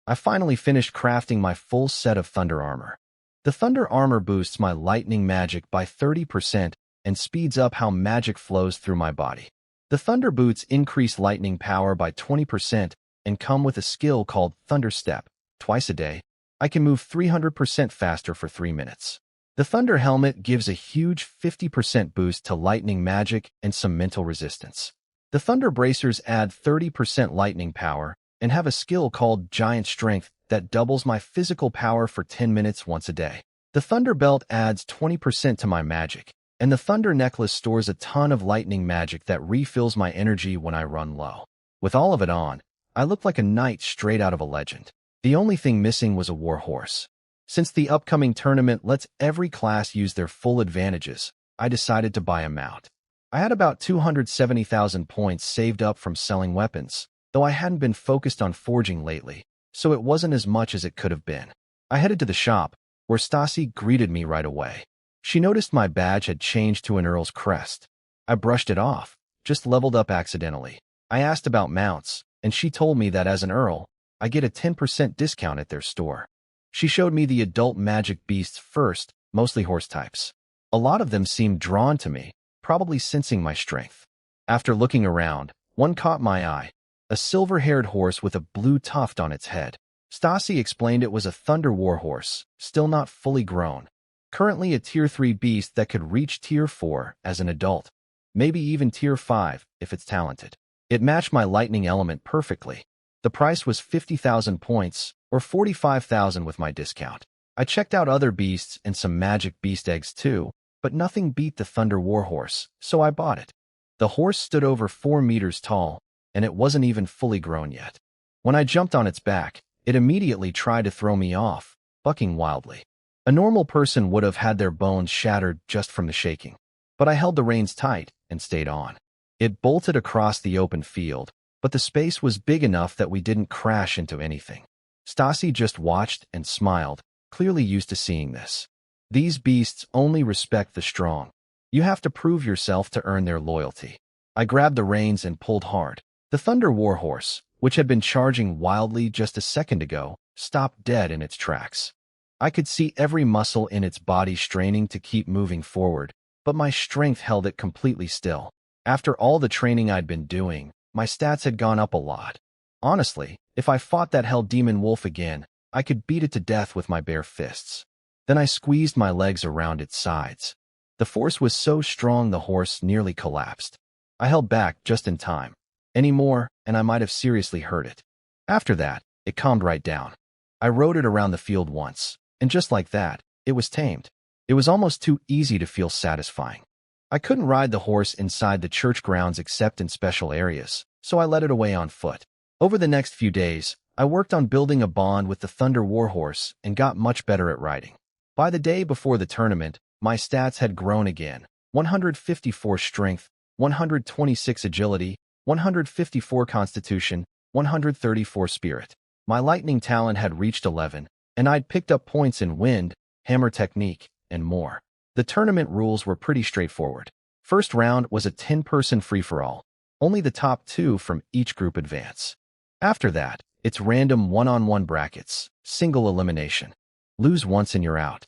I finally finished crafting my full set of thunder armor. The thunder armor boosts my lightning magic by 30% and speeds up how magic flows through my body. The thunder boots increase lightning power by 20% and come with a skill called Thunder Step. Twice a day, I can move 300% faster for 3 minutes. The thunder helmet gives a huge 50% boost to lightning magic and some mental resistance. The thunder bracers add 30% lightning power and have a skill called Giant Strength that doubles my physical power for 10 minutes once a day. The thunder belt adds 20% to my magic, and the thunder necklace stores a ton of lightning magic that refills my energy when I run low. With all of it on, I look like a knight straight out of a legend. The only thing missing was a war horse. Since the upcoming tournament lets every class use their full advantages, I decided to buy a mount. I had about 270,000 points saved up from selling weapons, though I hadn't been focused on forging lately, so it wasn't as much as it could have been. I headed to the shop, where Stasi greeted me right away. She noticed my badge had changed to an Earl's crest. I brushed it off, just leveled up accidentally. I asked about mounts, and she told me that as an Earl, I get a 10% discount at their store. She showed me the adult magic beasts first, mostly horse types. A lot of them seemed drawn to me, probably sensing my strength. After looking around, one caught my eye, a silver-haired horse with a blue tuft on its head. Stasi explained it was a thunder war horse, still not fully grown. Currently a Tier 3 beast that could reach Tier 4 as an adult, maybe even Tier 5 if it's talented. It matched my lightning element perfectly. The price was 50,000 points, or 45,000 with my discount. I checked out other beasts and some magic beast eggs too, but nothing beat the Thunder Warhorse, so I bought it. The horse stood over 4 meters tall, and it wasn't even fully grown yet. When I jumped on its back, it immediately tried to throw me off, bucking wildly. A normal person would have had their bones shattered just from the shaking, but I held the reins tight and stayed on. It bolted across the open field, but the space was big enough that we didn't crash into anything. Stasi just watched and smiled, clearly used to seeing this. These beasts only respect the strong. You have to prove yourself to earn their loyalty. I grabbed the reins and pulled hard. The Thunder Warhorse, which had been charging wildly just a second ago, stopped dead in its tracks. I could see every muscle in its body straining to keep moving forward, but my strength held it completely still. After all the training I'd been doing, my stats had gone up a lot. Honestly, if I fought that hell demon wolf again, I could beat it to death with my bare fists. Then I squeezed my legs around its sides. The force was so strong the horse nearly collapsed. I held back just in time. Any more, and I might have seriously hurt it. After that, it calmed right down. I rode it around the field once, and just like that, it was tamed. It was almost too easy to feel satisfying. I couldn't ride the horse inside the church grounds except in special areas, so I led it away on foot. Over the next few days, I worked on building a bond with the Thunder Warhorse and got much better at riding. By the day before the tournament, my stats had grown again. 154 strength, 126 agility, 154 constitution, 134 spirit. My lightning talent had reached 11, and I'd picked up points in wind, hammer technique, and more. The tournament rules were pretty straightforward. First round was a 10-person free-for-all. Only the top 2 from each group advance. After that, it's random one-on-one brackets, single elimination. Lose once and you're out.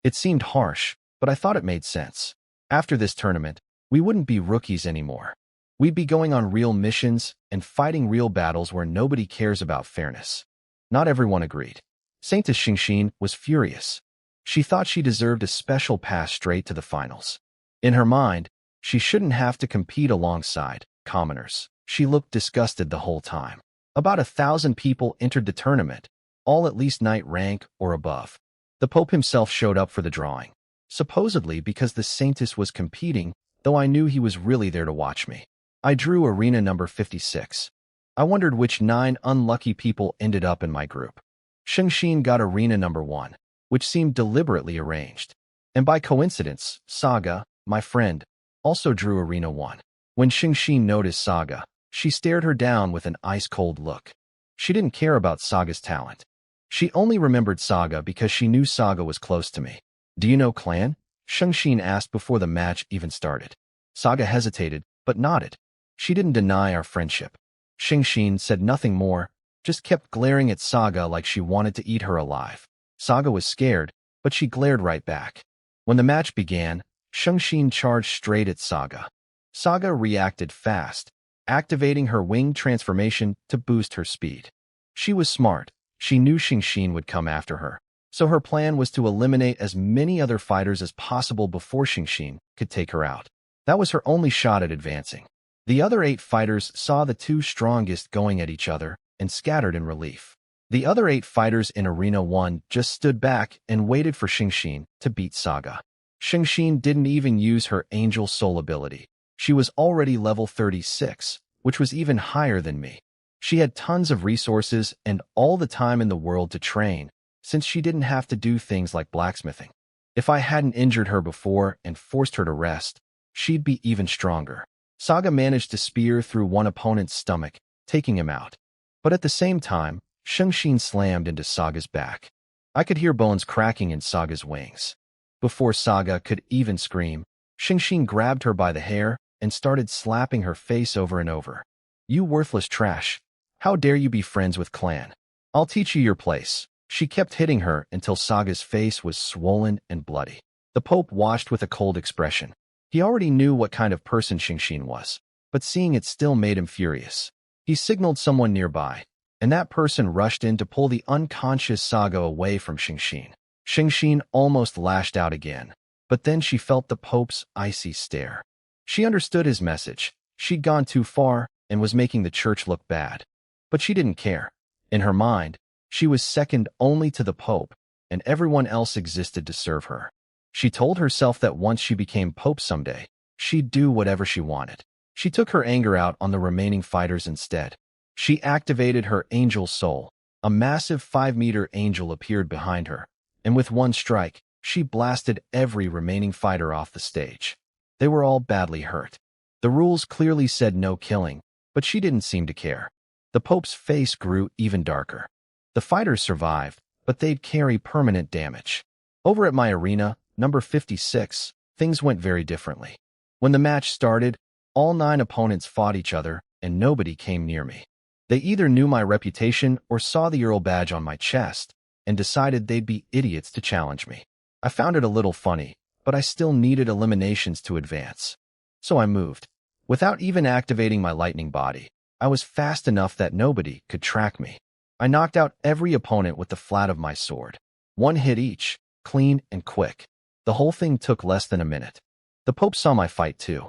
It seemed harsh, but I thought it made sense. After this tournament, we wouldn't be rookies anymore. We'd be going on real missions and fighting real battles where nobody cares about fairness. Not everyone agreed. Saintess Xingxin was furious. She thought she deserved a special pass straight to the finals. In her mind, she shouldn't have to compete alongside commoners. She looked disgusted the whole time. About 1,000 people entered the tournament, all at least knight rank or above. The Pope himself showed up for the drawing, supposedly because the Saintess was competing, though I knew he was really there to watch me. I drew arena number 56. I wondered which 9 unlucky people ended up in my group. Xingxin got arena number 1, which seemed deliberately arranged. And by coincidence, Saga, my friend, also drew arena 1. When Xingxin noticed Saga, she stared her down with an ice-cold look. She didn't care about Saga's talent. She only remembered Saga because she knew Saga was close to me. Do you know Clan? Xingxin asked before the match even started. Saga hesitated, but nodded. She didn't deny our friendship. Xingxin said nothing more, just kept glaring at Saga like she wanted to eat her alive. Saga was scared, but she glared right back. When the match began, Shengxin charged straight at Saga. Saga reacted fast, activating her wing transformation to boost her speed. She was smart. She knew Shengxin would come after her, so her plan was to eliminate as many other fighters as possible before Shengxin could take her out. That was her only shot at advancing. The other 8 fighters saw the 2 strongest going at each other and scattered in relief. The other 8 fighters in Arena 1 just stood back and waited for Shengxin to beat Saga. Shengxin didn't even use her Angel Soul ability. She was already level 36, which was even higher than me. She had tons of resources and all the time in the world to train, since she didn't have to do things like blacksmithing. If I hadn't injured her before and forced her to rest, she'd be even stronger. Saga managed to spear through one opponent's stomach, taking him out. But at the same time, Shengxin slammed into Saga's back. I could hear bones cracking in Saga's wings. Before Saga could even scream, Shengxin grabbed her by the hair and started slapping her face over and over. "You worthless trash. How dare you be friends with Clan? I'll teach you your place." She kept hitting her until Saga's face was swollen and bloody. The Pope watched with a cold expression. He already knew what kind of person Shengxin was, but seeing it still made him furious. He signaled someone nearby, and that person rushed in to pull the unconscious Saga away from Shengxin. Shengxin almost lashed out again, but then she felt the Pope's icy stare. She understood his message. She'd gone too far and was making the church look bad. But she didn't care. In her mind, she was second only to the Pope, and everyone else existed to serve her. She told herself that once she became Pope someday, she'd do whatever she wanted. She took her anger out on the remaining fighters instead. She activated her Angel Soul. A massive 5-meter angel appeared behind her, and with one strike, she blasted every remaining fighter off the stage. They were all badly hurt. The rules clearly said no killing, but she didn't seem to care. The Pope's face grew even darker. The fighters survived, but they'd carry permanent damage. Over at my arena, number 56, things went very differently. When the match started, all 9 opponents fought each other, and nobody came near me. They either knew my reputation or saw the Earl badge on my chest and decided they'd be idiots to challenge me. I found it a little funny, but I still needed eliminations to advance. So I moved. Without even activating my lightning body, I was fast enough that nobody could track me. I knocked out every opponent with the flat of my sword. 1 hit each, clean and quick. The whole thing took less than a minute. The Pope saw my fight too.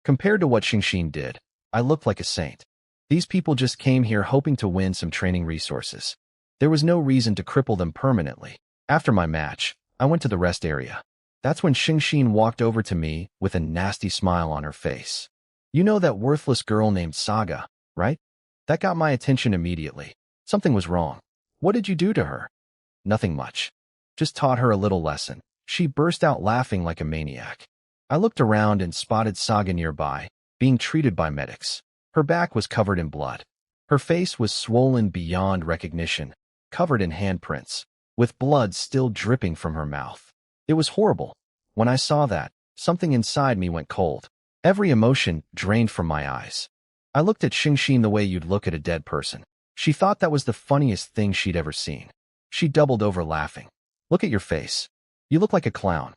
Compared to what Shengxin did, I looked like a saint. These people just came here hoping to win some training resources. There was no reason to cripple them permanently. After my match, I went to the rest area. That's when Shengxin walked over to me with a nasty smile on her face. "You know that worthless girl named Saga, right?" That got my attention immediately. Something was wrong. "What did you do to her?" "Nothing much. Just taught her a little lesson." She burst out laughing like a maniac. I looked around and spotted Saga nearby, being treated by medics. Her back was covered in blood. Her face was swollen beyond recognition, covered in handprints, with blood still dripping from her mouth. It was horrible. When I saw that, something inside me went cold. Every emotion drained from my eyes. I looked at Shengxin the way you'd look at a dead person. She thought that was the funniest thing she'd ever seen. She doubled over laughing. "Look at your face. You look like a clown."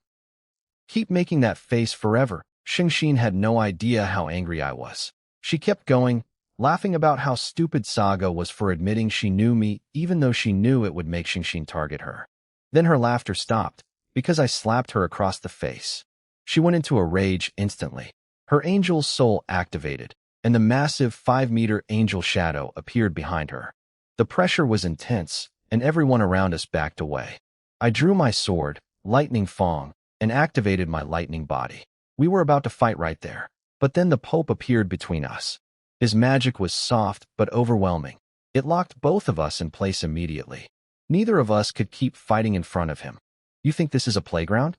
"Keep making that face forever." Shengxin had no idea how angry I was. She kept going, laughing about how stupid Saga was for admitting she knew me even though she knew it would make Shengxin target her. Then her laughter stopped, because I slapped her across the face. She went into a rage instantly. Her angel soul activated, and the massive 5-meter angel shadow appeared behind her. The pressure was intense, and everyone around us backed away. I drew my sword, Lightning Fong, and activated my lightning body. We were about to fight right there, but then the Pope appeared between us. His magic was soft but overwhelming. It locked both of us in place immediately. Neither of us could keep fighting in front of him. "You think this is a playground?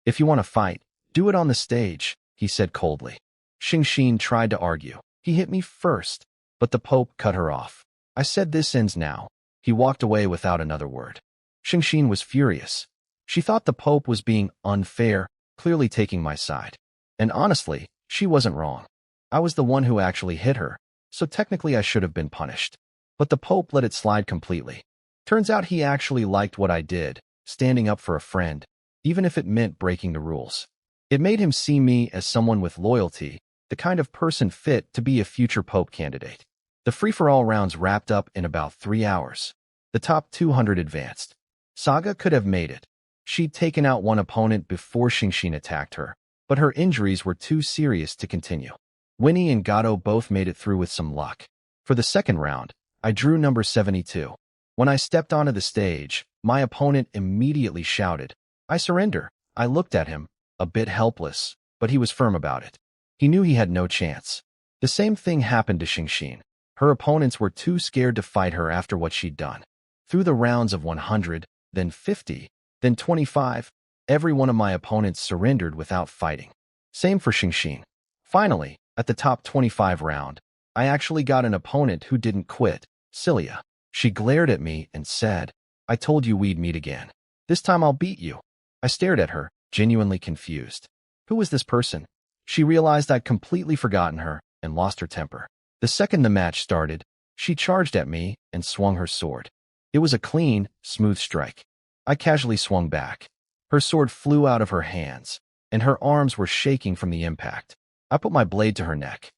If you want to fight, do it on the stage," he said coldly. Shengxin tried to argue. "He hit me first," but the Pope cut her off. "I said this ends now." He walked away without another word. Shengxin was furious. She thought the Pope was being unfair, clearly taking my side. And honestly, she wasn't wrong. I was the one who actually hit her, so technically I should have been punished. but the Pope let it slide completely. Turns out he actually liked what I did, standing up for a friend, even if it meant breaking the rules. It made him see me as someone with loyalty, the kind of person fit to be a future Pope candidate. The free-for-all rounds wrapped up in about 3 hours. The top 200 advanced. Saga could have made it. She'd taken out one opponent before Xingxin attacked her, but her injuries were too serious to continue. Winnie and Gato both made it through with some luck. For the second round, I drew number 72. When I stepped onto the stage, my opponent immediately shouted, "I surrender." I looked at him, a bit helpless, but he was firm about it. He knew he had no chance. The same thing happened to Xingxin. Her opponents were too scared to fight her after what she'd done. Through the rounds of 100, then 50, then 25, every one of my opponents surrendered without fighting. Same for Xingxin. Finally, at the top 25 round, I actually got an opponent who didn't quit, Cilia. She glared at me and said, "I told you we'd meet again. This time I'll beat you." I stared at her, genuinely confused. Who was this person? She realized I'd completely forgotten her and lost her temper. The second the match started, she charged at me and swung her sword. It was a clean, smooth strike. I casually swung back. Her sword flew out of her hands, and her arms were shaking from the impact. I put my blade to her neck.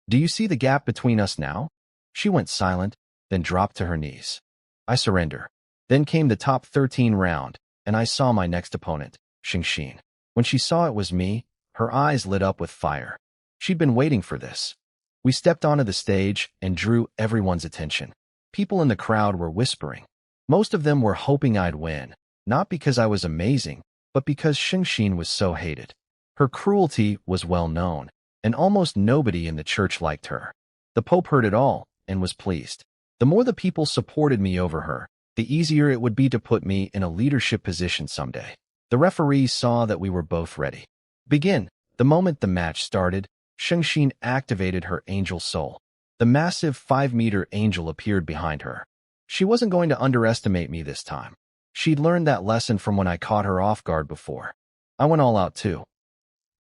"Do you see the gap between us now?" She went silent, then dropped to her knees. I surrender. Then came the top 13 round, and I saw my next opponent, Xingxin. When she saw it was me, her eyes lit up with fire. She'd been waiting for this. We stepped onto the stage and drew everyone's attention. People in the crowd were whispering. Most of them were hoping I'd win, not because I was amazing, but because Xingxin was so hated. Her cruelty was well known, and almost nobody in the church liked her. The Pope heard it all and was pleased. The more the people supported me over her, the easier it would be to put me in a leadership position someday. The referees saw that we were both ready. Begin. The moment the match started, Xingxin activated her angel soul. The massive 5-meter angel appeared behind her. She wasn't going to underestimate me this time. She'd learned that lesson from when I caught her off guard before. I went all out too.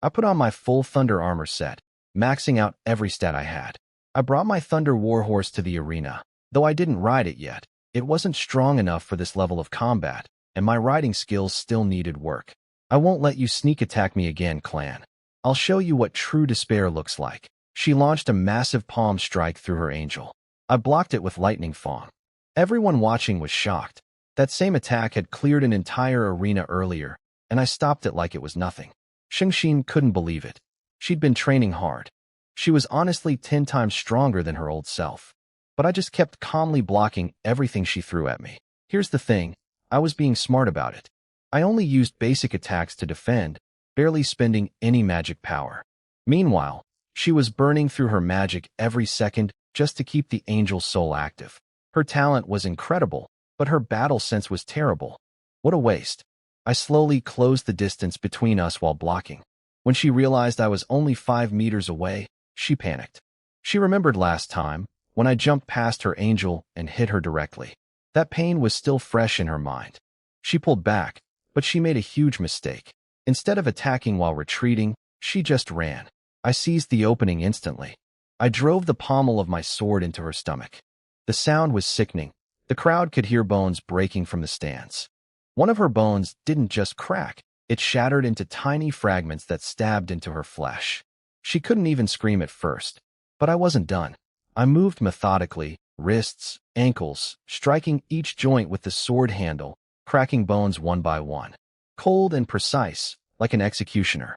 I put on my full Thunder armor set, maxing out every stat I had. I brought my Thunder Warhorse to the arena. Though I didn't ride it yet, it wasn't strong enough for this level of combat, and my riding skills still needed work. "I won't let you sneak attack me again, clan. I'll show you what true despair looks like." She launched a massive palm strike through her angel. I blocked it with lightning fawn. Everyone watching was shocked. That same attack had cleared an entire arena earlier, and I stopped it like it was nothing. Xingxin couldn't believe it. She'd been training hard. She was honestly 10 times stronger than her old self. But I just kept calmly blocking everything she threw at me. Here's the thing, I was being smart about it. I only used basic attacks to defend, barely spending any magic power. Meanwhile, she was burning through her magic every second just to keep the angel's soul active. Her talent was incredible, but her battle sense was terrible. What a waste. I slowly closed the distance between us while blocking. When she realized I was only 5 meters away, she panicked. She remembered last time, when I jumped past her angel and hit her directly. That pain was still fresh in her mind. She pulled back, but she made a huge mistake. Instead of attacking while retreating, she just ran. I seized the opening instantly. I drove the pommel of my sword into her stomach. The sound was sickening. The crowd could hear bones breaking from the stands. One of her bones didn't just crack, it shattered into tiny fragments that stabbed into her flesh. She couldn't even scream at first. But I wasn't done. I moved methodically, wrists, ankles, striking each joint with the sword handle, cracking bones one by one. Cold and precise, like an executioner.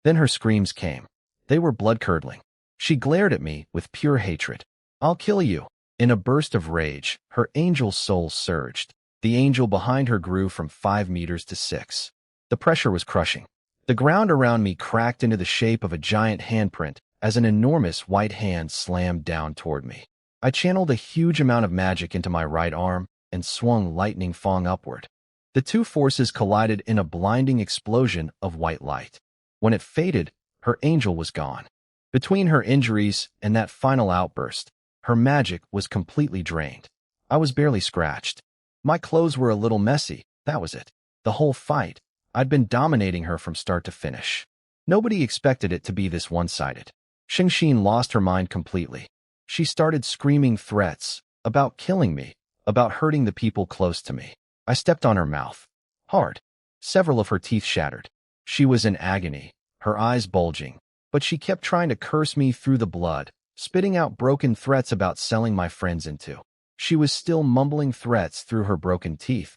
Then her screams came. They were blood-curdling. She glared at me with pure hatred. "I'll kill you." In a burst of rage, her angel's soul surged. The angel behind her grew from 5 meters to 6. The pressure was crushing. The ground around me cracked into the shape of a giant handprint as an enormous white hand slammed down toward me. I channeled a huge amount of magic into my right arm and swung lightning fong upward. The two forces collided in a blinding explosion of white light. When it faded, her angel was gone. Between her injuries and that final outburst, her magic was completely drained. I was barely scratched. My clothes were a little messy, that was it. The whole fight, I'd been dominating her from start to finish. Nobody expected it to be this one-sided. Xingxin lost her mind completely. She started screaming threats, about killing me, about hurting the people close to me. I stepped on her mouth. Hard. Several of her teeth shattered. She was in agony, her eyes bulging, but she kept trying to curse me through the blood, spitting out broken threats about selling my friends into. She was still mumbling threats through her broken teeth,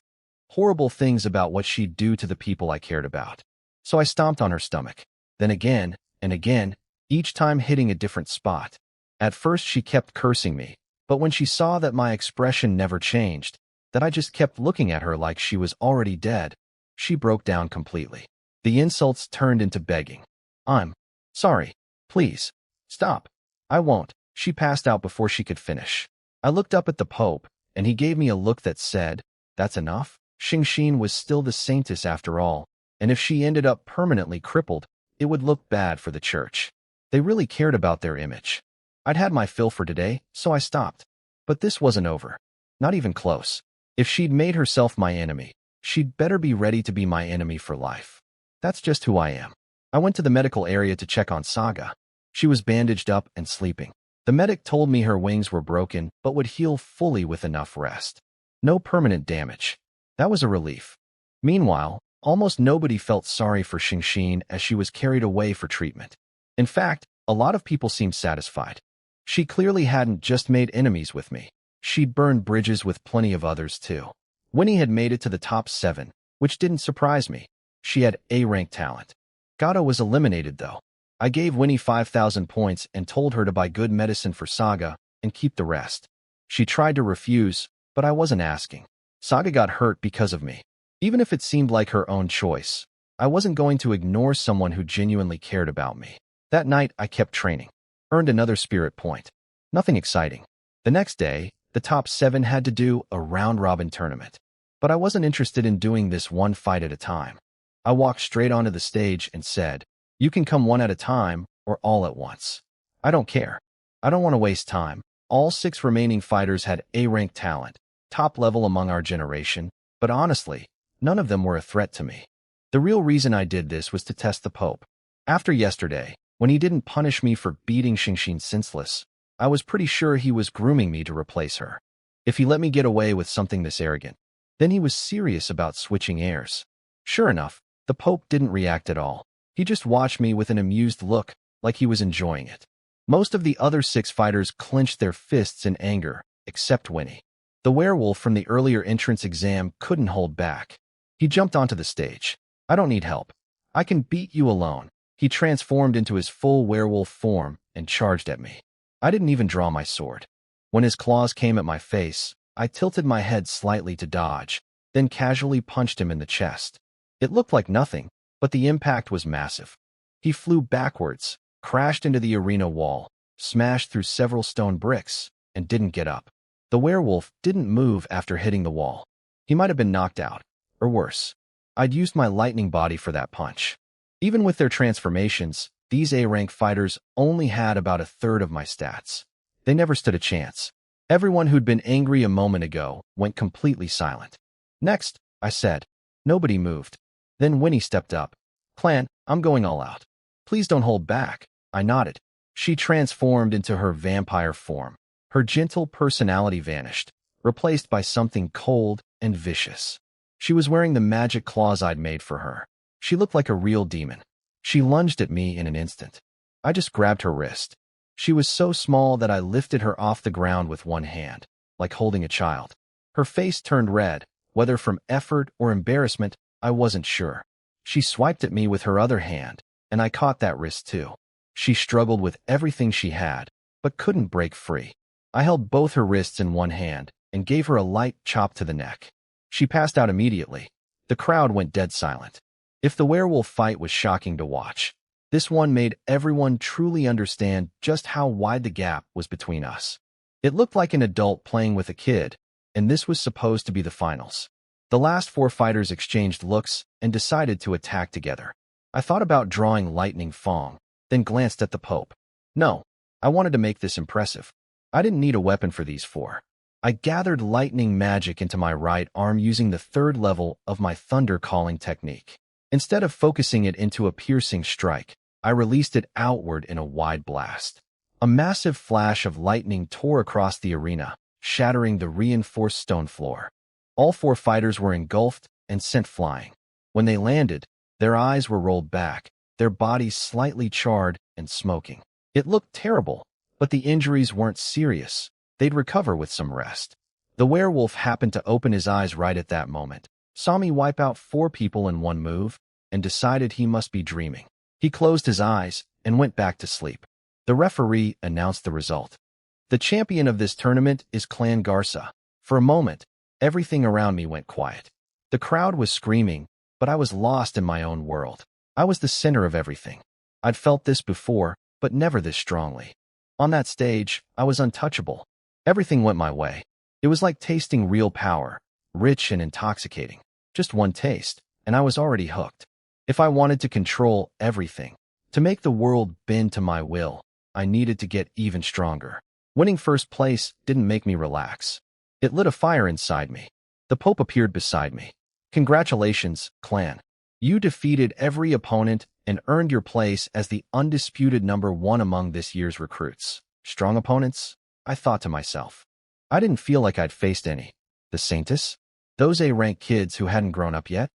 horrible things about what she'd do to the people I cared about. So I stomped on her stomach, then again and again, each time hitting a different spot. At first she kept cursing me, but when she saw that my expression never changed, that I just kept looking at her like she was already dead, she broke down completely. The insults turned into begging. I'm sorry. Please. Stop. I won't. She passed out before she could finish. I looked up at the Pope, and he gave me a look that said, "That's enough?" Xingxin was still the saintess after all, and if she ended up permanently crippled, it would look bad for the church. They really cared about their image. I'd had my fill for today, so I stopped. But this wasn't over. Not even close. If she'd made herself my enemy, she'd better be ready to be my enemy for life. That's just who I am. I went to the medical area to check on Saga. She was bandaged up and sleeping. The medic told me her wings were broken, but would heal fully with enough rest. No permanent damage. That was a relief. Meanwhile, almost nobody felt sorry for Xingxin as she was carried away for treatment. In fact, a lot of people seemed satisfied. She clearly hadn't just made enemies with me. She'd burned bridges with plenty of others too. Winnie had made it to the top 7, which didn't surprise me. She had A-rank talent. Gato was eliminated though. I gave Winnie 5,000 points and told her to buy good medicine for Saga and keep the rest. She tried to refuse, but I wasn't asking. Saga got hurt because of me. Even if it seemed like her own choice, I wasn't going to ignore someone who genuinely cared about me. That night, I kept training. Earned another spirit point. Nothing exciting. The next day, the top 7 had to do a round-robin tournament. But I wasn't interested in doing this one fight at a time. I walked straight onto the stage and said, "You can come one at a time or all at once. I don't care. I don't want to waste time." All 6 remaining fighters had A-rank talent, top level among our generation, but honestly, none of them were a threat to me. The real reason I did this was to test the Pope. After yesterday, when he didn't punish me for beating Xingxin senseless, I was pretty sure he was grooming me to replace her. If he let me get away with something this arrogant, then he was serious about switching heirs. Sure enough, the Pope didn't react at all. He just watched me with an amused look, like he was enjoying it. Most of the other 6 fighters clenched their fists in anger, except Winnie. The werewolf from the earlier entrance exam couldn't hold back. He jumped onto the stage. "I don't need help. I can beat you alone." He transformed into his full werewolf form and charged at me. I didn't even draw my sword. When his claws came at my face, I tilted my head slightly to dodge, then casually punched him in the chest. It looked like nothing, but the impact was massive. He flew backwards, crashed into the arena wall, smashed through several stone bricks, and didn't get up. The werewolf didn't move after hitting the wall. He might have been knocked out, or worse. I'd used my lightning body for that punch. Even with their transformations, these A-rank fighters only had about a third of my stats. They never stood a chance. Everyone who'd been angry a moment ago went completely silent. "Next," I said. Nobody moved. Then Winnie stepped up. "Clan, I'm going all out. Please don't hold back." I nodded. She transformed into her vampire form. Her gentle personality vanished, replaced by something cold and vicious. She was wearing the magic claws I'd made for her. She looked like a real demon. She lunged at me in an instant. I just grabbed her wrist. She was so small that I lifted her off the ground with one hand, like holding a child. Her face turned red, whether from effort or embarrassment, I wasn't sure. She swiped at me with her other hand, and I caught that wrist too. She struggled with everything she had, but couldn't break free. I held both her wrists in one hand and gave her a light chop to the neck. She passed out immediately. The crowd went dead silent. If the werewolf fight was shocking to watch, this one made everyone truly understand just how wide the gap was between us. It looked like an adult playing with a kid, and this was supposed to be the finals. The last 4 fighters exchanged looks and decided to attack together. I thought about drawing Lightning Fong, then glanced at the Pope. No, I wanted to make this impressive. I didn't need a weapon for these 4. I gathered lightning magic into my right arm using the 3rd level of my thunder calling technique. Instead of focusing it into a piercing strike, I released it outward in a wide blast. A massive flash of lightning tore across the arena, shattering the reinforced stone floor. All 4 fighters were engulfed and sent flying. When they landed, their eyes were rolled back, their bodies slightly charred and smoking. It looked terrible, but the injuries weren't serious. They'd recover with some rest. The werewolf happened to open his eyes right at that moment, saw me wipe out 4 people in one move, and decided he must be dreaming. He closed his eyes and went back to sleep. The referee announced the result. The champion of this tournament is Clan Garza. For a moment, everything around me went quiet. The crowd was screaming, but I was lost in my own world. I was the center of everything. I'd felt this before, but never this strongly. On that stage, I was untouchable. Everything went my way. It was like tasting real power, rich and intoxicating. Just one taste, and I was already hooked. If I wanted to control everything, to make the world bend to my will, I needed to get even stronger. Winning first place didn't make me relax. It lit a fire inside me. The Pope appeared beside me. Congratulations, clan. You defeated every opponent and earned your place as the undisputed #1 among this year's recruits. Strong opponents? I thought to myself. I didn't feel like I'd faced any. The Saintus? Those A-rank kids who hadn't grown up yet?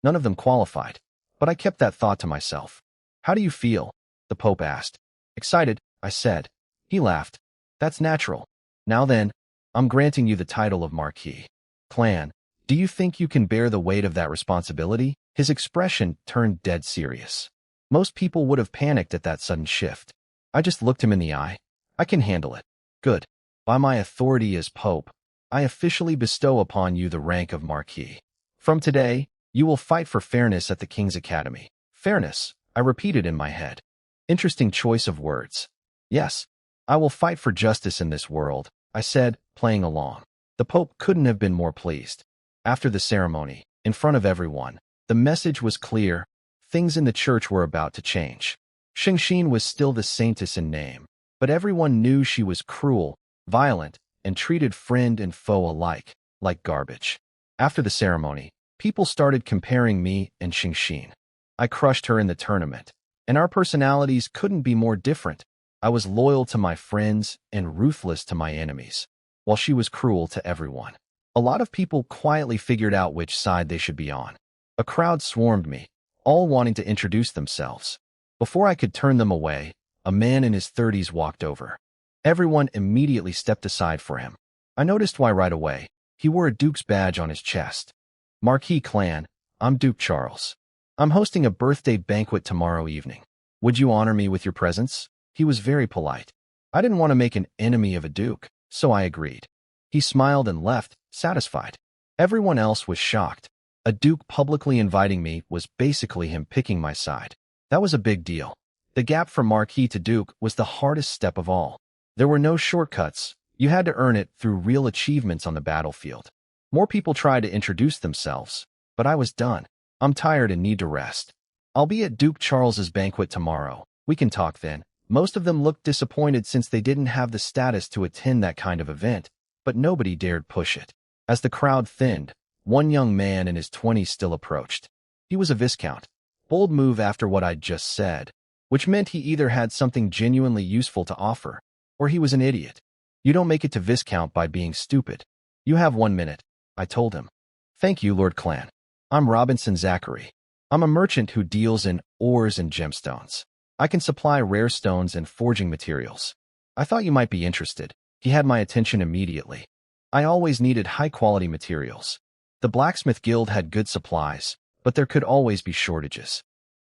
None of them qualified. But I kept that thought to myself. How do you feel? The Pope asked. Excited, I said. He laughed. That's natural. Now then, I'm granting you the title of Marquis. Clan, do you think you can bear the weight of that responsibility? His expression turned dead serious. Most people would have panicked at that sudden shift. I just looked him in the eye. I can handle it. Good. By my authority as Pope, I officially bestow upon you the rank of Marquis. From today, you will fight for fairness at the King's Academy. Fairness, I repeated in my head. Interesting choice of words. Yes, I will fight for justice in this world, I said, playing along. The Pope couldn't have been more pleased. After the ceremony, in front of everyone, the message was clear. Things in the church were about to change. Xingxin was still the saintess in name, but everyone knew she was cruel, violent, and treated friend and foe alike, like garbage. After the ceremony, people started comparing me and Xingxin. I crushed her in the tournament, and our personalities couldn't be more different. I was loyal to my friends and ruthless to my enemies, while she was cruel to everyone. A lot of people quietly figured out which side they should be on. A crowd swarmed me, all wanting to introduce themselves. Before I could turn them away, a man in his 30s walked over. Everyone immediately stepped aside for him. I noticed why right away. He wore a Duke's badge on his chest. Marquis Clan, I'm Duke Charles. I'm hosting a birthday banquet tomorrow evening. Would you honor me with your presence? He was very polite. I didn't want to make an enemy of a duke, so I agreed. He smiled and left, satisfied. Everyone else was shocked. A duke publicly inviting me was basically him picking my side. That was a big deal. The gap from Marquis to Duke was the hardest step of all. There were no shortcuts. You had to earn it through real achievements on the battlefield. More people tried to introduce themselves, but I was done. I'm tired and need to rest. I'll be at Duke Charles's banquet tomorrow. We can talk then. Most of them looked disappointed since they didn't have the status to attend that kind of event, but nobody dared push it. As the crowd thinned, one young man in his 20s still approached. He was a viscount. Bold move after what I'd just said, which meant he either had something genuinely useful to offer, or he was an idiot. You don't make it to viscount by being stupid. You have 1 minute, I told him. Thank you, Lord Clan. I'm Robinson Zachary. I'm a merchant who deals in ores and gemstones. I can supply rare stones and forging materials. I thought you might be interested. He had my attention immediately. I always needed high-quality materials. The Blacksmith Guild had good supplies, but there could always be shortages.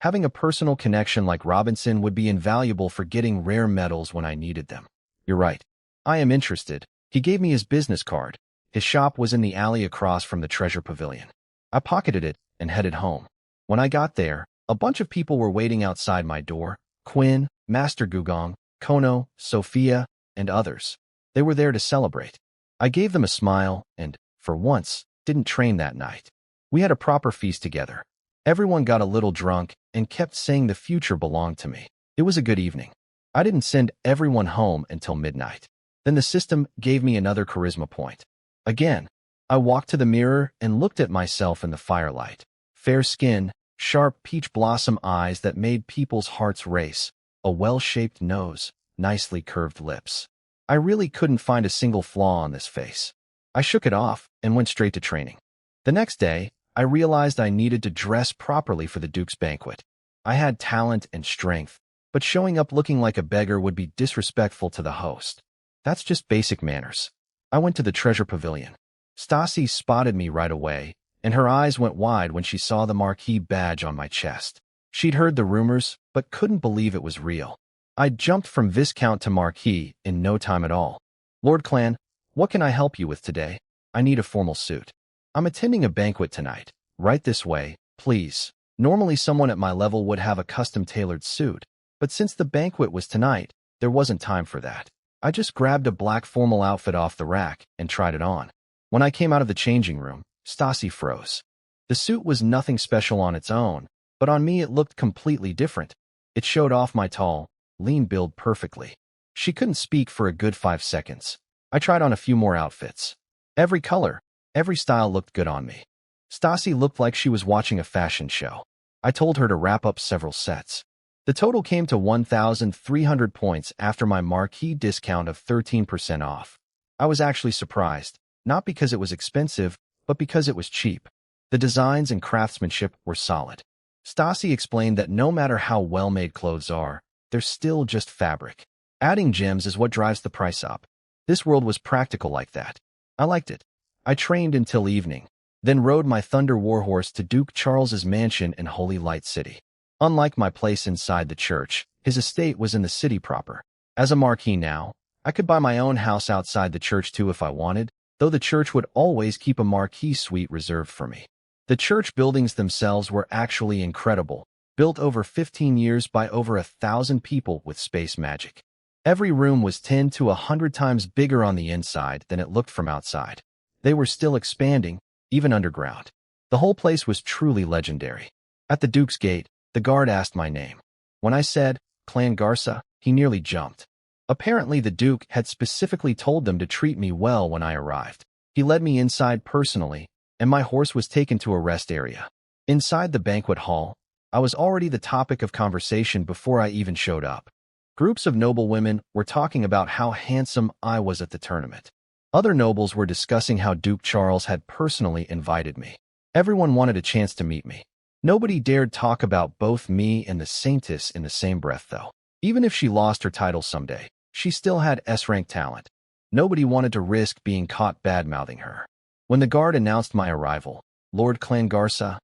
Having a personal connection like Robinson would be invaluable for getting rare metals when I needed them. You're right. I am interested. He gave me his business card. His shop was in the alley across from the treasure pavilion. I pocketed it and headed home. When I got there, a bunch of people were waiting outside my door. Quinn, Master Gugong, Kono, Sophia, and others. They were there to celebrate. I gave them a smile and, for once, didn't train that night. We had a proper feast together. Everyone got a little drunk and kept saying the future belonged to me. It was a good evening. I didn't send everyone home until midnight. Then the system gave me another charisma point. Again, I walked to the mirror and looked at myself in the firelight. Fair skin, sharp peach blossom eyes that made people's hearts race, a well-shaped nose, nicely curved lips. I really couldn't find a single flaw on this face. I shook it off and went straight to training. The next day, I realized I needed to dress properly for the Duke's banquet. I had talent and strength, but showing up looking like a beggar would be disrespectful to the host. That's just basic manners. I went to the treasure pavilion. Stassi spotted me right away, and her eyes went wide when she saw the marquee badge on my chest. She'd heard the rumors, but couldn't believe it was real. I jumped from Viscount to Marquis in no time at all. Lord Clan, what can I help you with today? I need a formal suit. I'm attending a banquet tonight. Right this way, please. Normally someone at my level would have a custom-tailored suit, but since the banquet was tonight, there wasn't time for that. I just grabbed a black formal outfit off the rack and tried it on. When I came out of the changing room, Stassi froze. The suit was nothing special on its own, but on me it looked completely different. It showed off my tall, lean build perfectly. She couldn't speak for a good 5 seconds. I tried on a few more outfits. Every color, every style looked good on me. Stassi looked like she was watching a fashion show. I told her to wrap up several sets. The total came to 1,300 points after my marquee discount of 13% off. I was actually surprised, not because it was expensive, but because it was cheap. The designs and craftsmanship were solid. Stassi explained that no matter how well-made clothes are, they're still just fabric. Adding gems is what drives the price up. This world was practical like that. I liked it. I trained until evening, then rode my Thunder Warhorse to Duke Charles's mansion in Holy Light City. Unlike my place inside the church, his estate was in the city proper. As a marquis now, I could buy my own house outside the church too if I wanted, though the church would always keep a marquis suite reserved for me. The church buildings themselves were actually incredible, built over 15 years by over 1,000 people with space magic. Every room was 10 to 100 times bigger on the inside than it looked from outside. They were still expanding, even underground. The whole place was truly legendary. At the Duke's gate, the guard asked my name. When I said, Clan Garza, he nearly jumped. Apparently the Duke had specifically told them to treat me well when I arrived. He led me inside personally, and my horse was taken to a rest area. Inside the banquet hall, I was already the topic of conversation before I even showed up. Groups of noble women were talking about how handsome I was at the tournament. Other nobles were discussing how Duke Charles had personally invited me. Everyone wanted a chance to meet me. Nobody dared talk about both me and the Saintess in the same breath, though. Even if she lost her title someday, she still had S-rank talent. Nobody wanted to risk being caught bad-mouthing her. When the guard announced my arrival, Lord Clan Garza,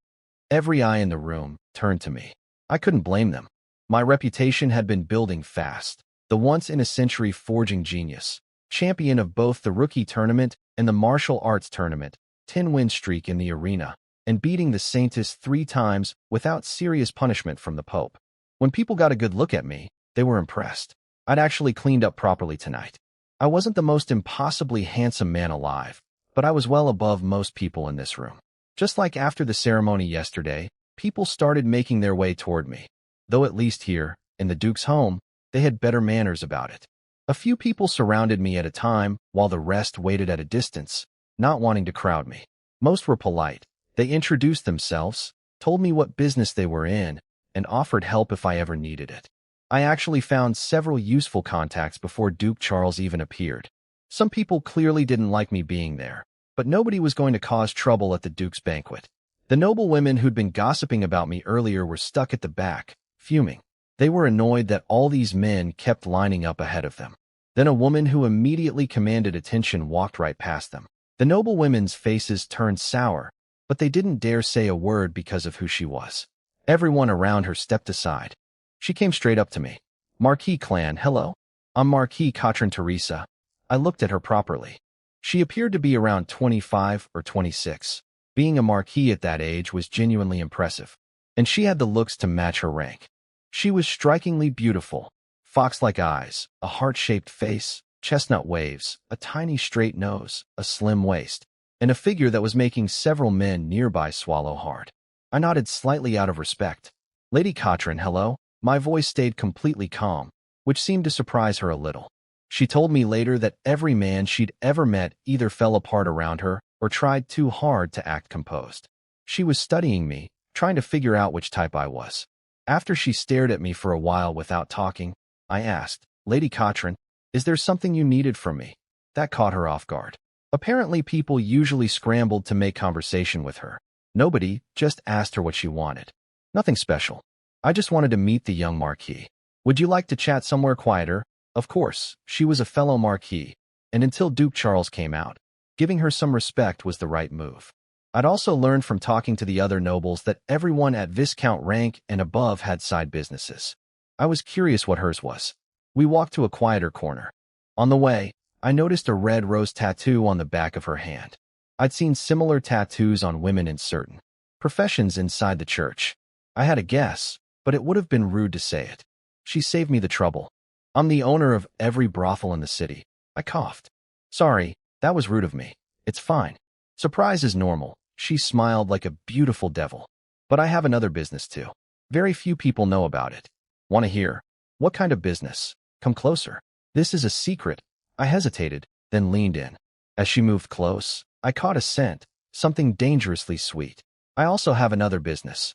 every eye in the room turned to me. I couldn't blame them. My reputation had been building fast. The once-in-a-century forging genius, champion of both the rookie tournament and the martial arts tournament, 10-win streak in the arena, and beating the Saintess 3 times without serious punishment from the Pope. When people got a good look at me, they were impressed. I'd actually cleaned up properly tonight. I wasn't the most impossibly handsome man alive, but I was well above most people in this room. Just like after the ceremony yesterday, people started making their way toward me. Though at least here, in the Duke's home, they had better manners about it. A few people surrounded me at a time, while the rest waited at a distance, not wanting to crowd me. Most were polite. They introduced themselves, told me what business they were in, and offered help if I ever needed it. I actually found several useful contacts before Duke Charles even appeared. Some people clearly didn't like me being there, but nobody was going to cause trouble at the Duke's banquet. The noble women who'd been gossiping about me earlier were stuck at the back, fuming. They were annoyed that all these men kept lining up ahead of them. Then a woman who immediately commanded attention walked right past them. The noble women's faces turned sour, but they didn't dare say a word because of who she was. Everyone around her stepped aside. She came straight up to me. Marquis Clan, hello? I'm Marquis Katrin Teresa. I looked at her properly. She appeared to be around 25 or 26. Being a marquis at that age was genuinely impressive, and she had the looks to match her rank. She was strikingly beautiful. Fox-like eyes, a heart-shaped face, chestnut waves, a tiny straight nose, a slim waist, and a figure that was making several men nearby swallow hard. I nodded slightly out of respect. Lady Katrin, hello? My voice stayed completely calm, which seemed to surprise her a little. She told me later that every man she'd ever met either fell apart around her or tried too hard to act composed. She was studying me, trying to figure out which type I was. After she stared at me for a while without talking, I asked, Lady Katrin, Is there something you needed from me? That caught her off guard. Apparently, people usually scrambled to make conversation with her. Nobody just asked her what she wanted. Nothing special. I just wanted to meet the young Marquis. Would you like to chat somewhere quieter? Of course, she was a fellow Marquis, and until Duke Charles came out, giving her some respect was the right move. I'd also learned from talking to the other nobles that everyone at Viscount rank and above had side businesses. I was curious what hers was. We walked to a quieter corner. On the way, I noticed a red rose tattoo on the back of her hand. I'd seen similar tattoos on women in certain professions inside the church. I had a guess, but it would have been rude to say it. She saved me the trouble. I'm the owner of every brothel in the city. I coughed. Sorry, that was rude of me. It's fine. Surprise is normal. She smiled like a beautiful devil. But I have another business too. Very few people know about it. Want to hear? What kind of business? Come closer. This is a secret. I hesitated, then leaned in. As she moved close, I caught a scent, something dangerously sweet. I also have another business.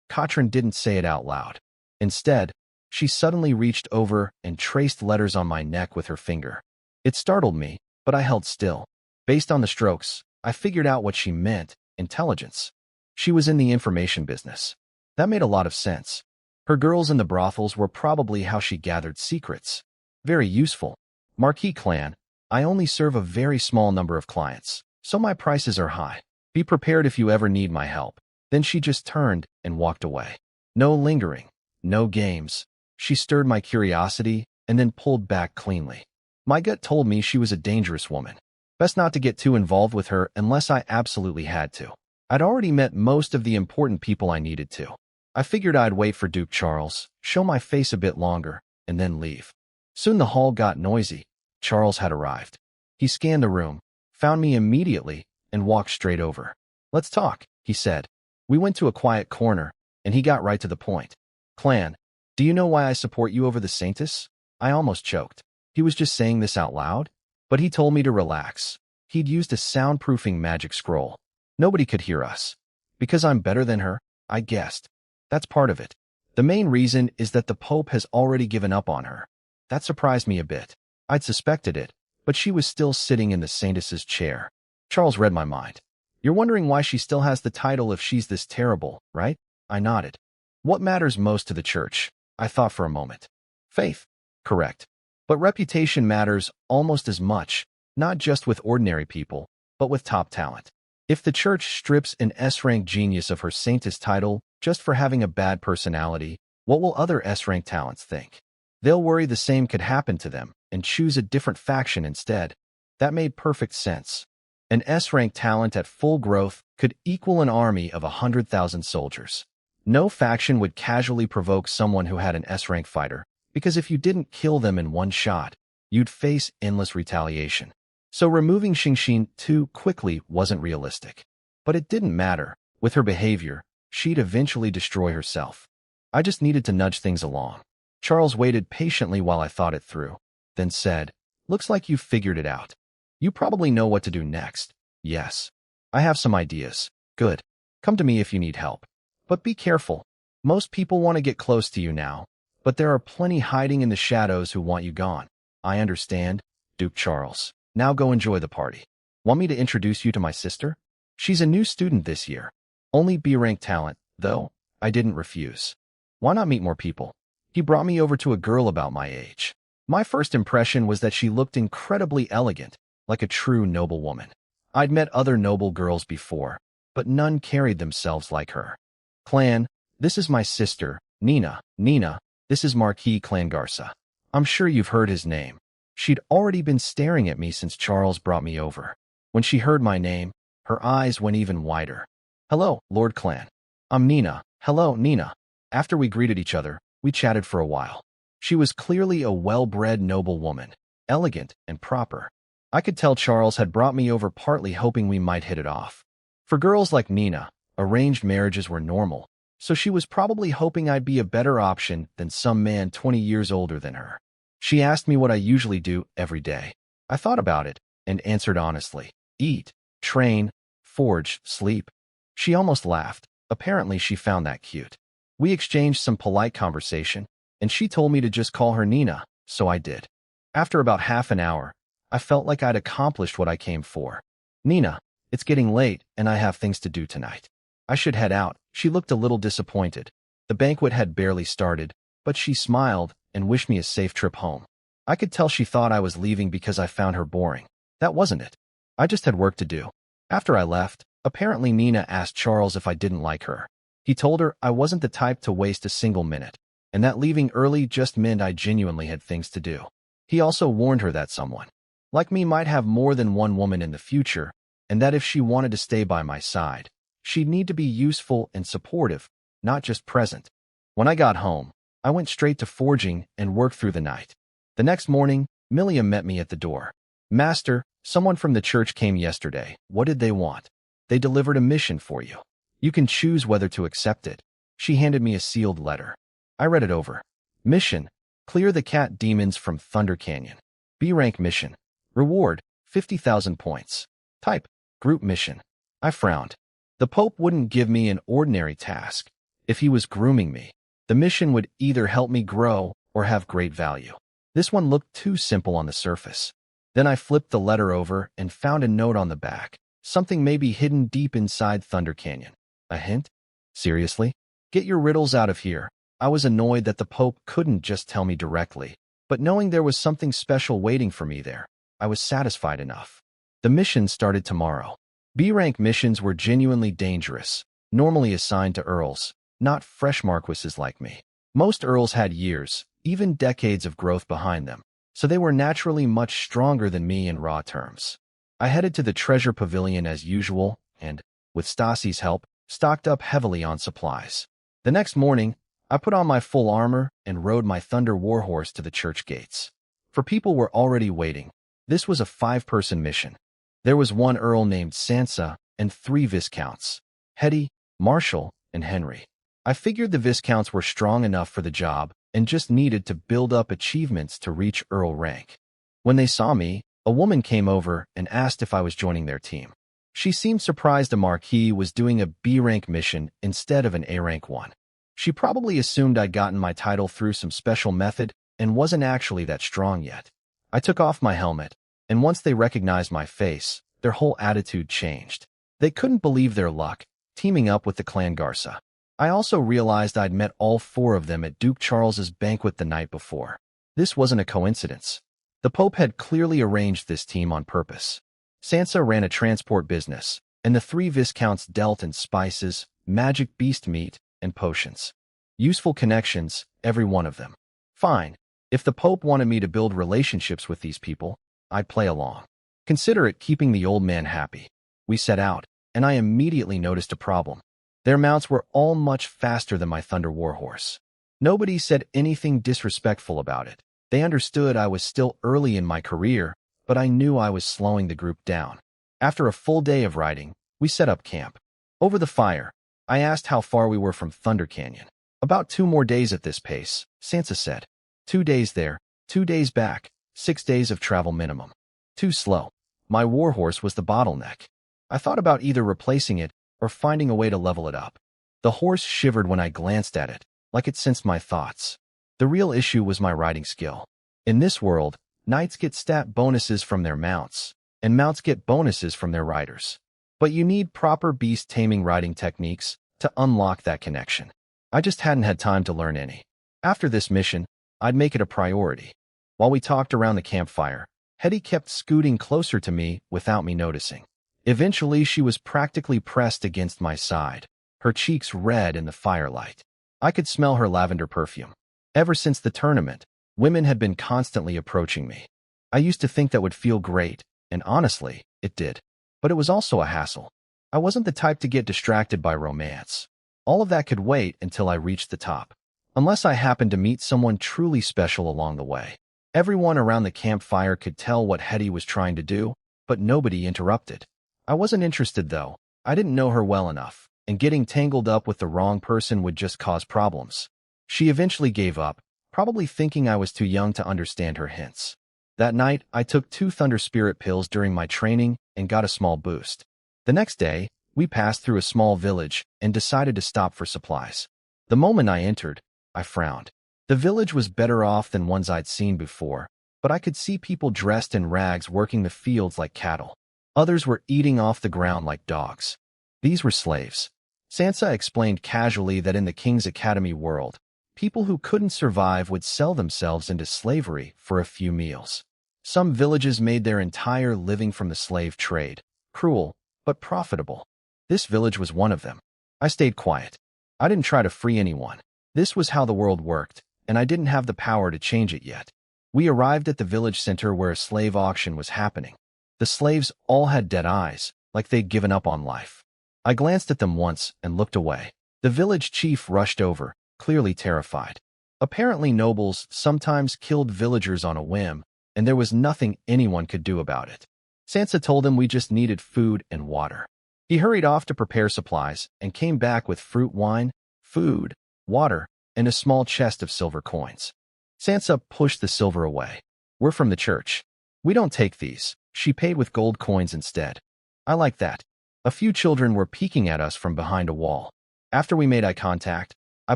Katrin didn't say it out loud. Instead, she suddenly reached over and traced letters on my neck with her finger. It startled me, but I held still. Based on the strokes, I figured out what she meant: intelligence. She was in the information business. That made a lot of sense. Her girls in the brothels were probably how she gathered secrets. Very useful. Marquis clan, I only serve a very small number of clients, so my prices are high. Be prepared if you ever need my help. Then she just turned and walked away. No lingering, no games. She stirred my curiosity and then pulled back cleanly. My gut told me she was a dangerous woman. Best not to get too involved with her unless I absolutely had to. I'd already met most of the important people I needed to. I figured I'd wait for Duke Charles, show my face a bit longer, and then leave. Soon the hall got noisy. Charles had arrived. He scanned the room, found me immediately, and walked straight over. Let's talk, he said. We went to a quiet corner, and he got right to the point. Clan, do you know why I support you over the Saintus? I almost choked. He was just saying this out loud? But he told me to relax. He'd used a soundproofing magic scroll. Nobody could hear us. Because I'm better than her, I guessed. That's part of it. The main reason is that the Pope has already given up on her. That surprised me a bit. I'd suspected it, but she was still sitting in the Saintess's chair. Charles read my mind. You're wondering why she still has the title if she's this terrible, right? I nodded. What matters most to the church? I thought for a moment. Faith. Correct. But reputation matters almost as much, not just with ordinary people, but with top talent. If the church strips an S-rank genius of her Saintess title just for having a bad personality, what will other S-rank talents think? They'll worry the same could happen to them and choose a different faction instead. That made perfect sense. An S-rank talent at full growth could equal an army of 100,000 soldiers. No faction would casually provoke someone who had an S-rank fighter, because if you didn't kill them in one shot, you'd face endless retaliation. So removing Xingxin too quickly wasn't realistic. But it didn't matter. With her behavior, she'd eventually destroy herself. I just needed to nudge things along. Charles waited patiently while I thought it through, then said, "Looks like you've figured it out. You probably know what to do next." "Yes. I have some ideas." "Good. Come to me if you need help. But be careful. Most people want to get close to you now, but there are plenty hiding in the shadows who want you gone." "I understand, Duke Charles. Now go enjoy the party." "Want me to introduce you to my sister? She's a new student this year. Only B-rank talent, though." I didn't refuse. "Why not meet more people?" He brought me over to a girl about my age. My first impression was that she looked incredibly elegant, like a true noble woman. I'd met other noble girls before, but none carried themselves like her. "Clan, this is my sister, Nina. Nina, this is Marquis Clan Garza. I'm sure you've heard his name." She'd already been staring at me since Charles brought me over. When she heard my name, her eyes went even wider. "Hello, Lord Clan. I'm Nina." "Hello, Nina." After we greeted each other, we chatted for a while. She was clearly a well-bred noble woman, elegant and proper. I could tell Charles had brought me over partly hoping we might hit it off. For girls like Nina, arranged marriages were normal, so she was probably hoping I'd be a better option than some man 20 years older than her. She asked me what I usually do every day. I thought about it and answered honestly. Eat, train, forge, sleep. She almost laughed. Apparently she found that cute. We exchanged some polite conversation, and she told me to just call her Nina, so I did. After about half an hour, I felt like I'd accomplished what I came for. Nina, it's getting late and I have things to do tonight. I should head out. She looked a little disappointed. The banquet had barely started, but she smiled and wished me a safe trip home. I could tell she thought I was leaving because I found her boring. That wasn't it. I just had work to do. After I left, apparently Nina asked Charles if I didn't like her. He told her I wasn't the type to waste a single minute, and that leaving early just meant I genuinely had things to do. He also warned her that someone like me might have more than one woman in the future, and that if she wanted to stay by my side, she'd need to be useful and supportive, not just present. When I got home, I went straight to forging and worked through the night. The next morning, Milliam met me at the door. Master, someone from the church came yesterday. What did they want? They delivered a mission for you. You can choose whether to accept it. She handed me a sealed letter. I read it over. Mission: clear the cat demons from Thunder Canyon. B-rank mission. Reward: 50,000 points. Type: group mission. I frowned. The Pope wouldn't give me an ordinary task. If he was grooming me, the mission would either help me grow or have great value. This one looked too simple on the surface. Then I flipped the letter over and found a note on the back. Something may be hidden deep inside Thunder Canyon. A hint? Seriously? Get your riddles out of here. I was annoyed that the Pope couldn't just tell me directly, but knowing there was something special waiting for me there, I was satisfied enough. The mission started tomorrow. B-rank missions were genuinely dangerous, normally assigned to earls, not fresh marquises like me. Most earls had years, even decades of growth behind them, so they were naturally much stronger than me in raw terms. I headed to the treasure pavilion as usual and, with Stassi's help, stocked up heavily on supplies. The next morning, I put on my full armor and rode my Thunder Warhorse to the church gates. For people were already waiting. This was a 5-person mission. There was one earl named Sansa and 3 viscounts: Hetty, Marshall, and Henry. I figured the viscounts were strong enough for the job and just needed to build up achievements to reach earl rank. When they saw me, a woman came over and asked if I was joining their team. She seemed surprised a Marquis was doing a B-rank mission instead of an A-rank one. She probably assumed I'd gotten my title through some special method and wasn't actually that strong yet. I took off my helmet, and once they recognized my face, their whole attitude changed. They couldn't believe their luck, teaming up with the Clan Garza. I also realized I'd met all 4 of them at Duke Charles's banquet the night before. This wasn't a coincidence. The Pope had clearly arranged this team on purpose. Sansa ran a transport business, and the 3 viscounts dealt in spices, magic beast meat, and potions. Useful connections, every one of them. Fine. If the Pope wanted me to build relationships with these people, I'd play along. Consider it keeping the old man happy. We set out, and I immediately noticed a problem. Their mounts were all much faster than my Thunder Warhorse. Nobody said anything disrespectful about it. They understood I was still early in my career, but I knew I was slowing the group down. After a full day of riding, we set up camp. Over the fire, I asked how far we were from Thunder Canyon. About 2 more days at this pace, Sansa said. 2 days there, 2 days back, 6 days of travel minimum. Too slow. My warhorse was the bottleneck. I thought about either replacing it or finding a way to level it up. The horse shivered when I glanced at it, like it sensed my thoughts. The real issue was my riding skill. In this world, knights get stat bonuses from their mounts, and mounts get bonuses from their riders. But you need proper beast-taming riding techniques to unlock that connection. I just hadn't had time to learn any. After this mission, I'd make it a priority. While we talked around the campfire, Hetty kept scooting closer to me without me noticing. Eventually, she was practically pressed against my side, her cheeks red in the firelight. I could smell her lavender perfume. Ever since the tournament, women had been constantly approaching me. I used to think that would feel great, and honestly, it did. But it was also a hassle. I wasn't the type to get distracted by romance. All of that could wait until I reached the top. Unless I happened to meet someone truly special along the way. Everyone around the campfire could tell what Hetty was trying to do, but nobody interrupted. I wasn't interested though. I didn't know her well enough, and getting tangled up with the wrong person would just cause problems. She eventually gave up, probably thinking I was too young to understand her hints. That night, I took 2 Thunder Spirit pills during my training and got a small boost. The next day, we passed through a small village and decided to stop for supplies. The moment I entered, I frowned. The village was better off than ones I'd seen before, but I could see people dressed in rags working the fields like cattle. Others were eating off the ground like dogs. These were slaves. Sansa explained casually that in the King's Academy world, people who couldn't survive would sell themselves into slavery for a few meals. Some villages made their entire living from the slave trade, cruel, but profitable. This village was one of them. I stayed quiet. I didn't try to free anyone. This was how the world worked, and I didn't have the power to change it yet. We arrived at the village center where a slave auction was happening. The slaves all had dead eyes, like they'd given up on life. I glanced at them once and looked away. The village chief rushed over, clearly terrified. Apparently nobles sometimes killed villagers on a whim, and there was nothing anyone could do about it. Sansa told him we just needed food and water. He hurried off to prepare supplies and came back with fruit wine, food, water, and a small chest of silver coins. Sansa pushed the silver away. We're from the church. We don't take these. She paid with gold coins instead. I like that. A few children were peeking at us from behind a wall. After we made eye contact, I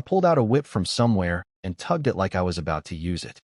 pulled out a whip from somewhere and tugged it like I was about to use it.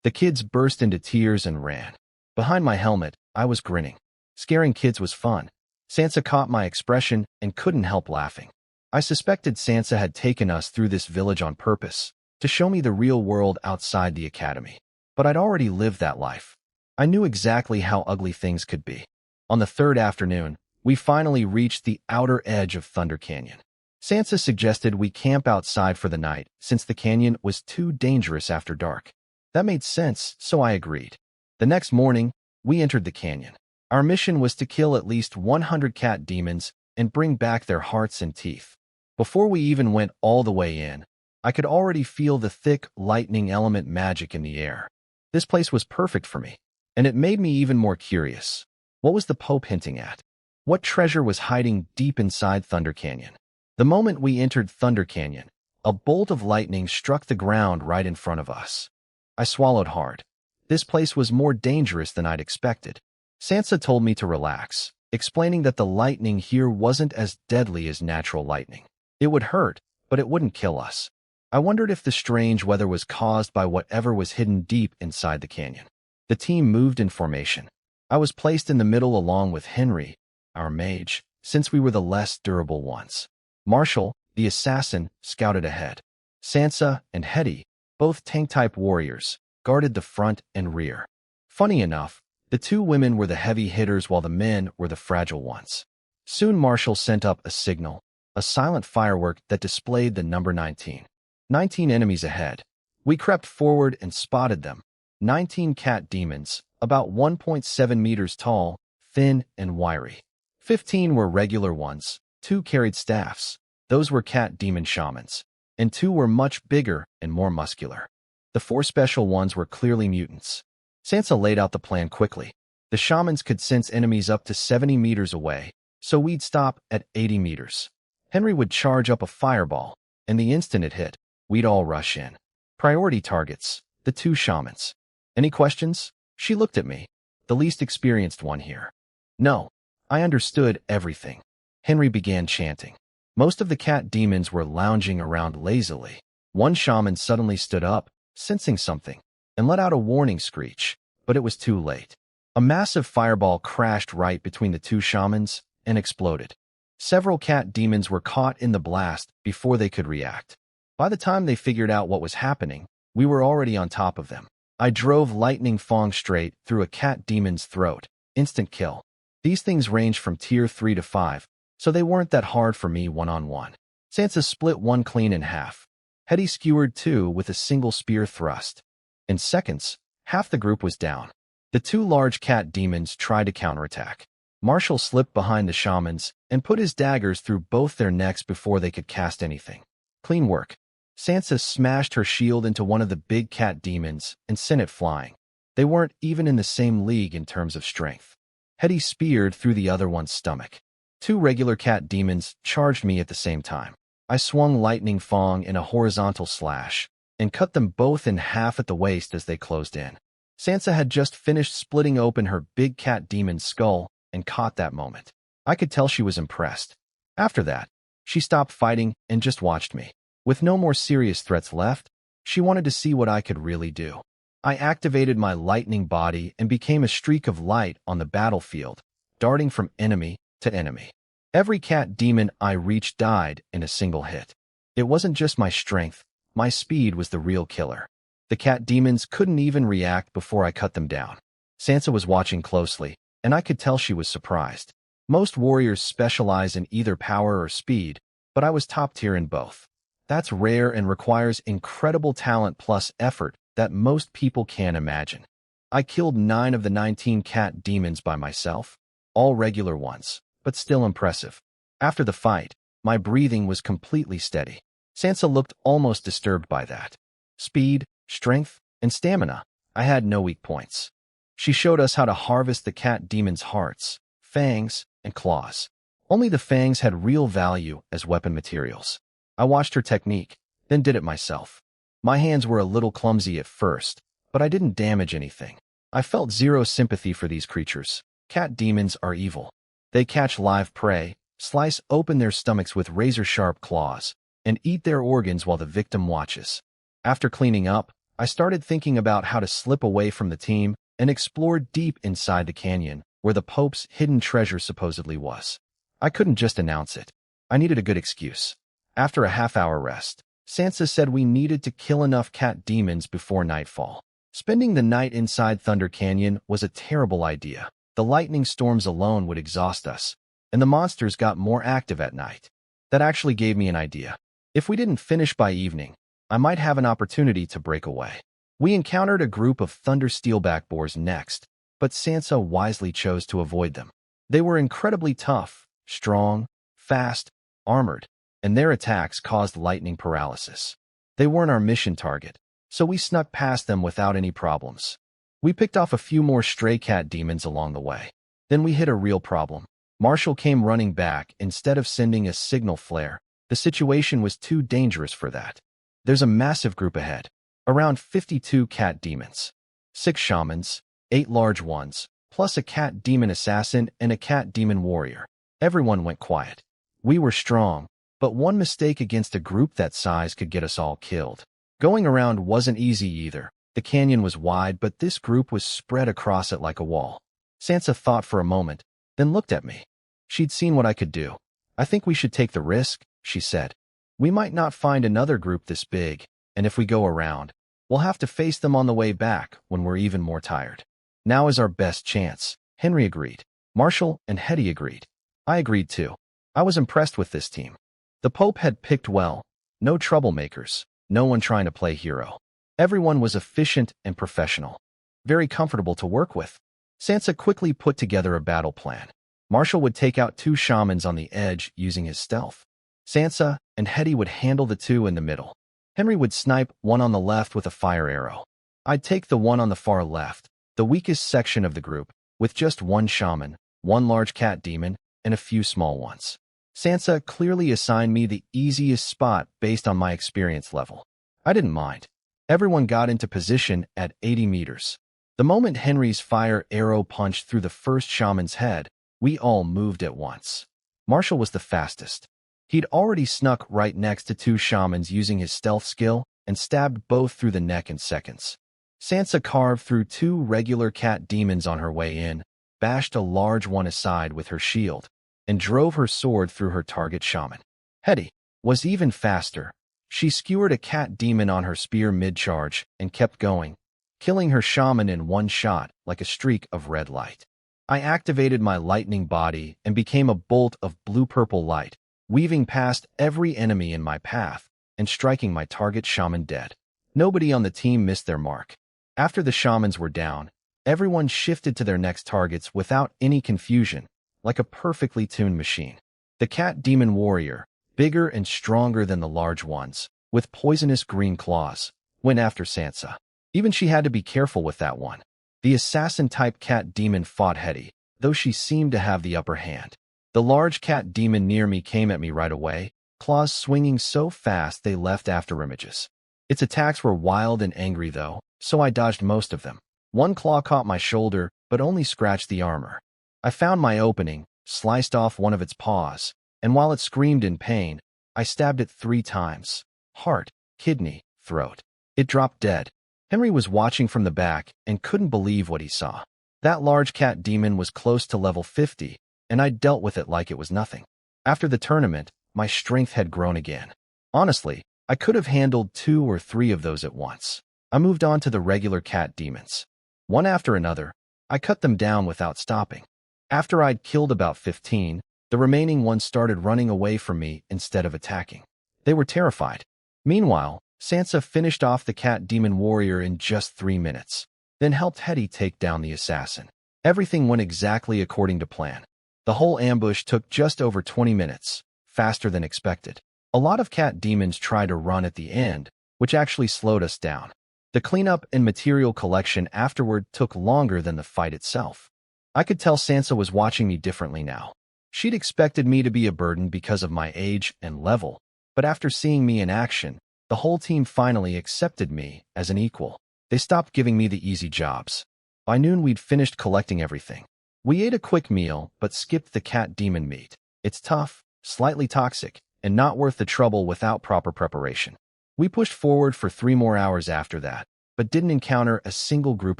The kids burst into tears and ran. Behind my helmet, I was grinning. Scaring kids was fun. Sansa caught my expression and couldn't help laughing. I suspected Sansa had taken us through this village on purpose, to show me the real world outside the academy. But I'd already lived that life. I knew exactly how ugly things could be. On the third afternoon, we finally reached the outer edge of Thunder Canyon. Sansa suggested we camp outside for the night since the canyon was too dangerous after dark. That made sense, so I agreed. The next morning, we entered the canyon. Our mission was to kill at least 100 cat demons and bring back their hearts and teeth. Before we even went all the way in, I could already feel the thick lightning element magic in the air. This place was perfect for me, and it made me even more curious. What was the Pope hinting at? What treasure was hiding deep inside Thunder Canyon? The moment we entered Thunder Canyon, a bolt of lightning struck the ground right in front of us. I swallowed hard. This place was more dangerous than I'd expected. Sansa told me to relax, explaining that the lightning here wasn't as deadly as natural lightning. It would hurt, but it wouldn't kill us. I wondered if the strange weather was caused by whatever was hidden deep inside the canyon. The team moved in formation. I was placed in the middle along with Henry, our mage, since we were the less durable ones. Marshall, the assassin, scouted ahead. Sansa and Hetty, both tank-type warriors, guarded the front and rear. Funny enough, the two women were the heavy hitters while the men were the fragile ones. Soon Marshall sent up a signal, a silent firework that displayed the number 19. 19 enemies ahead. We crept forward and spotted them. 19 cat demons, about 1.7 meters tall, thin and wiry. 15 were regular ones, 2 carried staffs. Those were cat demon shamans, and 2 were much bigger and more muscular. The 4 special ones were clearly mutants. Sansa laid out the plan quickly. The shamans could sense enemies up to 70 meters away, so we'd stop at 80 meters. Henry would charge up a fireball, and the instant it hit, we'd all rush in. Priority targets, the 2 shamans. Any questions? She looked at me, the least experienced one here. No, I understood everything. Henry began chanting. Most of the cat demons were lounging around lazily. One shaman suddenly stood up, sensing something, and let out a warning screech, but it was too late. A massive fireball crashed right between the 2 shamans and exploded. Several cat demons were caught in the blast before they could react. By the time they figured out what was happening, we were already on top of them. I drove lightning fong straight through a cat demon's throat. Instant kill. These things ranged from tier 3 to 5, so they weren't that hard for me one-on-one. Sansa split one clean in half. Hetty skewered 2 with a single spear thrust. In seconds, half the group was down. The 2 large cat demons tried to counterattack. Marshall slipped behind the shamans and put his daggers through both their necks before they could cast anything. Clean work. Sansa smashed her shield into one of the big cat demons and sent it flying. They weren't even in the same league in terms of strength. Hetty speared through the other one's stomach. 2 regular cat demons charged me at the same time. I swung lightning fong in a horizontal slash and cut them both in half at the waist as they closed in. Sansa had just finished splitting open her big cat demon's skull and caught that moment. I could tell she was impressed. After that, she stopped fighting and just watched me. With no more serious threats left, she wanted to see what I could really do. I activated my lightning body and became a streak of light on the battlefield, darting from enemy to enemy. Every cat demon I reached died in a single hit. It wasn't just my strength, my speed was the real killer. The cat demons couldn't even react before I cut them down. Sansa was watching closely, and I could tell she was surprised. Most warriors specialize in either power or speed, but I was top tier in both. That's rare and requires incredible talent plus effort that most people can't imagine. I killed 9 of the 19 cat demons by myself, all regular ones, but still impressive. After the fight, my breathing was completely steady. Sansa looked almost disturbed by that. Speed, strength, and stamina. I had no weak points. She showed us how to harvest the cat demon's hearts, fangs, and claws. Only the fangs had real value as weapon materials. I watched her technique, then did it myself. My hands were a little clumsy at first, but I didn't damage anything. I felt zero sympathy for these creatures. Cat demons are evil. They catch live prey, slice open their stomachs with razor-sharp claws, and eat their organs while the victim watches. After cleaning up, I started thinking about how to slip away from the team and explore deep inside the canyon, where the Pope's hidden treasure supposedly was. I couldn't just announce it. I needed a good excuse. After a half-hour rest, Sansa said we needed to kill enough cat demons before nightfall. Spending the night inside Thunder Canyon was a terrible idea. The lightning storms alone would exhaust us, and the monsters got more active at night. That actually gave me an idea. If we didn't finish by evening, I might have an opportunity to break away. We encountered a group of thunder steelback boars next, but Sansa wisely chose to avoid them. They were incredibly tough, strong, fast, armored, and their attacks caused lightning paralysis. They weren't our mission target, so we snuck past them without any problems. We picked off a few more stray cat demons along the way. Then we hit a real problem. Marshall came running back instead of sending a signal flare. The situation was too dangerous for that. There's a massive group ahead. Around 52 cat demons. 6 shamans, 8 large ones, plus a cat demon assassin and a cat demon warrior. Everyone went quiet. We were strong, but one mistake against a group that size could get us all killed. Going around wasn't easy either. The canyon was wide, but this group was spread across it like a wall. Sansa thought for a moment, then looked at me. She'd seen what I could do. I think we should take the risk, she said. We might not find another group this big, and if we go around, we'll have to face them on the way back when we're even more tired. Now is our best chance. Henry agreed. Marshall and Hetty agreed. I agreed too. I was impressed with this team. The Pope had picked well. No troublemakers. No one trying to play hero. Everyone was efficient and professional. Very comfortable to work with. Sansa quickly put together a battle plan. Marshall would take out 2 shamans on the edge using his stealth. Sansa and Hetty would handle the 2 in the middle. Henry would snipe one on the left with a fire arrow. I'd take the one on the far left, the weakest section of the group, with just 1 shaman, 1 large cat demon, and a few small ones. Sansa clearly assigned me the easiest spot based on my experience level. I didn't mind. Everyone got into position at 80 meters. The moment Henry's fire arrow punched through the first shaman's head, we all moved at once. Marshall was the fastest. He'd already snuck right next to 2 shamans using his stealth skill and stabbed both through the neck in seconds. Sansa carved through 2 regular cat demons on her way in, bashed a large one aside with her shield, and drove her sword through her target shaman. Hetty was even faster. She skewered a cat demon on her spear mid-charge and kept going, killing her shaman in 1 shot like a streak of red light. I activated my lightning body and became a bolt of blue-purple light, weaving past every enemy in my path and striking my target shaman dead. Nobody on the team missed their mark. After the shamans were down, everyone shifted to their next targets without any confusion, like a perfectly tuned machine. The cat demon warrior, bigger and stronger than the large ones, with poisonous green claws, went after Sansa. Even she had to be careful with that one. The assassin-type cat demon fought Hetty, though she seemed to have the upper hand. The large cat demon near me came at me right away, claws swinging so fast they left afterimages. Its attacks were wild and angry though, so I dodged most of them. 1 claw caught my shoulder, but only scratched the armor. I found my opening, sliced off one of its paws, and while it screamed in pain, I stabbed it 3 times. Heart, kidney, throat. It dropped dead. Henry was watching from the back and couldn't believe what he saw. That large cat demon was close to level 50, and I dealt with it like it was nothing. After the tournament, my strength had grown again. Honestly, I could have handled 2 or 3 of those at once. I moved on to the regular cat demons. One after another, I cut them down without stopping. After I'd killed about 15, the remaining ones started running away from me instead of attacking. They were terrified. Meanwhile, Sansa finished off the cat demon warrior in just 3 minutes, then helped Hetty take down the assassin. Everything went exactly according to plan. The whole ambush took just over 20 minutes, faster than expected. A lot of cat demons tried to run at the end, which actually slowed us down. The cleanup and material collection afterward took longer than the fight itself. I could tell Sansa was watching me differently now. She'd expected me to be a burden because of my age and level, but after seeing me in action, the whole team finally accepted me as an equal. They stopped giving me the easy jobs. By noon, we'd finished collecting everything. We ate a quick meal, but skipped the cat demon meat. It's tough, slightly toxic, and not worth the trouble without proper preparation. We pushed forward for 3 more hours after that, but didn't encounter a single group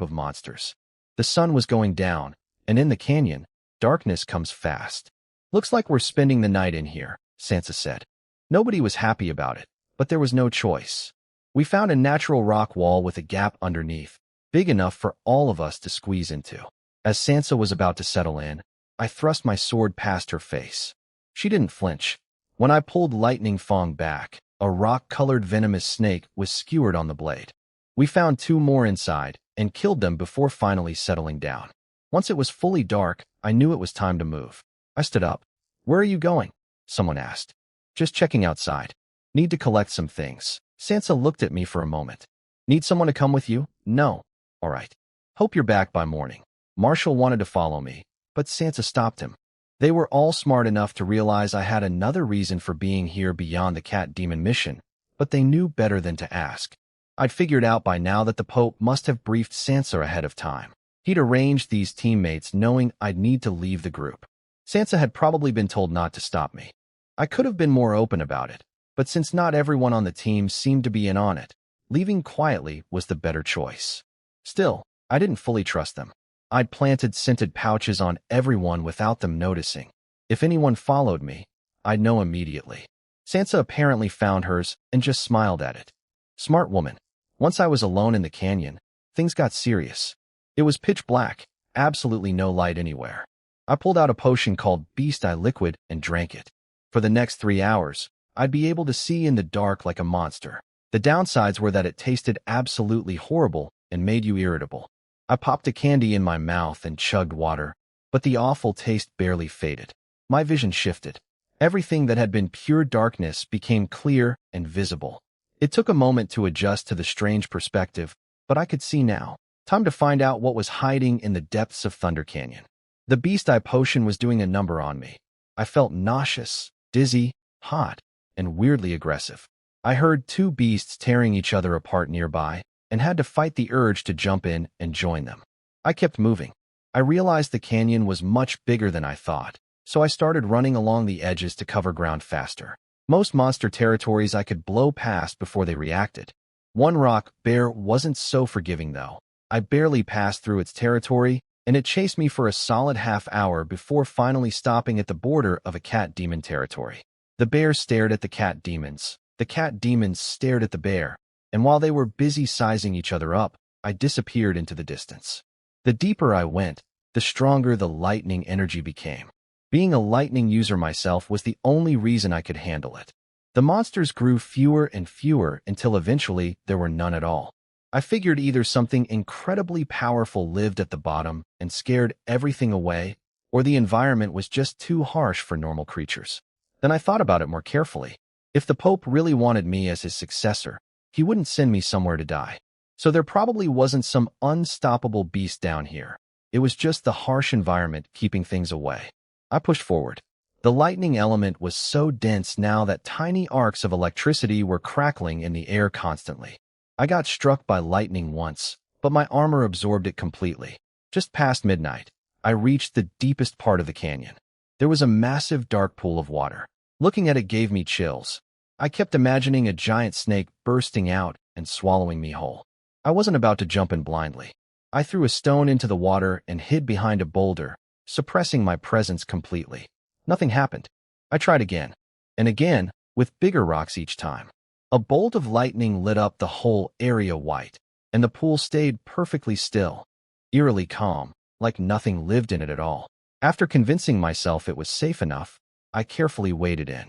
of monsters. The sun was going down, and in the canyon, darkness comes fast. Looks like we're spending the night in here, Sansa said. Nobody was happy about it, but there was no choice. We found a natural rock wall with a gap underneath, big enough for all of us to squeeze into. As Sansa was about to settle in, I thrust my sword past her face. She didn't flinch. When I pulled Lightning Fang back, a rock-colored venomous snake was skewered on the blade. We found 2 more inside and killed them before finally settling down. Once it was fully dark, I knew it was time to move. I stood up. "Where are you going?" someone asked. "Just checking outside. Need to collect some things." Sansa looked at me for a moment. "Need someone to come with you?" "No." "All right. Hope you're back by morning." Marshall wanted to follow me, but Sansa stopped him. They were all smart enough to realize I had another reason for being here beyond the cat demon mission, but they knew better than to ask. I'd figured out by now that the Pope must have briefed Sansa ahead of time. He'd arranged these teammates knowing I'd need to leave the group. Sansa had probably been told not to stop me. I could have been more open about it, but since not everyone on the team seemed to be in on it, leaving quietly was the better choice. Still, I didn't fully trust them. I'd planted scented pouches on everyone without them noticing. If anyone followed me, I'd know immediately. Sansa apparently found hers and just smiled at it. Smart woman. Once I was alone in the canyon, things got serious. It was pitch black, absolutely no light anywhere. I pulled out a potion called Beast Eye Liquid and drank it. For the next 3 hours, I'd be able to see in the dark like a monster. The downsides were that it tasted absolutely horrible and made you irritable. I popped a candy in my mouth and chugged water, but the awful taste barely faded. My vision shifted. Everything that had been pure darkness became clear and visible. It took a moment to adjust to the strange perspective, but I could see now. Time to find out what was hiding in the depths of Thunder Canyon. The Beast Eye potion was doing a number on me. I felt nauseous, dizzy, hot, and weirdly aggressive. I heard 2 beasts tearing each other apart nearby, and had to fight the urge to jump in and join them. I kept moving. I realized the canyon was much bigger than I thought, so I started running along the edges to cover ground faster. Most monster territories I could blow past before they reacted. One rock bear wasn't so forgiving though. I barely passed through its territory, and it chased me for a solid half hour before finally stopping at the border of a cat demon territory. The bear stared at the cat demons. The cat demons stared at the bear. And while they were busy sizing each other up, I disappeared into the distance. The deeper I went, the stronger the lightning energy became. Being a lightning user myself was the only reason I could handle it. The monsters grew fewer and fewer until eventually there were none at all. I figured either something incredibly powerful lived at the bottom and scared everything away, or the environment was just too harsh for normal creatures. Then I thought about it more carefully. If the Pope really wanted me as his successor, he wouldn't send me somewhere to die. So there probably wasn't some unstoppable beast down here. It was just the harsh environment keeping things away. I pushed forward. The lightning element was so dense now that tiny arcs of electricity were crackling in the air constantly. I got struck by lightning once, but my armor absorbed it completely. Just past midnight, I reached the deepest part of the canyon. There was a massive dark pool of water. Looking at it gave me chills. I kept imagining a giant snake bursting out and swallowing me whole. I wasn't about to jump in blindly. I threw a stone into the water and hid behind a boulder, suppressing my presence completely. Nothing happened. I tried again, and again, with bigger rocks each time. A bolt of lightning lit up the whole area white, and the pool stayed perfectly still, eerily calm, like nothing lived in it at all. After convincing myself it was safe enough, I carefully waded in.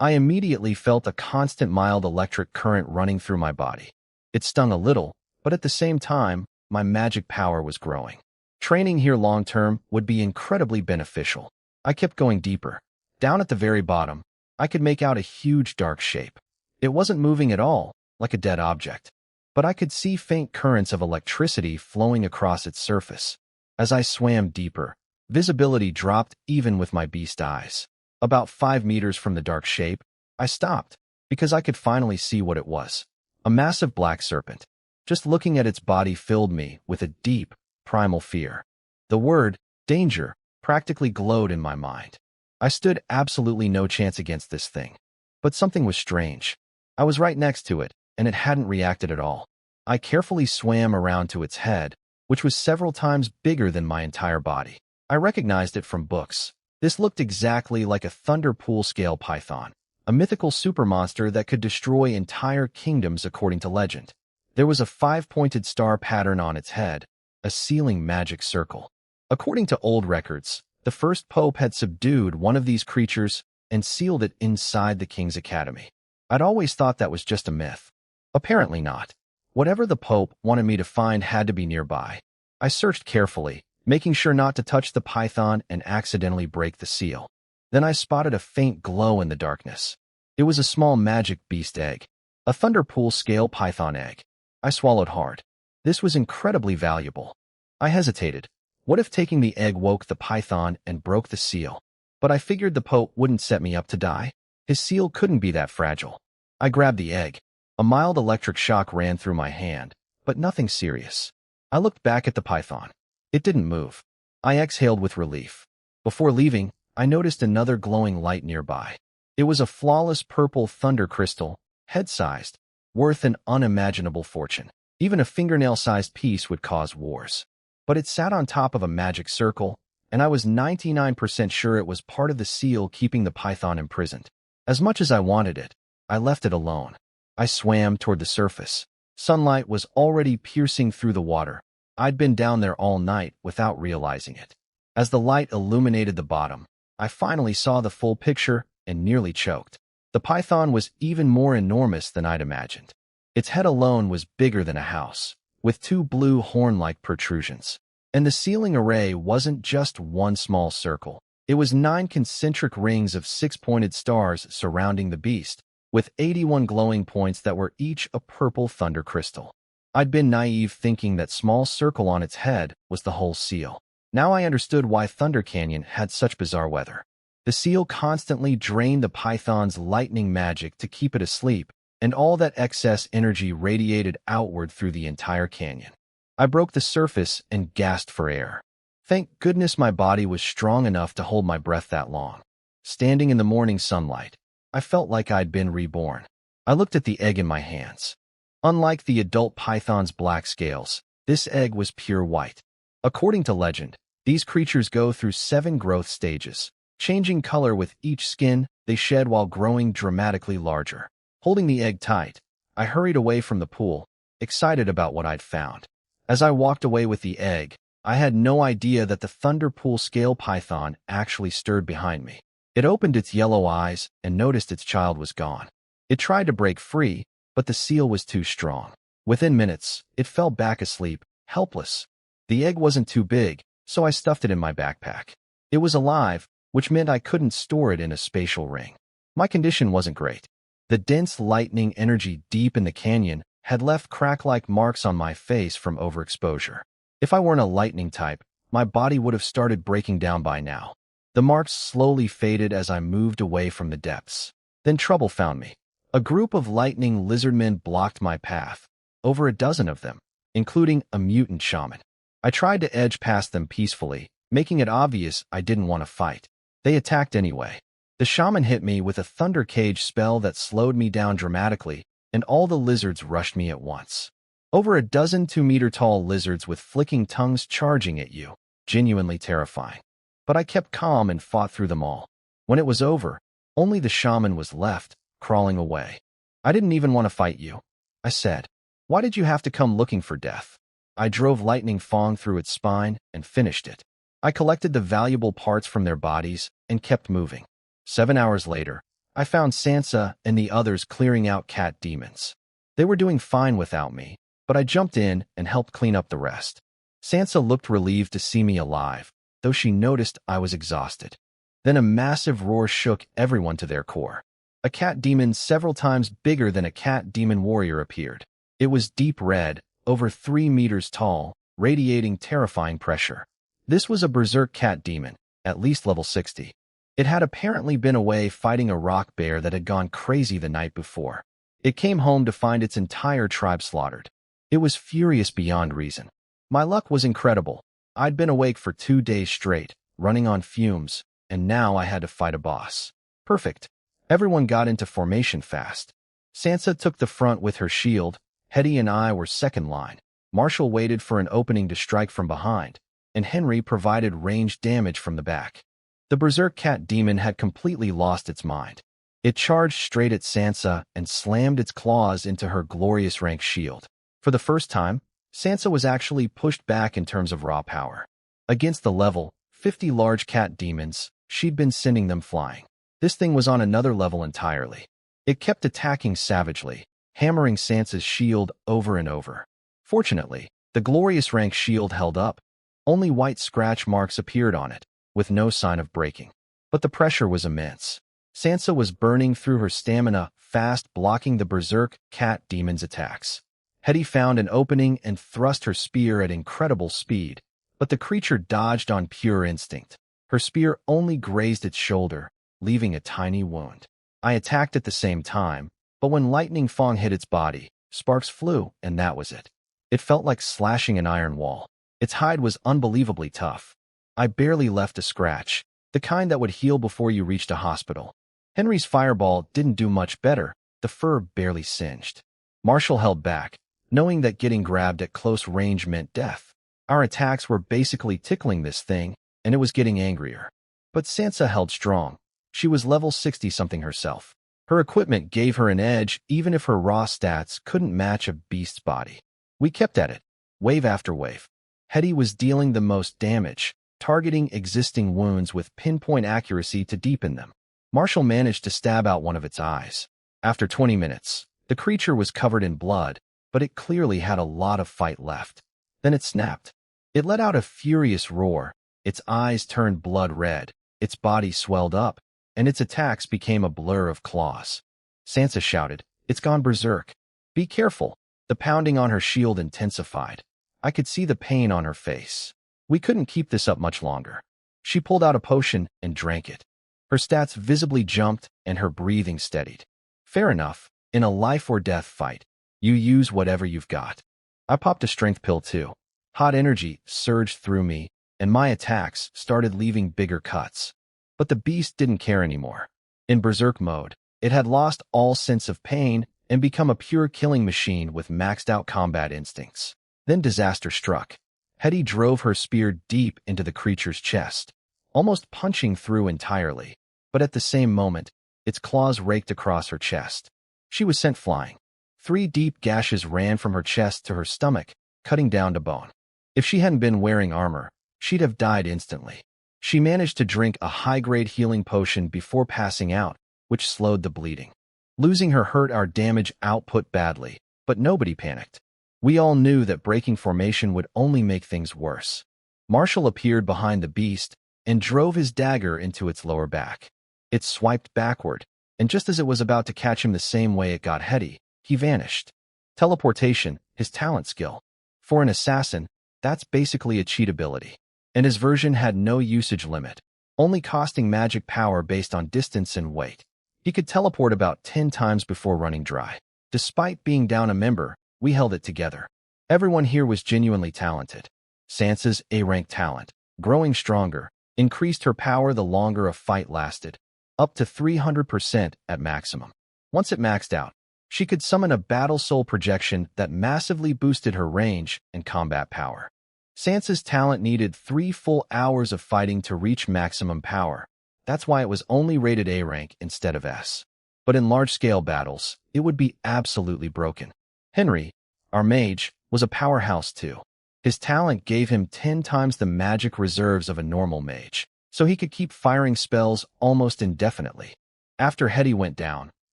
I immediately felt a constant mild electric current running through my body. It stung a little, but at the same time, my magic power was growing. Training here long-term would be incredibly beneficial. I kept going deeper. Down at the very bottom, I could make out a huge dark shape. It wasn't moving at all, like a dead object, but I could see faint currents of electricity flowing across its surface. As I swam deeper, visibility dropped even with my beast eyes. About 5 meters from the dark shape, I stopped, because I could finally see what it was. A massive black serpent. Just looking at its body filled me with a deep, primal fear. The word, danger, practically glowed in my mind. I stood absolutely no chance against this thing. But something was strange. I was right next to it, and it hadn't reacted at all. I carefully swam around to its head, which was several times bigger than my entire body. I recognized it from books. This looked exactly like a thunder pool scale python, a mythical supermonster that could destroy entire kingdoms according to legend. There was a 5-pointed star pattern on its head, a sealing magic circle. According to old records, the first pope had subdued one of these creatures and sealed it inside the king's academy. I'd always thought that was just a myth. Apparently not. Whatever the pope wanted me to find had to be nearby. I searched carefully, making sure not to touch the python and accidentally break the seal. Then I spotted a faint glow in the darkness. It was a small magic beast egg, a thunder pool scale python egg. I swallowed hard. This was incredibly valuable. I hesitated. What if taking the egg woke the python and broke the seal? But I figured the pope wouldn't set me up to die. His seal couldn't be that fragile. I grabbed the egg. A mild electric shock ran through my hand, but nothing serious. I looked back at the python. It didn't move. I exhaled with relief. Before leaving, I noticed another glowing light nearby. It was a flawless purple thunder crystal, head-sized, worth an unimaginable fortune. Even a fingernail-sized piece would cause wars. But it sat on top of a magic circle, and I was 99% sure it was part of the seal keeping the python imprisoned. As much as I wanted it, I left it alone. I swam toward the surface. Sunlight was already piercing through the water. I'd been down there all night without realizing it. As the light illuminated the bottom, I finally saw the full picture and nearly choked. The python was even more enormous than I'd imagined. Its head alone was bigger than a house, with 2 blue horn-like protrusions. And the sealing array wasn't just one small circle. It was 9 concentric rings of 6-pointed stars surrounding the beast, with 81 glowing points that were each a purple thunder crystal. I'd been naive thinking that small circle on its head was the whole seal. Now I understood why Thunder Canyon had such bizarre weather. The seal constantly drained the python's lightning magic to keep it asleep, and all that excess energy radiated outward through the entire canyon. I broke the surface and gasped for air. Thank goodness my body was strong enough to hold my breath that long. Standing in the morning sunlight, I felt like I'd been reborn. I looked at the egg in my hands. Unlike the adult python's black scales, this egg was pure white. According to legend, these creatures go through 7 growth stages, changing color with each skin they shed while growing dramatically larger. Holding the egg tight, I hurried away from the pool, excited about what I'd found. As I walked away with the egg, I had no idea that the thunder pool scale python actually stirred behind me. It opened its yellow eyes and noticed its child was gone. It tried to break free, but the seal was too strong. Within minutes, it fell back asleep, helpless. The egg wasn't too big, so I stuffed it in my backpack. It was alive, which meant I couldn't store it in a spatial ring. My condition wasn't great. The dense lightning energy deep in the canyon had left crack-like marks on my face from overexposure. If I weren't a lightning type, my body would have started breaking down by now. The marks slowly faded as I moved away from the depths. Then trouble found me. A group of lightning lizardmen blocked my path, over a dozen of them, including a mutant shaman. I tried to edge past them peacefully, making it obvious I didn't want to fight. They attacked anyway. The shaman hit me with a thunder cage spell that slowed me down dramatically, and all the lizards rushed me at once. Over a dozen 2-meter-tall lizards with flicking tongues charging at you. Genuinely terrifying. But I kept calm and fought through them all. When it was over, only the shaman was left, crawling away. I didn't even want to fight you, I said. Why did you have to come looking for death? I drove lightning fang through its spine and finished it. I collected the valuable parts from their bodies and kept moving. 7 hours later, I found Sansa and the others clearing out cat demons. They were doing fine without me, but I jumped in and helped clean up the rest. Sansa looked relieved to see me alive, though she noticed I was exhausted. Then a massive roar shook everyone to their core. A cat demon several times bigger than a cat demon warrior appeared. It was deep red, over 3 meters tall, radiating terrifying pressure. This was a berserk cat demon, at least level 60. It had apparently been away fighting a rock bear that had gone crazy the night before. It came home to find its entire tribe slaughtered. It was furious beyond reason. My luck was incredible. I'd been awake for 2 days straight, running on fumes, and now I had to fight a boss. Perfect. Everyone got into formation fast. Sansa took the front with her shield, Hetty and I were second line. Marshall waited for an opening to strike from behind, and Henry provided ranged damage from the back. The berserk cat demon had completely lost its mind. It charged straight at Sansa and slammed its claws into her glorious rank shield. For the first time, Sansa was actually pushed back in terms of raw power. Against the level 50 large cat demons, she'd been sending them flying. This thing was on another level entirely. It kept attacking savagely, hammering Sansa's shield over and over. Fortunately, the glorious rank shield held up. Only white scratch marks appeared on it, with no sign of breaking. But the pressure was immense. Sansa was burning through her stamina fast, blocking the berserk cat demon's attacks. Hetty found an opening and thrust her spear at incredible speed, but the creature dodged on pure instinct. Her spear only grazed its shoulder, leaving a tiny wound. I attacked at the same time, but when lightning fang hit its body, sparks flew, and that was it. It felt like slashing an iron wall. Its hide was unbelievably tough. I barely left a scratch, the kind that would heal before you reached a hospital. Henry's fireball didn't do much better, the fur barely singed. Marshall held back, knowing that getting grabbed at close range meant death. Our attacks were basically tickling this thing, and it was getting angrier. But Sansa held strong. She was level 60-something herself. Her equipment gave her an edge even if her raw stats couldn't match a beast's body. We kept at it, wave after wave. Hetty was dealing the most damage, targeting existing wounds with pinpoint accuracy to deepen them. Marshall managed to stab out one of its eyes. After 20 minutes, the creature was covered in blood, but it clearly had a lot of fight left. Then it snapped. It let out a furious roar. Its eyes turned blood red, its body swelled up, and its attacks became a blur of claws. Sansa shouted, "It's gone berserk. Be careful." The pounding on her shield intensified. I could see the pain on her face. We couldn't keep this up much longer. She pulled out a potion and drank it. Her stats visibly jumped and her breathing steadied. Fair enough, in a life-or-death fight, you use whatever you've got. I popped a strength pill too. Hot energy surged through me, and my attacks started leaving bigger cuts. But the beast didn't care anymore. In berserk mode, it had lost all sense of pain and become a pure killing machine with maxed-out combat instincts. Then disaster struck. Hetty drove her spear deep into the creature's chest, almost punching through entirely. But at the same moment, its claws raked across her chest. She was sent flying. 3 deep gashes ran from her chest to her stomach, cutting down to bone. If she hadn't been wearing armor, she'd have died instantly. She managed to drink a high-grade healing potion before passing out, which slowed the bleeding. Losing her hurt our damage output badly, but nobody panicked. We all knew that breaking formation would only make things worse. Marshall appeared behind the beast and drove his dagger into its lower back. It swiped backward, and just as it was about to catch him the same way it got Hetty, he vanished. Teleportation, his talent skill. For an assassin, that's basically a cheat ability. And his version had no usage limit, only costing magic power based on distance and weight. He could teleport about 10 times before running dry. Despite being down a member, we held it together. Everyone here was genuinely talented. Sansa's A-rank talent, growing stronger, increased her power the longer a fight lasted, up to 300% at maximum. Once it maxed out, She could summon a battle soul projection that massively boosted her range and combat power. Sansa's talent needed 3 full hours of fighting to reach maximum power. That's why it was only rated A rank instead of S. But in large-scale battles, it would be absolutely broken. Henry, our mage, was a powerhouse too. His talent gave him 10 times the magic reserves of a normal mage, so he could keep firing spells almost indefinitely. After Hetty went down,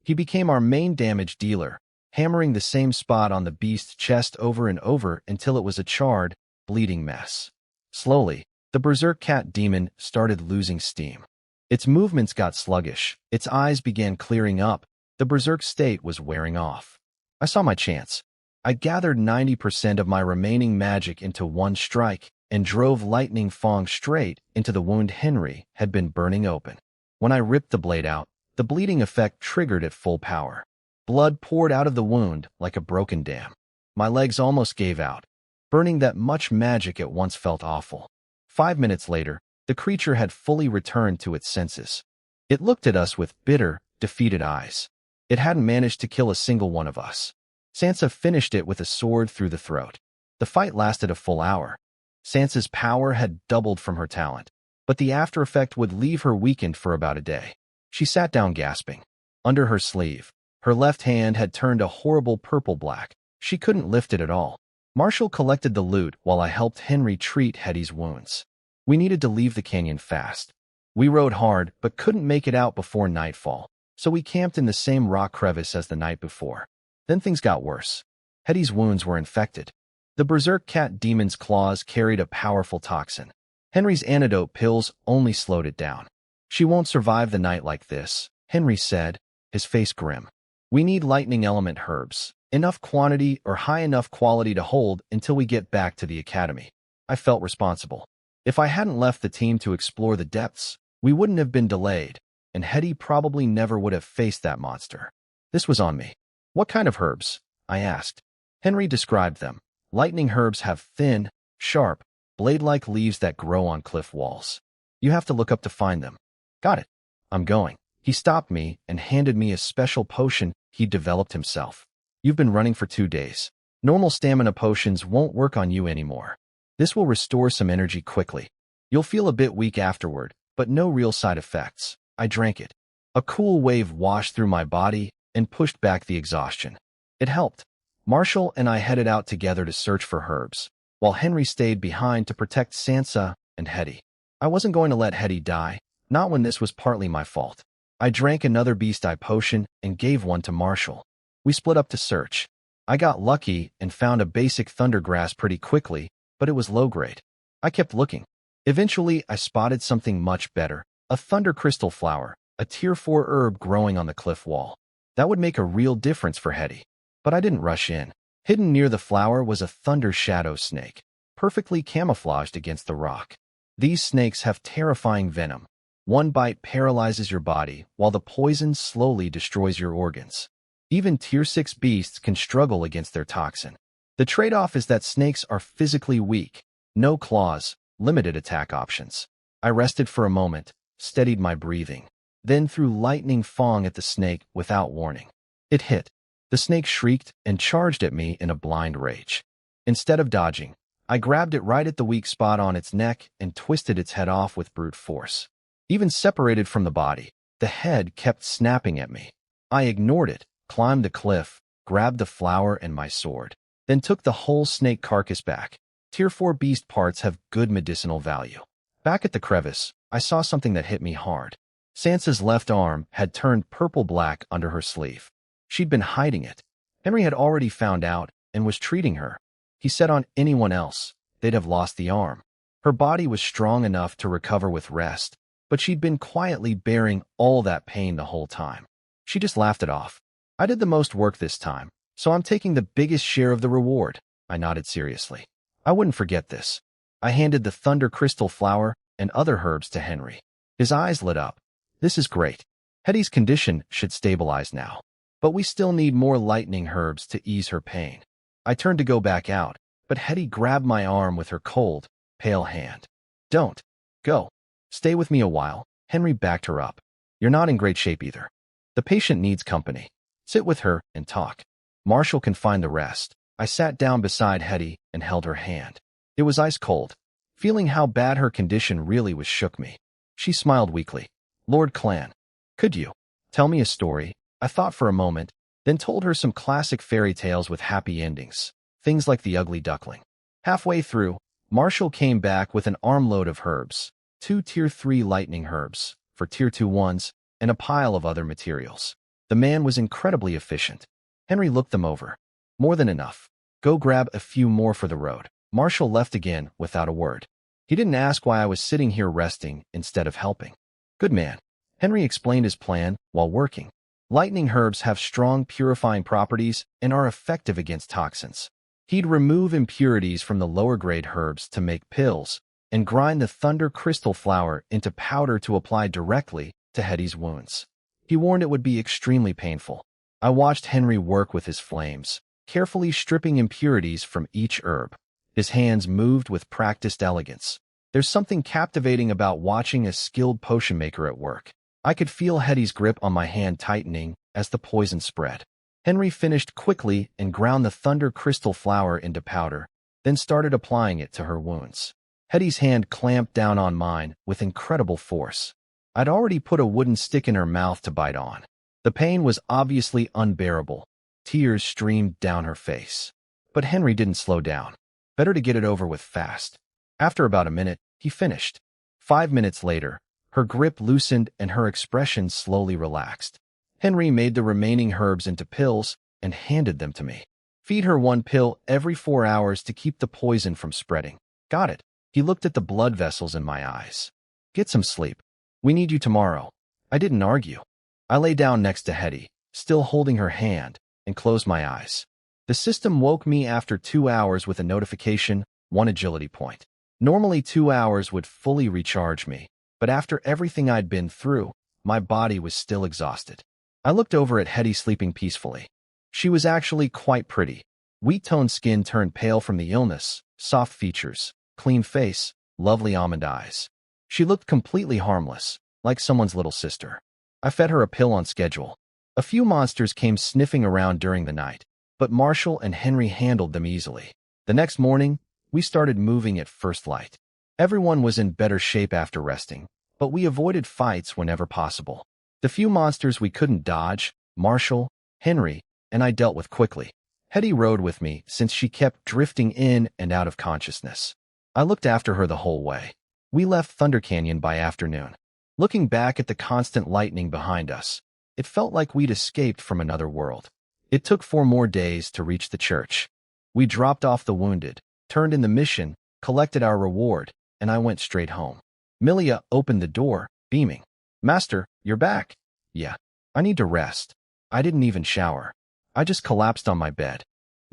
he became our main damage dealer, hammering the same spot on the beast's chest over and over until it was a charred, bleeding mess. Slowly, the berserk cat demon started losing steam. Its movements got sluggish, its eyes began clearing up, the berserk state was wearing off. I saw my chance. I gathered 90% of my remaining magic into one strike and drove lightning fang straight into the wound Henry had been burning open. When I ripped the blade out, the bleeding effect triggered at full power. Blood poured out of the wound like a broken dam. My legs almost gave out. Burning that much magic at once felt awful. 5 minutes later, the creature had fully returned to its senses. It looked at us with bitter, defeated eyes. It hadn't managed to kill a single one of us. Sansa finished it with a sword through the throat. The fight lasted a full hour. Sansa's power had doubled from her talent, but the after effect would leave her weakened for about a day. She sat down gasping. Under her sleeve, her left hand had turned a horrible purple-black. She couldn't lift it at all. Marshall collected the loot while I helped Henry treat Hetty's wounds. We needed to leave the canyon fast. We rode hard, but couldn't make it out before nightfall, so we camped in the same rock crevice as the night before. Then things got worse. Hetty's wounds were infected. The berserk cat demon's claws carried a powerful toxin. Henry's antidote pills only slowed it down. She won't survive the night like this, Henry said, his face grim. We need lightning element herbs, enough quantity or high enough quality to hold until we get back to the academy. I felt responsible. If I hadn't left the team to explore the depths, we wouldn't have been delayed, and Hetty probably never would have faced that monster. This was on me. What kind of herbs? I asked. Henry described them. Lightning herbs have thin, sharp, blade-like leaves that grow on cliff walls. You have to look up to find them. Got it. I'm going. He stopped me and handed me a special potion he'd developed himself. You've been running for 2 days. Normal stamina potions won't work on you anymore. This will restore some energy quickly. You'll feel a bit weak afterward, but no real side effects. I drank it. A cool wave washed through my body and pushed back the exhaustion. It helped. Marshall and I headed out together to search for herbs, while Henry stayed behind to protect Sansa and Hetty. I wasn't going to let Hetty die, not when this was partly my fault. I drank another beast eye potion and gave one to Marshall. We split up to search. I got lucky and found a basic thundergrass pretty quickly, but it was low grade. I kept looking. Eventually, I spotted something much better, a thunder crystal flower, a tier 4 herb growing on the cliff wall. That would make a real difference for Hetty. But I didn't rush in. Hidden near the flower was a thunder shadow snake, perfectly camouflaged against the rock. These snakes have terrifying venom. One bite paralyzes your body, while the poison slowly destroys your organs. Even tier 6 beasts can struggle against their toxin. The trade-off is that snakes are physically weak, no claws, limited attack options. I rested for a moment, steadied my breathing, then threw lightning fang at the snake without warning. It hit. The snake shrieked and charged at me in a blind rage. Instead of dodging, I grabbed it right at the weak spot on its neck and twisted its head off with brute force. Even separated from the body, the head kept snapping at me. I ignored it, climbed the cliff, grabbed the flower and my sword, then took the whole snake carcass back. Tier 4 beast parts have good medicinal value. Back at the crevice, I saw something that hit me hard. Sansa's left arm had turned purple-black under her sleeve. She'd been hiding it. Henry had already found out and was treating her. He said on anyone else, they'd have lost the arm. Her body was strong enough to recover with rest, but she'd been quietly bearing all that pain the whole time. She just laughed it off. I did the most work this time, so I'm taking the biggest share of the reward. I nodded seriously. I wouldn't forget this. I handed the thunder crystal flower and other herbs to Henry. His eyes lit up. This is great. Hetty's condition should stabilize now. But we still need more lightning herbs to ease her pain. I turned to go back out, but Hetty grabbed my arm with her cold, pale hand. Don't. Go. Stay with me a while. Henry backed her up. You're not in great shape either. The patient needs company. Sit with her and talk. Marshall can find the rest. I sat down beside Hetty and held her hand. It was ice cold. Feeling how bad her condition really was shook me. She smiled weakly. Lord Clan, could you tell me a story? I thought for a moment, then told her some classic fairy tales with happy endings. Things like The Ugly Duckling. Halfway through, Marshall came back with an armload of herbs, 2 Tier 3 lightning herbs for Tier 2 ones, and a pile of other materials. The man was incredibly efficient. Henry looked them over. More than enough. Go grab a few more for the road. Marshall left again without a word. He didn't ask why I was sitting here resting instead of helping. Good man. Henry explained his plan while working. Lightning herbs have strong purifying properties and are effective against toxins. He'd remove impurities from the lower-grade herbs to make pills and grind the thunder crystal flower into powder to apply directly to Hetty's wounds. He warned it would be extremely painful. I watched Henry work with his flames, carefully stripping impurities from each herb. His hands moved with practiced elegance. There's something captivating about watching a skilled potion maker at work. I could feel Hetty's grip on my hand tightening as the poison spread. Henry finished quickly and ground the thunder crystal flower into powder, then started applying it to her wounds. Hetty's hand clamped down on mine with incredible force. I'd already put a wooden stick in her mouth to bite on. The pain was obviously unbearable. Tears streamed down her face. But Henry didn't slow down. Better to get it over with fast. After about a minute, he finished. 5 minutes later, her grip loosened and her expression slowly relaxed. Henry made the remaining herbs into pills and handed them to me. Feed her 1 pill every 4 hours to keep the poison from spreading. Got it. He looked at the blood vessels in my eyes. Get some sleep. We need you tomorrow. I didn't argue. I lay down next to Hetty, still holding her hand, and closed my eyes. The system woke me after 2 hours with a notification, 1 agility point. Normally 2 hours would fully recharge me, but after everything I'd been through, my body was still exhausted. I looked over at Hetty sleeping peacefully. She was actually quite pretty. Wheat-toned skin turned pale from the illness, soft features, clean face, lovely almond eyes. She looked completely harmless, like someone's little sister. I fed her a pill on schedule. A few monsters came sniffing around during the night, but Marshall and Henry handled them easily. The next morning, we started moving at first light. Everyone was in better shape after resting, but we avoided fights whenever possible. The few monsters we couldn't dodge, Marshall, Henry, and I dealt with quickly. Hetty rode with me since she kept drifting in and out of consciousness. I looked after her the whole way. We left Thunder Canyon by afternoon. Looking back at the constant lightning behind us, it felt like we'd escaped from another world. It took 4 more days to reach the church. We dropped off the wounded, turned in the mission, collected our reward, and I went straight home. Milia opened the door, beaming. Master, you're back. Yeah. I need to rest. I didn't even shower. I just collapsed on my bed.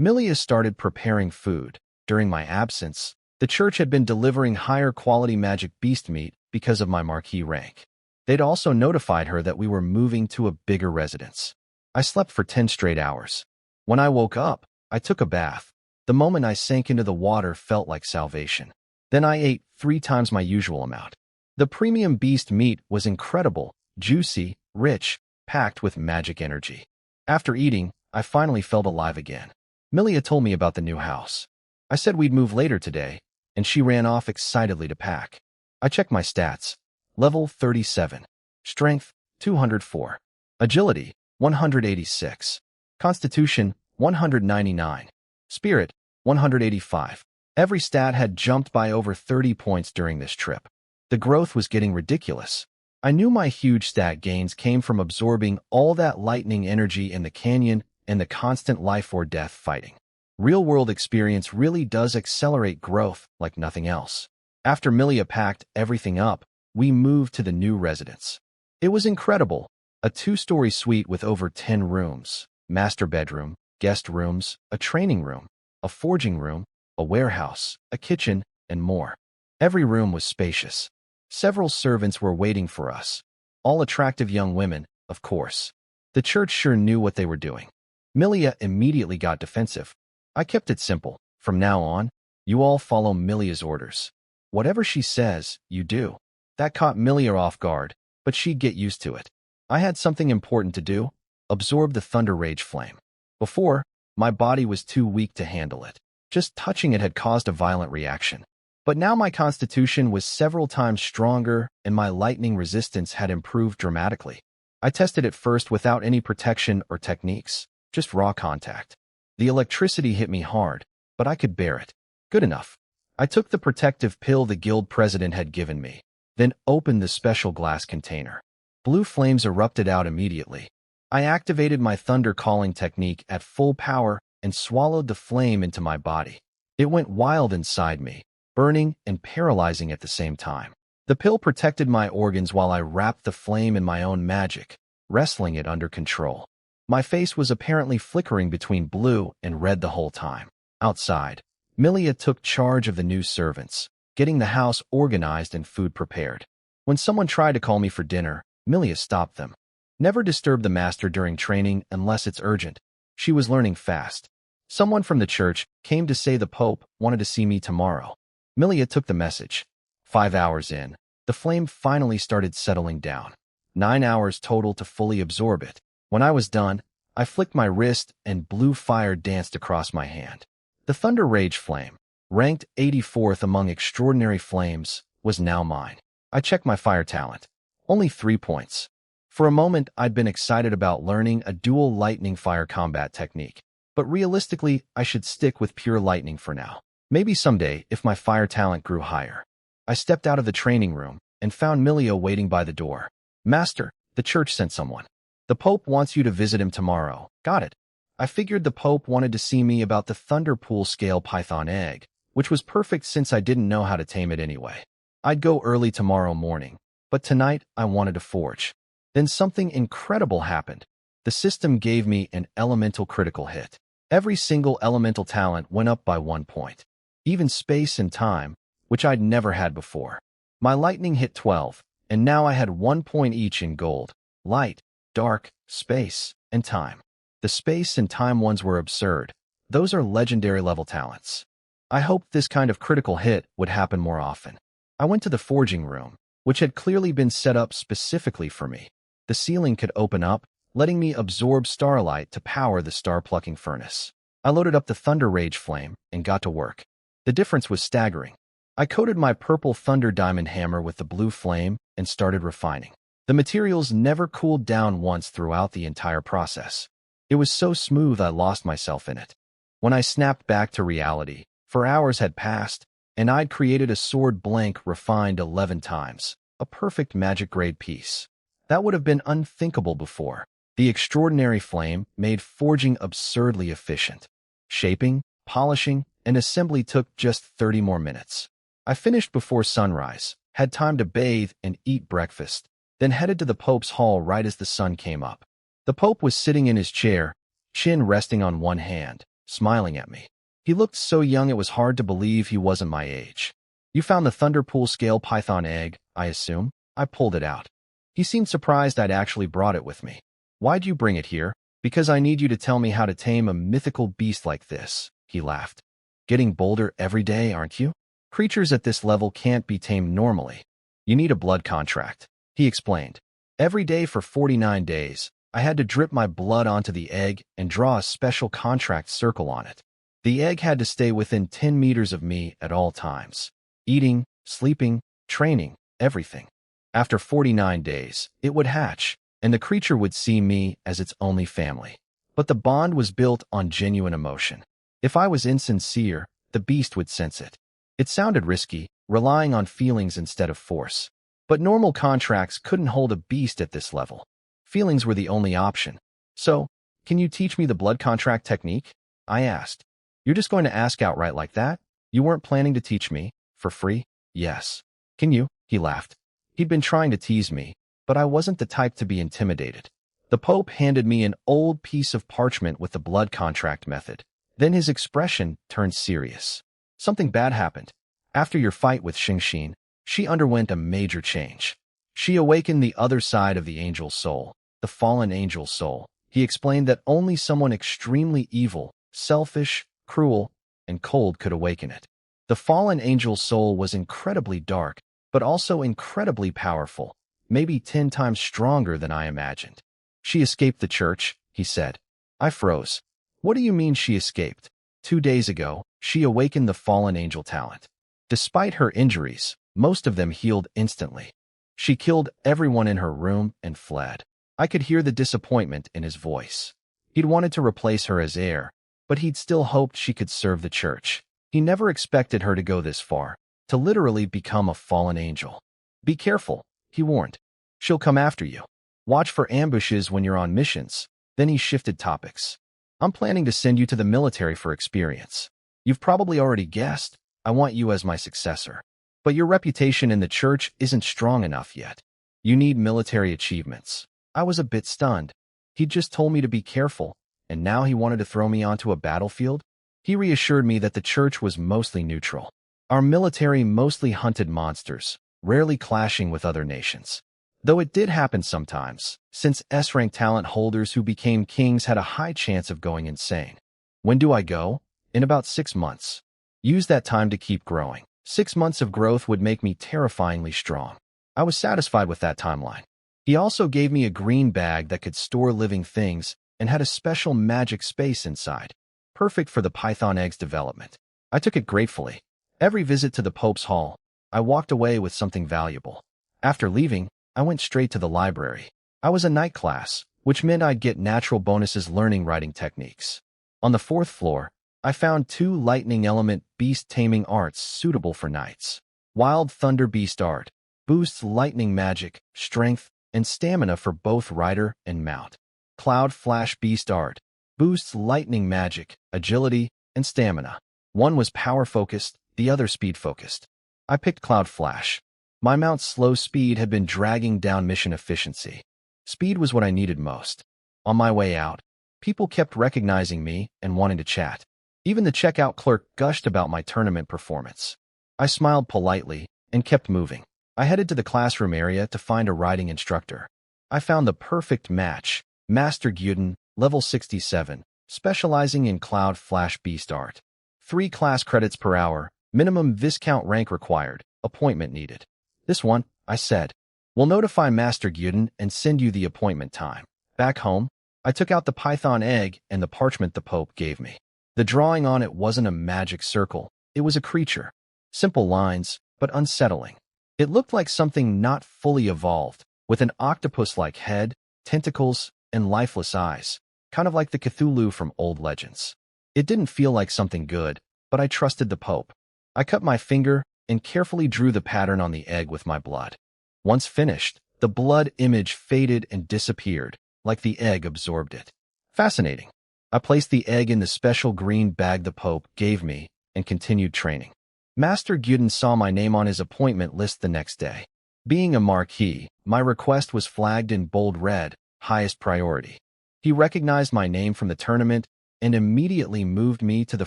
Milia started preparing food. During my absence, the church had been delivering higher quality magic beast meat because of my marquee rank. They'd also notified her that we were moving to a bigger residence. I slept for 10 straight hours. When I woke up, I took a bath. The moment I sank into the water felt like salvation. Then I ate 3 times my usual amount. The premium beast meat was incredible, juicy, rich, packed with magic energy. After eating, I finally felt alive again. Milia told me about the new house. I said we'd move later today, and she ran off excitedly to pack. I checked my stats. Level 37. Strength, 204. Agility, 186. Constitution, 199. Spirit, 185. Every stat had jumped by over 30 points during this trip. The growth was getting ridiculous. I knew my huge stat gains came from absorbing all that lightning energy in the canyon and the constant life or death fighting. Real-world experience really does accelerate growth like nothing else. After Milia packed everything up, we moved to the new residence. It was incredible. A 2-story suite with over 10 rooms, master bedroom, guest rooms, a training room, a forging room, a warehouse, a kitchen, and more. Every room was spacious. Several servants were waiting for us. All attractive young women, of course. The church sure knew what they were doing. Milia immediately got defensive. I kept it simple. From now on, you all follow Milia's orders. Whatever she says, you do. That caught Milia off guard, but she'd get used to it. I had something important to do. absorbed the thunder rage flame. Before, my body was too weak to handle it. Just touching it had caused a violent reaction. But now my constitution was several times stronger and my lightning resistance had improved dramatically. I tested it first without any protection or techniques, just raw contact. The electricity hit me hard, but I could bear it. Good enough. I took the protective pill the guild president had given me, then opened the special glass container. Blue flames erupted out immediately. I activated my thunder calling technique at full power and swallowed the flame into my body. It went wild inside me, burning and paralyzing at the same time. The pill protected my organs while I wrapped the flame in my own magic, wrestling it under control. My face was apparently flickering between blue and red the whole time. Outside, Milia took charge of the new servants, getting the house organized and food prepared. When someone tried to call me for dinner, Milia stopped them. Never disturb the master during training unless it's urgent. She was learning fast. Someone from the church came to say the Pope wanted to see me tomorrow. Milia took the message. 5 hours in, the flame finally started settling down. 9 hours total to fully absorb it. When I was done, I flicked my wrist and blue fire danced across my hand. The Thunder Rage flame, ranked 84th among extraordinary flames, was now mine. I checked my fire talent. Only 3 points. For a moment, I'd been excited about learning a dual lightning fire combat technique. But realistically, I should stick with pure lightning for now. Maybe someday, if my fire talent grew higher. I stepped out of the training room and found Milia waiting by the door. Master, the church sent someone. The Pope wants you to visit him tomorrow. Got it. I figured the Pope wanted to see me about the Thunderpool scale python egg, which was perfect since I didn't know how to tame it anyway. I'd go early tomorrow morning, but tonight I wanted to forge. Then something incredible happened. The system gave me an elemental critical hit. Every single elemental talent went up by 1 point. Even space and time, which I'd never had before. My lightning hit 12, and now I had 1 point each in gold, light, dark, space, and time. The space and time ones were absurd. Those are legendary level talents. I hoped this kind of critical hit would happen more often. I went to the forging room, which had clearly been set up specifically for me. The ceiling could open up, letting me absorb starlight to power the star-plucking furnace. I loaded up the Thunder Rage flame and got to work. The difference was staggering. I coated my purple Thunder Diamond hammer with the blue flame and started refining. The materials never cooled down once throughout the entire process. It was so smooth I lost myself in it. When I snapped back to reality, 4 hours had passed, and I'd created a sword blank refined 11 times, a perfect magic-grade piece. That would have been unthinkable before. The extraordinary flame made forging absurdly efficient. Shaping, polishing, and assembly took just 30 more minutes. I finished before sunrise, had time to bathe and eat breakfast, then headed to the Pope's hall right as the sun came up. The Pope was sitting in his chair, chin resting on one hand, smiling at me. He looked so young it was hard to believe he wasn't my age. You found the Thunderpool scale python egg, I assume? I pulled it out. He seemed surprised I'd actually brought it with me. Why'd you bring it here? Because I need you to tell me how to tame a mythical beast like this, he laughed. Getting bolder every day, aren't you? Creatures at this level can't be tamed normally. You need a blood contract, he explained. Every day for 49 days, I had to drip my blood onto the egg and draw a special contract circle on it. The egg had to stay within 10 meters of me at all times. Eating, sleeping, training, everything. After 49 days, it would hatch, and the creature would see me as its only family. But the bond was built on genuine emotion. If I was insincere, the beast would sense it. It sounded risky, relying on feelings instead of force. But normal contracts couldn't hold a beast at this level. Feelings were the only option. So, can you teach me the blood contract technique? I asked. You're just going to ask outright like that? You weren't planning to teach me? For free? Yes. Can you? He laughed. He'd been trying to tease me, but I wasn't the type to be intimidated. The Pope handed me an old piece of parchment with the blood contract method. Then his expression turned serious. Something bad happened. After your fight with Xingxin, she underwent a major change. She awakened the other side of the angel soul, the fallen angel soul. He explained that only someone extremely evil, selfish, cruel, and cold could awaken it. The fallen angel soul was incredibly dark, but also incredibly powerful, maybe 10 times stronger than I imagined. She escaped the church, he said. I froze. What do you mean she escaped? 2 days ago, she awakened the fallen angel talent. Despite her injuries, most of them healed instantly. She killed everyone in her room and fled. I could hear the disappointment in his voice. He'd wanted to replace her as heir, but he'd still hoped she could serve the church. He never expected her to go this far, to literally become a fallen angel. Be careful, he warned. She'll come after you. Watch for ambushes when you're on missions. Then he shifted topics. I'm planning to send you to the military for experience. You've probably already guessed, I want you as my successor. But your reputation in the church isn't strong enough yet. You need military achievements. I was a bit stunned. He'd just told me to be careful, and now he wanted to throw me onto a battlefield? He reassured me that the church was mostly neutral. Our military mostly hunted monsters, rarely clashing with other nations. Though it did happen sometimes, since S-rank talent holders who became kings had a high chance of going insane. When do I go? In about 6 months. Use that time to keep growing. 6 months of growth would make me terrifyingly strong. I was satisfied with that timeline. He also gave me a green bag that could store living things and had a special magic space inside, perfect for the python eggs development. I took it gratefully. Every visit to the Pope's Hall, I walked away with something valuable. After leaving, I went straight to the library. I was a night class, which meant I'd get natural bonuses learning writing techniques. On the 4th floor, I found 2 lightning element beast taming arts suitable for nights. Wild Thunder Beast art boosts lightning magic, strength, and stamina for both rider and mount. Cloud Flash Beast art boosts lightning magic, agility, and stamina. One was power-focused, the other speed-focused. I picked Cloud Flash. My mount's slow speed had been dragging down mission efficiency. Speed was what I needed most. On my way out, people kept recognizing me and wanting to chat. Even the checkout clerk gushed about my tournament performance. I smiled politely and kept moving. I headed to the classroom area to find a riding instructor. I found the perfect match, Master Gyuden, level 67, specializing in Cloud Flash Beast art. 3 class credits per hour, minimum Viscount rank required, appointment needed. This one, I said. We'll notify Master Gyuden and send you the appointment time. Back home, I took out the python egg and the parchment the Pope gave me. The drawing on it wasn't a magic circle, it was a creature. Simple lines, but unsettling. It looked like something not fully evolved, with an octopus-like head, tentacles, and lifeless eyes, kind of like the Cthulhu from old legends. It didn't feel like something good, but I trusted the Pope. I cut my finger and carefully drew the pattern on the egg with my blood. Once finished, the blood image faded and disappeared, like the egg absorbed it. Fascinating. I placed the egg in the special green bag the Pope gave me and continued training. Master Gyuden saw my name on his appointment list the next day. Being a marquis, my request was flagged in bold red, highest priority. He recognized my name from the tournament and immediately moved me to the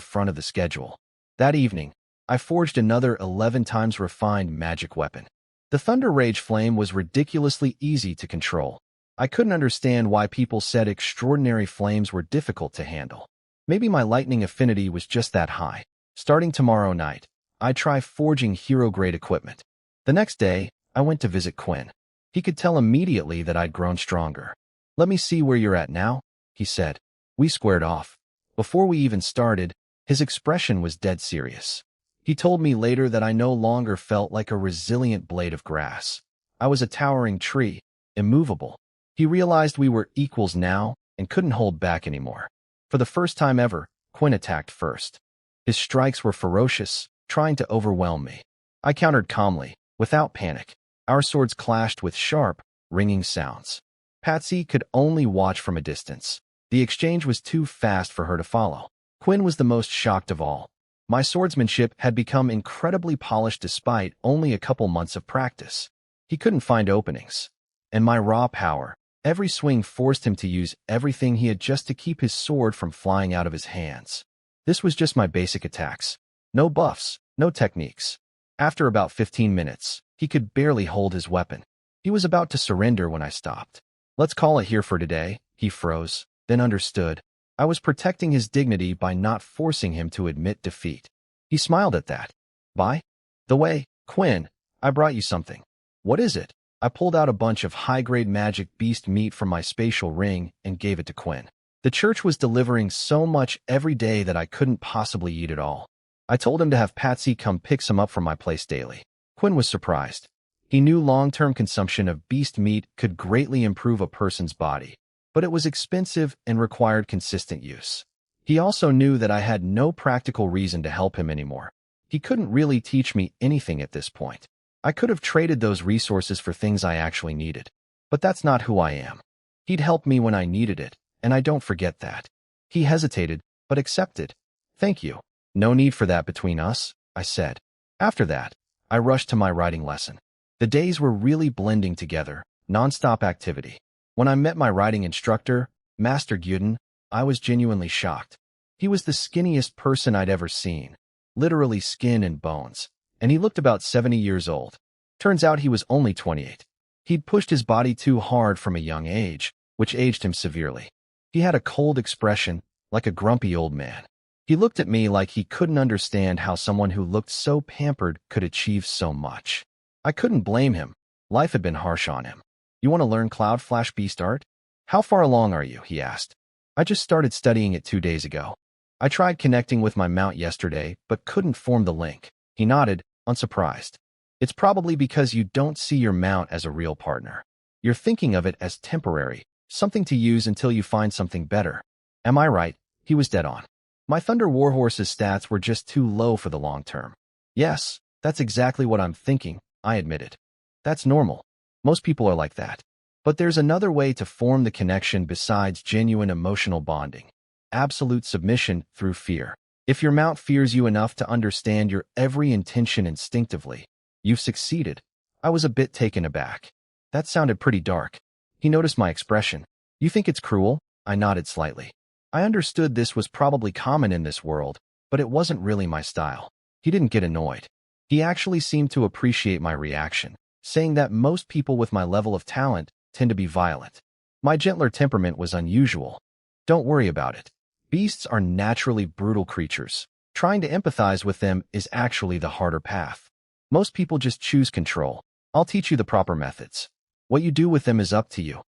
front of the schedule. That evening, I forged another 11 times refined magic weapon. The Thunder Rage Flame was ridiculously easy to control. I couldn't understand why people said extraordinary flames were difficult to handle. Maybe my lightning affinity was just that high. Starting tomorrow night, I'd try forging hero-grade equipment. The next day, I went to visit Quinn. He could tell immediately that I'd grown stronger. Let me see where you're at now, he said. We squared off. Before we even started, his expression was dead serious. He told me later that I no longer felt like a resilient blade of grass. I was a towering tree, immovable. He realized we were equals now and couldn't hold back anymore. For the first time ever, Quinn attacked first. His strikes were ferocious, trying to overwhelm me. I countered calmly, without panic. Our swords clashed with sharp, ringing sounds. Patsy could only watch from a distance. The exchange was too fast for her to follow. Quinn was the most shocked of all. My swordsmanship had become incredibly polished despite only a couple months of practice. He couldn't find openings. And my raw power, every swing forced him to use everything he had just to keep his sword from flying out of his hands. This was just my basic attacks. No buffs, no techniques. After about 15 minutes, he could barely hold his weapon. He was about to surrender when I stopped. Let's call it here for today, he froze, then understood. I was protecting his dignity by not forcing him to admit defeat. He smiled at that. By the way, Quinn, I brought you something. What is it? I pulled out a bunch of high-grade magic beast meat from my spatial ring and gave it to Quinn. The church was delivering so much every day that I couldn't possibly eat it all. I told him to have Patsy come pick some up from my place daily. Quinn was surprised. He knew long-term consumption of beast meat could greatly improve a person's body, but it was expensive and required consistent use. He also knew that I had no practical reason to help him anymore. He couldn't really teach me anything at this point. I could have traded those resources for things I actually needed, but that's not who I am. He'd help me when I needed it, and I don't forget that. He hesitated, but accepted. Thank you. No need for that between us, I said. After that, I rushed to my writing lesson. The days were really blending together, non-stop activity. When I met my writing instructor, Master Gyuden, I was genuinely shocked. He was the skinniest person I'd ever seen, literally skin and bones, and he looked about 70 years old. Turns out he was only 28. He'd pushed his body too hard from a young age, which aged him severely. He had a cold expression, like a grumpy old man. He looked at me like he couldn't understand how someone who looked so pampered could achieve so much. I couldn't blame him. Life had been harsh on him. You want to learn Cloud Flash Beast art? How far along are you? He asked. I just started studying it 2 days ago. I tried connecting with my mount yesterday, but couldn't form the link. He nodded, unsurprised. It's probably because you don't see your mount as a real partner. You're thinking of it as temporary, something to use until you find something better. Am I right? He was dead on. My Thunder Warhorse's stats were just too low for the long term. Yes, that's exactly what I'm thinking, I admitted. That's normal. Most people are like that. But there's another way to form the connection besides genuine emotional bonding. Absolute submission through fear. If your mount fears you enough to understand your every intention instinctively, you've succeeded. I was a bit taken aback. That sounded pretty dark. He noticed my expression. You think it's cruel? I nodded slightly. I understood this was probably common in this world, but it wasn't really my style. He didn't get annoyed. He actually seemed to appreciate my reaction, saying that most people with my level of talent tend to be violent. My gentler temperament was unusual. Don't worry about it. Beasts are naturally brutal creatures. Trying to empathize with them is actually the harder path. Most people just choose control. I'll teach you the proper methods. What you do with them is up to you.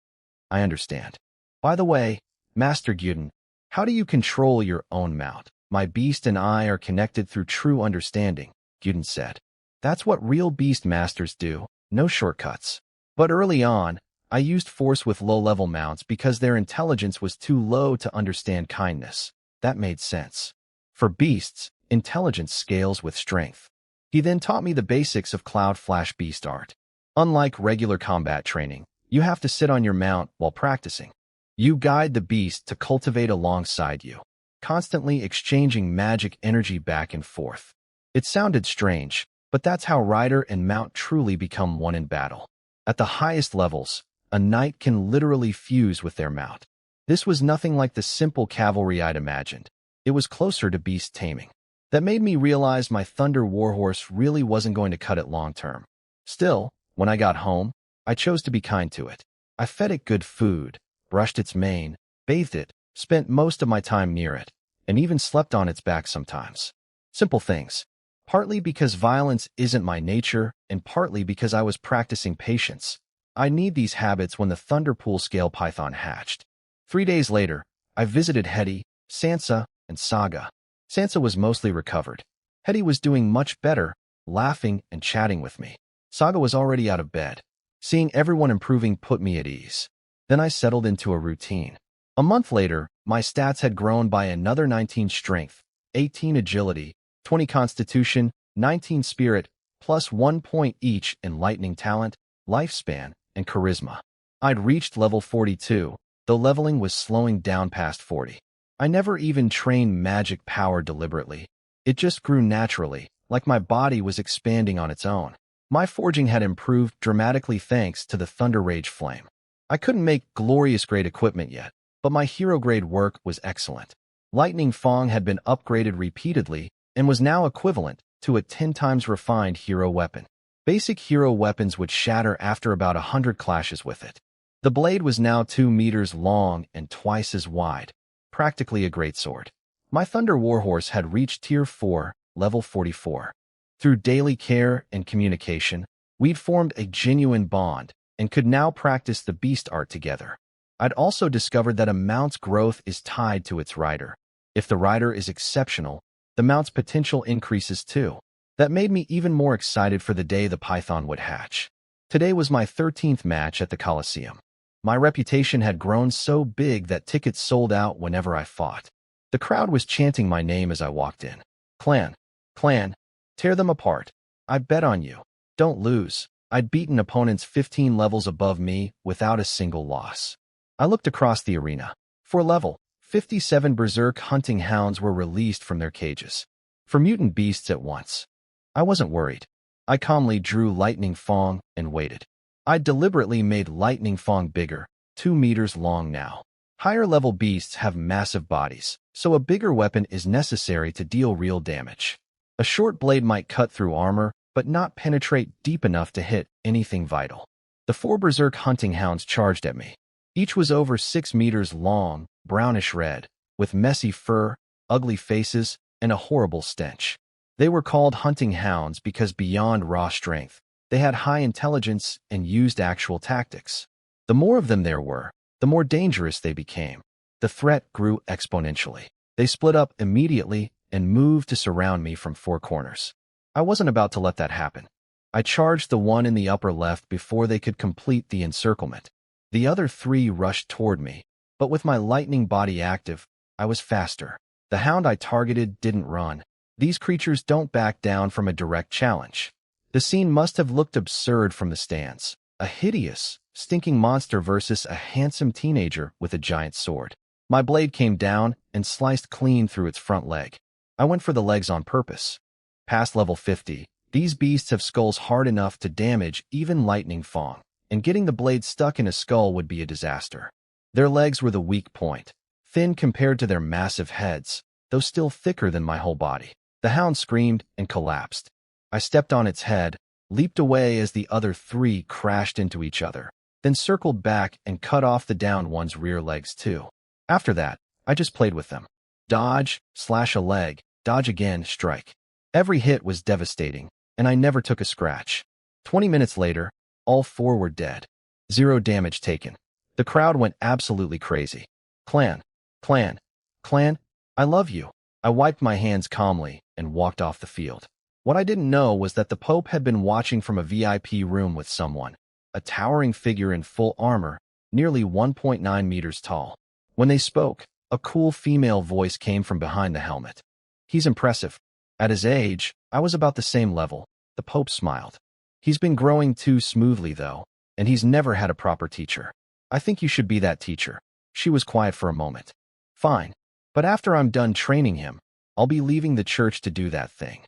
I understand. By the way, Master Gyuden, how do you control your own mount? My beast and I are connected through true understanding, Gyuden said. That's what real beast masters do, no shortcuts. But early on, I used force with low-level mounts because their intelligence was too low to understand kindness. That made sense. For beasts, intelligence scales with strength. He then taught me the basics of Cloud Flash Beast art. Unlike regular combat training, you have to sit on your mount while practicing. You guide the beast to cultivate alongside you, constantly exchanging magic energy back and forth. It sounded strange, but that's how rider and mount truly become one in battle. At the highest levels, a knight can literally fuse with their mount. This was nothing like the simple cavalry I'd imagined. It was closer to beast taming. That made me realize my Thunder Warhorse really wasn't going to cut it long term. Still, when I got home, I chose to be kind to it. I fed it good food, brushed its mane, bathed it, spent most of my time near it, and even slept on its back sometimes. Simple things. Partly because violence isn't my nature, and partly because I was practicing patience. I need these habits when the Thunderpool Scale Python hatched. 3 days later, I visited Hetty, Sansa, and Saga. Sansa was mostly recovered. Hetty was doing much better, laughing and chatting with me. Saga was already out of bed. Seeing everyone improving put me at ease. Then I settled into a routine. A month later, my stats had grown by another 19 strength, 18 agility, 20 constitution, 19 spirit, plus 1 point each in lightning talent, lifespan, and charisma. I'd reached level 42, though leveling was slowing down past 40. I never even trained magic power deliberately. It just grew naturally, like my body was expanding on its own. My forging had improved dramatically thanks to the Thunder Rage Flame. I couldn't make glorious-grade equipment yet, but my hero-grade work was excellent. Lightning Fong had been upgraded repeatedly and was now equivalent to a 10 times refined hero weapon. Basic hero weapons would shatter after about 100 clashes with it. The blade was now 2 meters long and twice as wide, practically a greatsword. My Thunder Warhorse had reached Tier 4, level 44. Through daily care and communication, we'd formed a genuine bond, and could now practice the beast art together. I'd also discovered that a mount's growth is tied to its rider. If the rider is exceptional, the mount's potential increases too. That made me even more excited for the day the python would hatch. Today was my 13th match at the Coliseum. My reputation had grown so big that tickets sold out whenever I fought. The crowd was chanting my name as I walked in. Clan, clan, tear them apart. I bet on you. Don't lose. I'd beaten opponents 15 levels above me without a single loss. I looked across the arena. For level 57 berserk hunting hounds were released from their cages. For mutant beasts at once. I wasn't worried. I calmly drew Lightning Fong and waited. I deliberately made Lightning Fong bigger, 2 meters long now. Higher-level beasts have massive bodies, so a bigger weapon is necessary to deal real damage. A short blade might cut through armor, but not penetrate deep enough to hit anything vital. The 4 berserk hunting hounds charged at me. Each was over 6 meters long, brownish-red, with messy fur, ugly faces, and a horrible stench. They were called hunting hounds because beyond raw strength, they had high intelligence and used actual tactics. The more of them there were, the more dangerous they became. The threat grew exponentially. They split up immediately and moved to surround me from 4 corners. I wasn't about to let that happen. I charged the one in the upper left before they could complete the encirclement. The other 3 rushed toward me, but with my lightning body active, I was faster. The hound I targeted didn't run. These creatures don't back down from a direct challenge. The scene must have looked absurd from the stands. A hideous, stinking monster versus a handsome teenager with a giant sword. My blade came down and sliced clean through its front leg. I went for the legs on purpose. Past level 50, these beasts have skulls hard enough to damage even Lightning Fong, and getting the blade stuck in a skull would be a disaster. Their legs were the weak point, thin compared to their massive heads, though still thicker than my whole body. The hound screamed and collapsed. I stepped on its head, leaped away as the other 3 crashed into each other, then circled back and cut off the downed one's rear legs too. After that, I just played with them. Dodge, slash a leg, dodge again, strike. Every hit was devastating, and I never took a scratch. 20 minutes later, all 4 were dead. 0 damage taken. The crowd went absolutely crazy. Clan, clan, clan, I love you. I wiped my hands calmly and walked off the field. What I didn't know was that the Pope had been watching from a VIP room with someone, a towering figure in full armor, nearly 1.9 meters tall. When they spoke, a cool female voice came from behind the helmet. He's impressive. At his age, I was about the same level. The Pope smiled. He's been growing too smoothly, though, and he's never had a proper teacher. I think you should be that teacher. She was quiet for a moment. Fine. But after I'm done training him, I'll be leaving the church to do that thing.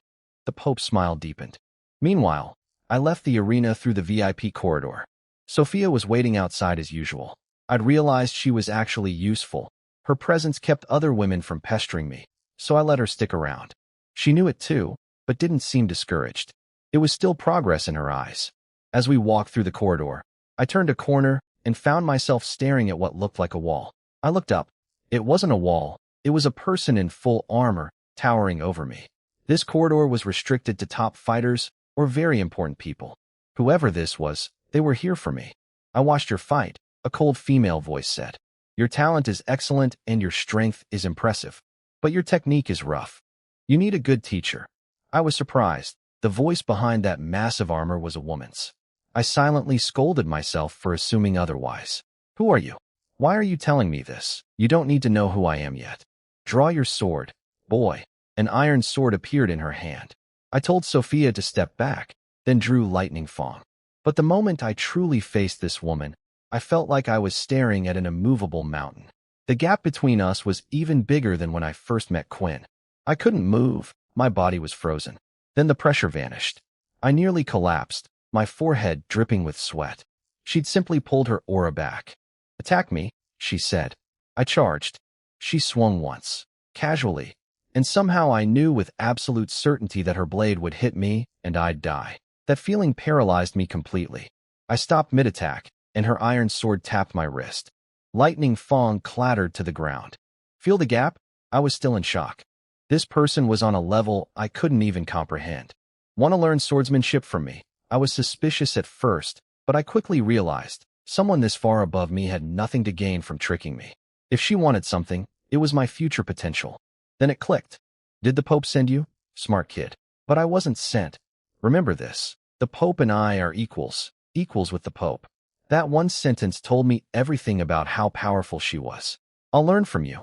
The Pope's smile deepened. Meanwhile, I left the arena through the VIP corridor. Sophia was waiting outside as usual. I'd realized she was actually useful. Her presence kept other women from pestering me, so I let her stick around. She knew it too, but didn't seem discouraged. It was still progress in her eyes. As we walked through the corridor, I turned a corner and found myself staring at what looked like a wall. I looked up. It wasn't a wall. It was a person in full armor, towering over me. This corridor was restricted to top fighters or very important people. Whoever this was, they were here for me. I watched your fight, a cold female voice said. Your talent is excellent and your strength is impressive, but your technique is rough. You need a good teacher. I was surprised. The voice behind that massive armor was a woman's. I silently scolded myself for assuming otherwise. Who are you? Why are you telling me this? You don't need to know who I am yet. Draw your sword, boy. An iron sword appeared in her hand. I told Sophia to step back, then drew Lightning Fong. But the moment I truly faced this woman, I felt like I was staring at an immovable mountain. The gap between us was even bigger than when I first met Quinn. I couldn't move. My body was frozen. Then the pressure vanished. I nearly collapsed, my forehead dripping with sweat. She'd simply pulled her aura back. Attack me, she said. I charged. She swung once, casually, and somehow I knew with absolute certainty that her blade would hit me and I'd die. That feeling paralyzed me completely. I stopped mid-attack, and her iron sword tapped my wrist. Lightning Fong clattered to the ground. Feel the gap? I was still in shock. This person was on a level I couldn't even comprehend. Want to learn swordsmanship from me? I was suspicious at first, But I quickly realized, someone this far above me had nothing to gain from tricking me. If she wanted something, it was my future potential. Then it clicked. Did the Pope send you? Smart kid. But I wasn't sent. Remember this. The Pope and I are equals with the Pope. That one sentence told me everything about how powerful she was. I'll learn from you.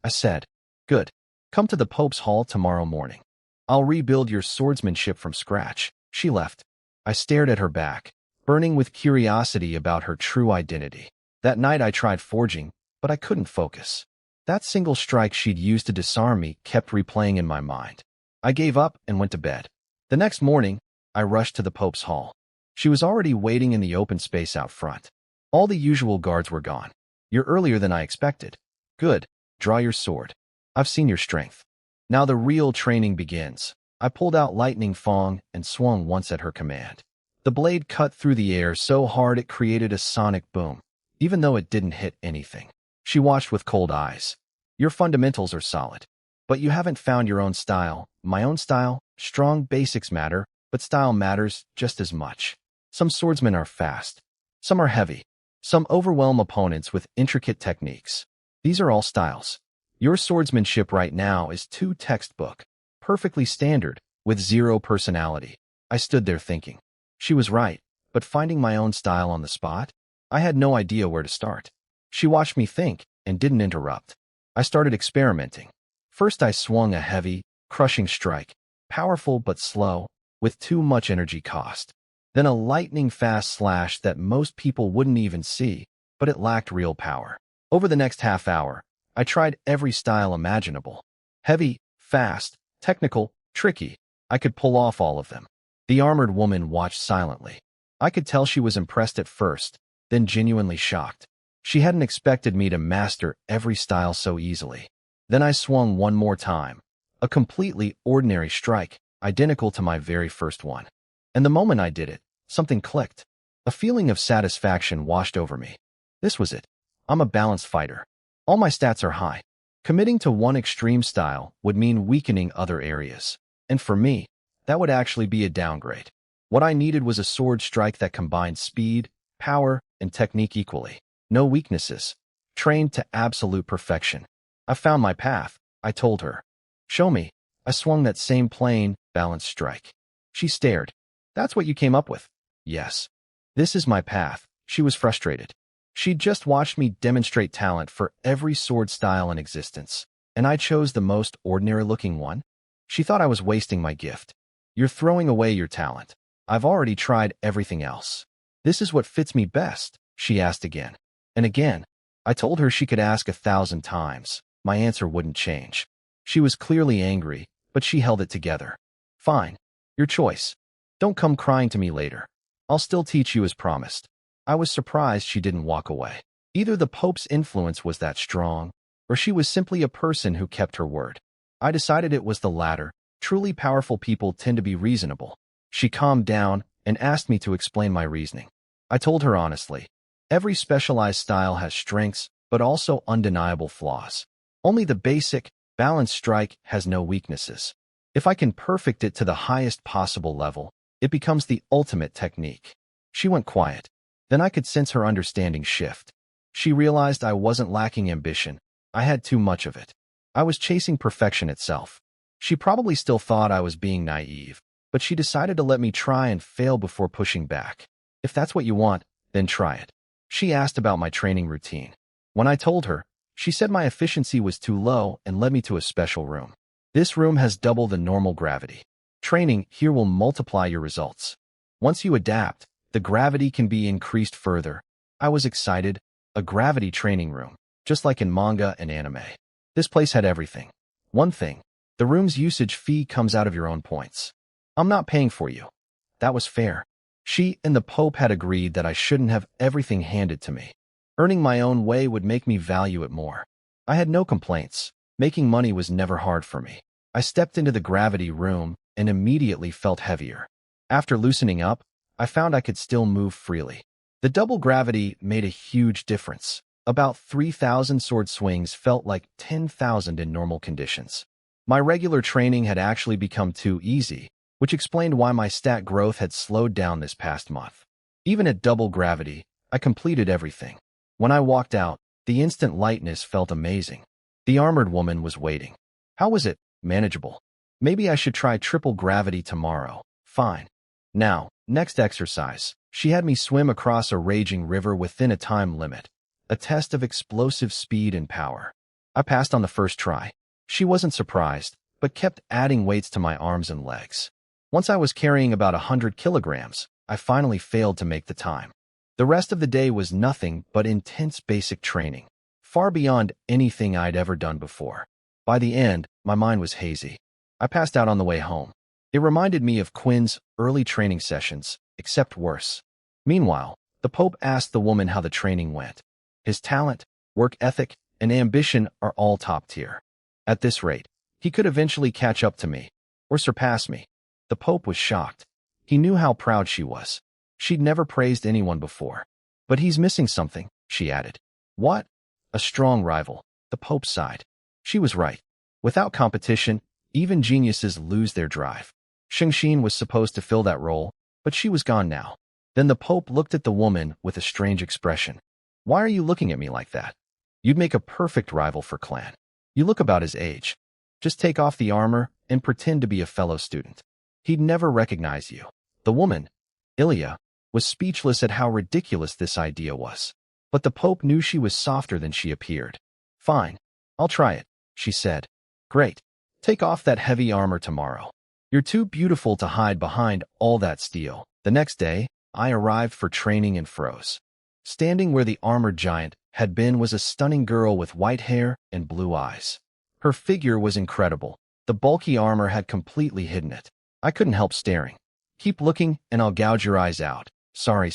I said. Good. Come to the Pope's hall tomorrow morning. I'll rebuild your swordsmanship from scratch. She left. I stared at her back, burning with curiosity about her true identity. That night I tried forging, but I couldn't focus. That single strike she'd used to disarm me kept replaying in my mind. I gave up and went to bed. The next morning, I rushed to the Pope's hall. She was already waiting in the open space out front. All the usual guards were gone. You're earlier than I expected. Good. Draw your sword. I've seen your strength. Now the real training begins. I pulled out lightning fong and swung once at her command. The blade cut through the air so hard it created a sonic boom, even though it didn't hit anything. She watched with cold eyes. Your fundamentals are solid, but you haven't found your own style. My own style? Strong basics matter, but style matters just as much. Some swordsmen are fast. Some are heavy. Some overwhelm opponents with intricate techniques. These are all styles. Your swordsmanship right now is too textbook, perfectly standard, with zero personality. I stood there thinking. She was right, but finding my own style on the spot? I had no idea where to start. She watched me think and didn't interrupt. I started experimenting. First I swung a heavy, crushing strike, powerful but slow, with too much energy cost. Then a lightning-fast slash that most people wouldn't even see, but it lacked real power. Over the next half hour, I tried every style imaginable. Heavy, fast, technical, tricky. I could pull off all of them. The armored woman watched silently. I could tell she was impressed at first, then genuinely shocked. She hadn't expected me to master every style so easily. Then I swung one more time. A completely ordinary strike, identical to my very first one. And the moment I did it, something clicked. A feeling of satisfaction washed over me. This was it. I'm a balanced fighter. All my stats are high. Committing to one extreme style would mean weakening other areas. And for me, that would actually be a downgrade. What I needed was a sword strike that combined speed, power, and technique equally. No weaknesses. Trained to absolute perfection. I found my path, I told her. Show me. I swung that same plain, balanced strike. She stared. That's what you came up with? Yes. This is my path. She was frustrated. She'd just watched me demonstrate talent for every sword style in existence, and I chose the most ordinary-looking one? She thought I was wasting my gift. You're throwing away your talent. I've already tried everything else. This is what fits me best, she asked again. And again, I told her she could ask 1,000 times. My answer wouldn't change. She was clearly angry, but she held it together. Fine. Your choice. Don't come crying to me later. I'll still teach you as promised. I was surprised she didn't walk away. Either the Pope's influence was that strong, or she was simply a person who kept her word. I decided it was the latter. Truly powerful people tend to be reasonable. She calmed down and asked me to explain my reasoning. I told her honestly. Every specialized style has strengths, but also undeniable flaws. Only the basic, balanced strike has no weaknesses. If I can perfect it to the highest possible level, it becomes the ultimate technique. She went quiet. Then I could sense her understanding shift. She realized I wasn't lacking ambition. I had too much of it. I was chasing perfection itself. She probably still thought I was being naive, but she decided to let me try and fail before pushing back. If that's what you want, then try it. She asked about my training routine. When I told her, she said my efficiency was too low and led me to a special room. This room has double the normal gravity. Training here will multiply your results. Once you adapt, the gravity can be increased further. I was excited. A gravity training room, just like in manga and anime. This place had everything. One thing, the room's usage fee comes out of your own points. I'm not paying for you. That was fair. She and the Pope had agreed that I shouldn't have everything handed to me. Earning my own way would make me value it more. I had no complaints. Making money was never hard for me. I stepped into the gravity room and immediately felt heavier. After loosening up, I found I could still move freely. The double gravity made a huge difference. About 3,000 sword swings felt like 10,000 in normal conditions. My regular training had actually become too easy, which explained why my stat growth had slowed down this past month. Even at double gravity, I completed everything. When I walked out, the instant lightness felt amazing. The armored woman was waiting. How was it? Manageable. Maybe I should try triple gravity tomorrow. Fine. Now, next exercise. She had me swim across a raging river within a time limit. A test of explosive speed and power. I passed on the first try. She wasn't surprised, but kept adding weights to my arms and legs. Once I was carrying about 100 kilograms, I finally failed to make the time. The rest of the day was nothing but intense basic training, far beyond anything I'd ever done before. By the end, my mind was hazy. I passed out on the way home. It reminded me of Quinn's early training sessions, except worse. Meanwhile, the Pope asked the woman how the training went. His talent, work ethic, and ambition are all top tier. At this rate, he could eventually catch up to me, or surpass me. The Pope was shocked. He knew how proud she was. She'd never praised anyone before. But he's missing something, she added. What? A strong rival, the Pope sighed. She was right. Without competition, even geniuses lose their drive. Shengxin was supposed to fill that role, but she was gone now. Then the Pope looked at the woman with a strange expression. Why are you looking at me like that? You'd make a perfect rival for Clan. You look about his age. Just take off the armor and pretend to be a fellow student. He'd never recognize you. The woman, Ilya, was speechless at how ridiculous this idea was. But the Pope knew she was softer than she appeared. Fine, I'll try it, she said. Great. Take off that heavy armor tomorrow. You're too beautiful to hide behind all that steel. The next day, I arrived for training and froze. Standing where the armored giant had been was a stunning girl with white hair and blue eyes. Her figure was incredible. The bulky armor had completely hidden it. I couldn't help staring. Keep looking and I'll gouge your eyes out. Sorry.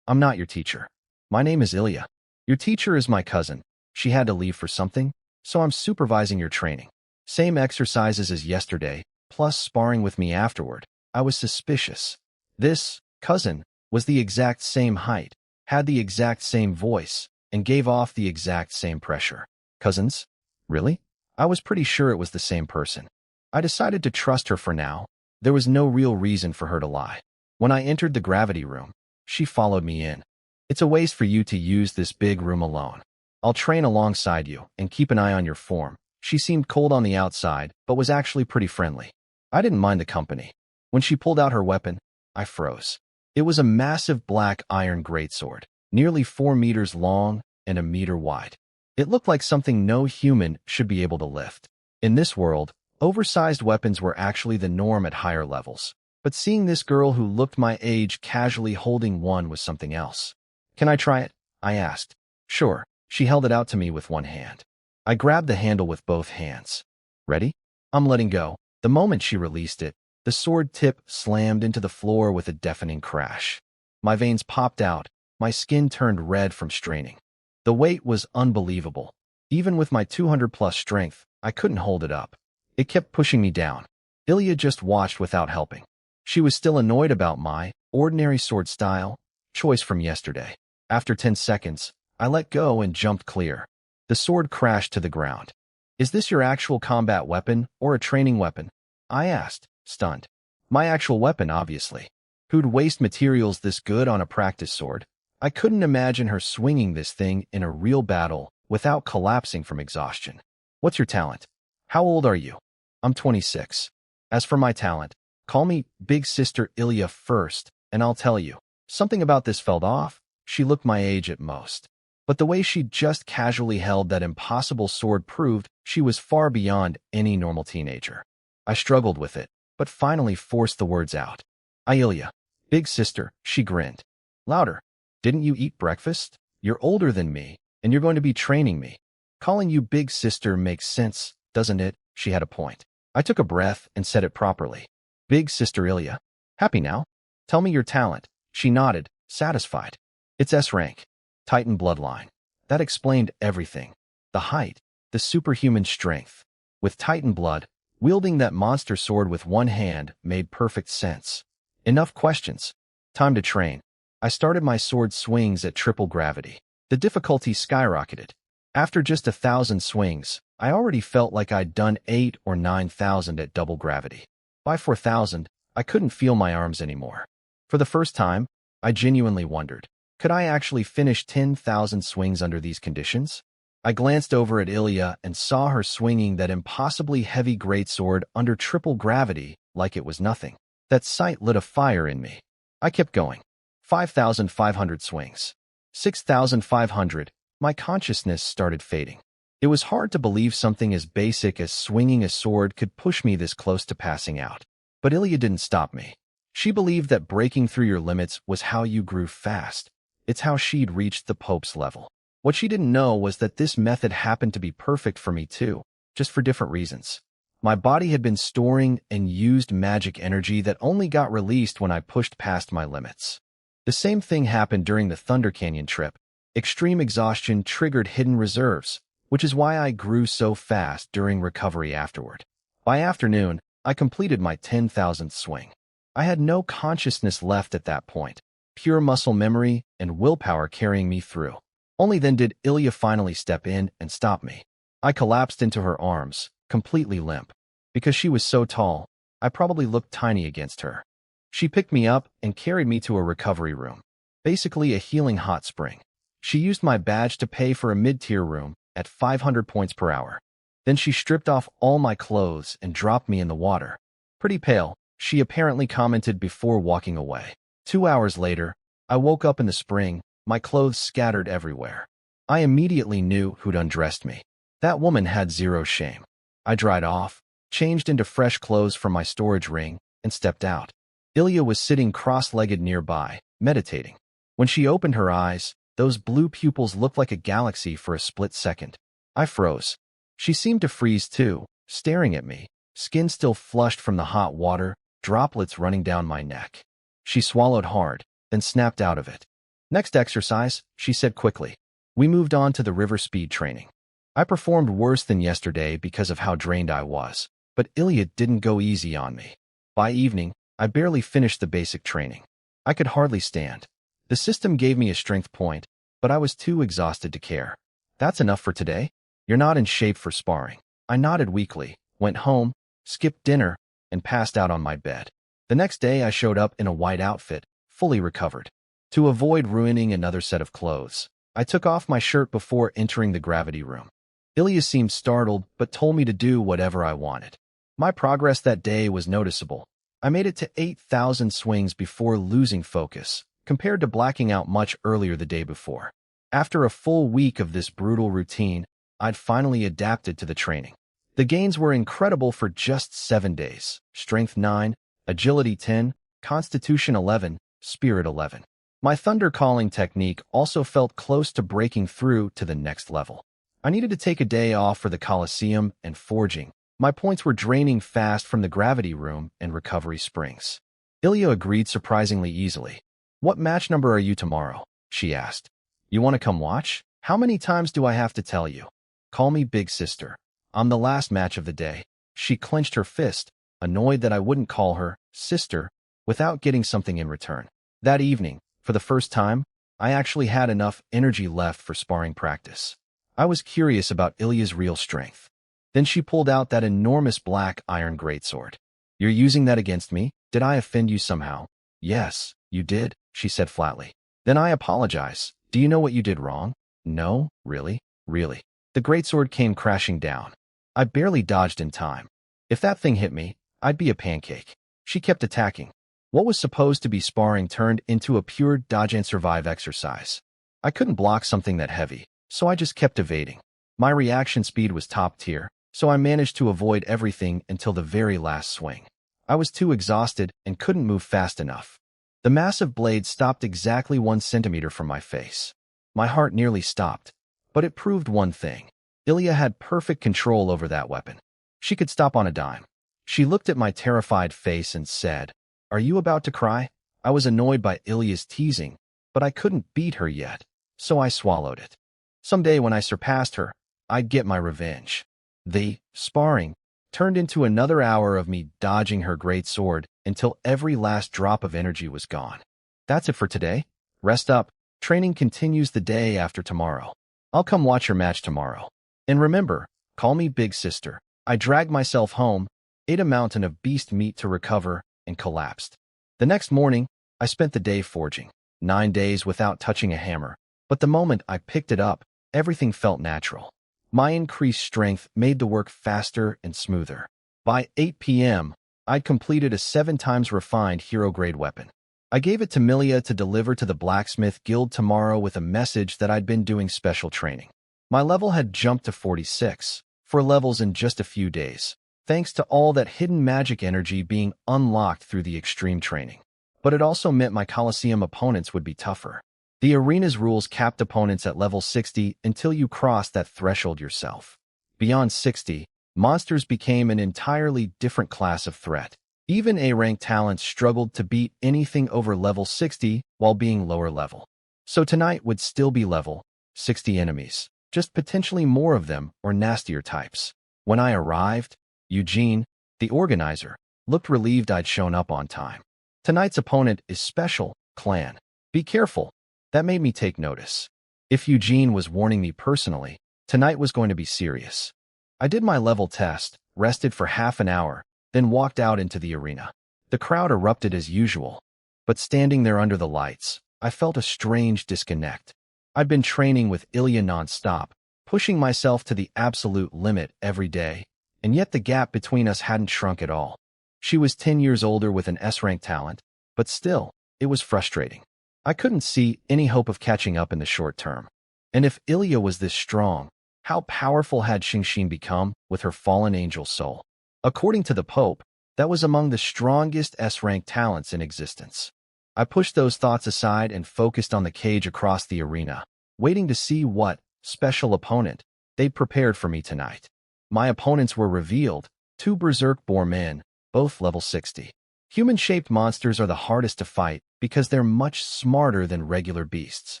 I'm not your teacher. My name is Ilya. Your teacher is my cousin. She had to leave for something, so I'm supervising your training. Same exercises as yesterday, plus sparring with me afterward. I was suspicious. This cousin was the exact same height, had the exact same voice, and gave off the exact same pressure. Cousins? Really? I was pretty sure it was the same person. I decided to trust her for now. There was no real reason for her to lie. When I entered the gravity room, she followed me in. It's a waste for you to use this big room alone. I'll train alongside you and keep an eye on your form. She seemed cold on the outside, but was actually pretty friendly. I didn't mind the company. When she pulled out her weapon, I froze. It was a massive black iron greatsword, nearly 4 meters long and a meter wide. It looked like something no human should be able to lift. In this world, oversized weapons were actually the norm at higher levels. But seeing this girl who looked my age casually holding one was something else. Can I try it? I asked. Sure. She held it out to me with one hand. I grabbed the handle with both hands. Ready? I'm letting go. The moment she released it, the sword tip slammed into the floor with a deafening crash. My veins popped out. My skin turned red from straining. The weight was unbelievable. Even with my 200-plus strength, I couldn't hold it up. It kept pushing me down. Ilya just watched without helping. She was still annoyed about my ordinary sword style choice from yesterday. After 10 seconds, I let go and jumped clear. The sword crashed to the ground. Is this your actual combat weapon or a training weapon? I asked, stunned. My actual weapon, obviously. Who'd waste materials this good on a practice sword? I couldn't imagine her swinging this thing in a real battle without collapsing from exhaustion. What's your talent? How old are you? I'm 26. As for my talent, call me Big Sister Ilya first, and I'll tell you. Something about this felt off. She looked my age at most. But the way she just casually held that impossible sword proved she was far beyond any normal teenager. I struggled with it, but finally forced the words out. Ilya, Big Sister, she grinned. Louder. Didn't you eat breakfast? You're older than me, and you're going to be training me. Calling you Big Sister makes sense, doesn't it? She had a point. I took a breath and said it properly. Big Sister Ilya. Happy now? Tell me your talent. She nodded, satisfied. It's S rank. Titan bloodline. That explained everything. The height, the superhuman strength. With Titan blood, wielding that monster sword with one hand made perfect sense. Enough questions. Time to train. I started my sword swings at triple gravity. The difficulty skyrocketed. After just 1,000 swings, I already felt like I'd done 8 or 9,000 at double gravity. By 4,000, I couldn't feel my arms anymore. For the first time, I genuinely wondered, could I actually finish 10,000 swings under these conditions? I glanced over at Ilya and saw her swinging that impossibly heavy greatsword under triple gravity like it was nothing. That sight lit a fire in me. I kept going. 5,500 swings. 6,500. My consciousness started fading. It was hard to believe something as basic as swinging a sword could push me this close to passing out. But Ilya didn't stop me. She believed that breaking through your limits was how you grew fast. It's how she'd reached the Pope's level. What she didn't know was that this method happened to be perfect for me too, just for different reasons. My body had been storing and used magic energy that only got released when I pushed past my limits. The same thing happened during the Thunder Canyon trip. Extreme exhaustion triggered hidden reserves, which is why I grew so fast during recovery afterward. By afternoon, I completed my 10,000th swing. I had no consciousness left at that point, pure muscle memory and willpower carrying me through. Only then did Ilya finally step in and stop me. I collapsed into her arms, completely limp. Because she was so tall, I probably looked tiny against her. She picked me up and carried me to a recovery room, basically a healing hot spring. She used my badge to pay for a mid-tier room at 500 points per hour. Then she stripped off all my clothes and dropped me in the water. Pretty pale, she apparently commented before walking away. 2 hours later, I woke up in the spring, my clothes scattered everywhere. I immediately knew who'd undressed me. That woman had zero shame. I dried off, changed into fresh clothes from my storage ring, and stepped out. Ilya was sitting cross-legged nearby, meditating. When she opened her eyes, those blue pupils looked like a galaxy for a split second. I froze. She seemed to freeze too, staring at me, skin still flushed from the hot water, droplets running down my neck. She swallowed hard, then snapped out of it. Next exercise, she said quickly. We moved on to the river speed training. I performed worse than yesterday because of how drained I was, but Ilya didn't go easy on me. By evening, I barely finished the basic training. I could hardly stand. The system gave me a strength point, but I was too exhausted to care. That's enough for today? You're not in shape for sparring. I nodded weakly, went home, skipped dinner, and passed out on my bed. The next day I showed up in a white outfit, fully recovered. To avoid ruining another set of clothes, I took off my shirt before entering the gravity room. Ilya seemed startled, but told me to do whatever I wanted. My progress that day was noticeable. I made it to 8,000 swings before losing focus, compared to blacking out much earlier the day before. After a full week of this brutal routine, I'd finally adapted to the training. The gains were incredible for just 7 days. Strength 9, Agility 10, Constitution 11, Spirit 11. My thunder calling technique also felt close to breaking through to the next level. I needed to take a day off for the Colosseum and forging. My points were draining fast from the gravity room and recovery springs. Ilya agreed surprisingly easily. What match number are you tomorrow? She asked. You want to come watch? How many times do I have to tell you? Call me Big Sister. I'm the last match of the day. She clenched her fist, annoyed that I wouldn't call her sister without getting something in return. That evening, for the first time, I actually had enough energy left for sparring practice. I was curious about Ilya's real strength. Then she pulled out that enormous black iron greatsword. You're using that against me? Did I offend you somehow? Yes, you did, she said flatly. Then I apologize. Do you know what you did wrong? No, really? Really. The greatsword came crashing down. I barely dodged in time. If that thing hit me, I'd be a pancake. She kept attacking. What was supposed to be sparring turned into a pure dodge and survive exercise. I couldn't block something that heavy, so I just kept evading. My reaction speed was top tier, so I managed to avoid everything until the very last swing. I was too exhausted and couldn't move fast enough. The massive blade stopped exactly 1 centimeter from my face. My heart nearly stopped, but it proved one thing. Ilya had perfect control over that weapon. She could stop on a dime. She looked at my terrified face and said, Are you about to cry? I was annoyed by Ilya's teasing, but I couldn't beat her yet, so I swallowed it. Someday when I surpassed her, I'd get my revenge. The sparring turned into another hour of me dodging her great sword until every last drop of energy was gone. That's it for today. Rest up. Training continues the day after tomorrow. I'll come watch your match tomorrow. And remember, call me Big Sister. I dragged myself home, ate a mountain of beast meat to recover, and collapsed. The next morning, I spent the day forging. 9 days without touching a hammer, but the moment I picked it up, everything felt natural. My increased strength made the work faster and smoother. By 8 p.m., I'd completed a 7 times refined hero-grade weapon. I gave it to Milia to deliver to the blacksmith guild tomorrow with a message that I'd been doing special training. My level had jumped to 46, 4 levels in just a few days, thanks to all that hidden magic energy being unlocked through the extreme training. But it also meant my Colosseum opponents would be tougher. The arena's rules capped opponents at level 60 until you crossed that threshold yourself. Beyond 60, monsters became an entirely different class of threat. Even A-rank talents struggled to beat anything over level 60 while being lower level. So tonight would still be level 60 enemies, just potentially more of them or nastier types. When I arrived, Eugene, the organizer, looked relieved I'd shown up on time. Tonight's opponent is special, clan. Be careful. That made me take notice. If Eugene was warning me personally, tonight was going to be serious. I did my level test, rested for half an hour, then walked out into the arena. The crowd erupted as usual, but standing there under the lights, I felt a strange disconnect. I'd been training with Ilya nonstop, pushing myself to the absolute limit every day, and yet the gap between us hadn't shrunk at all. She was 10 years older with an S-rank talent, but still, it was frustrating. I couldn't see any hope of catching up in the short term. And if Ilya was this strong, how powerful had Xingxin become with her fallen angel soul? According to the Pope, that was among the strongest S-rank talents in existence. I pushed those thoughts aside and focused on the cage across the arena, waiting to see what special opponent they'd prepared for me tonight. My opponents were revealed, 2 berserk boar men, both level 60. Human-shaped monsters are the hardest to fight because they're much smarter than regular beasts.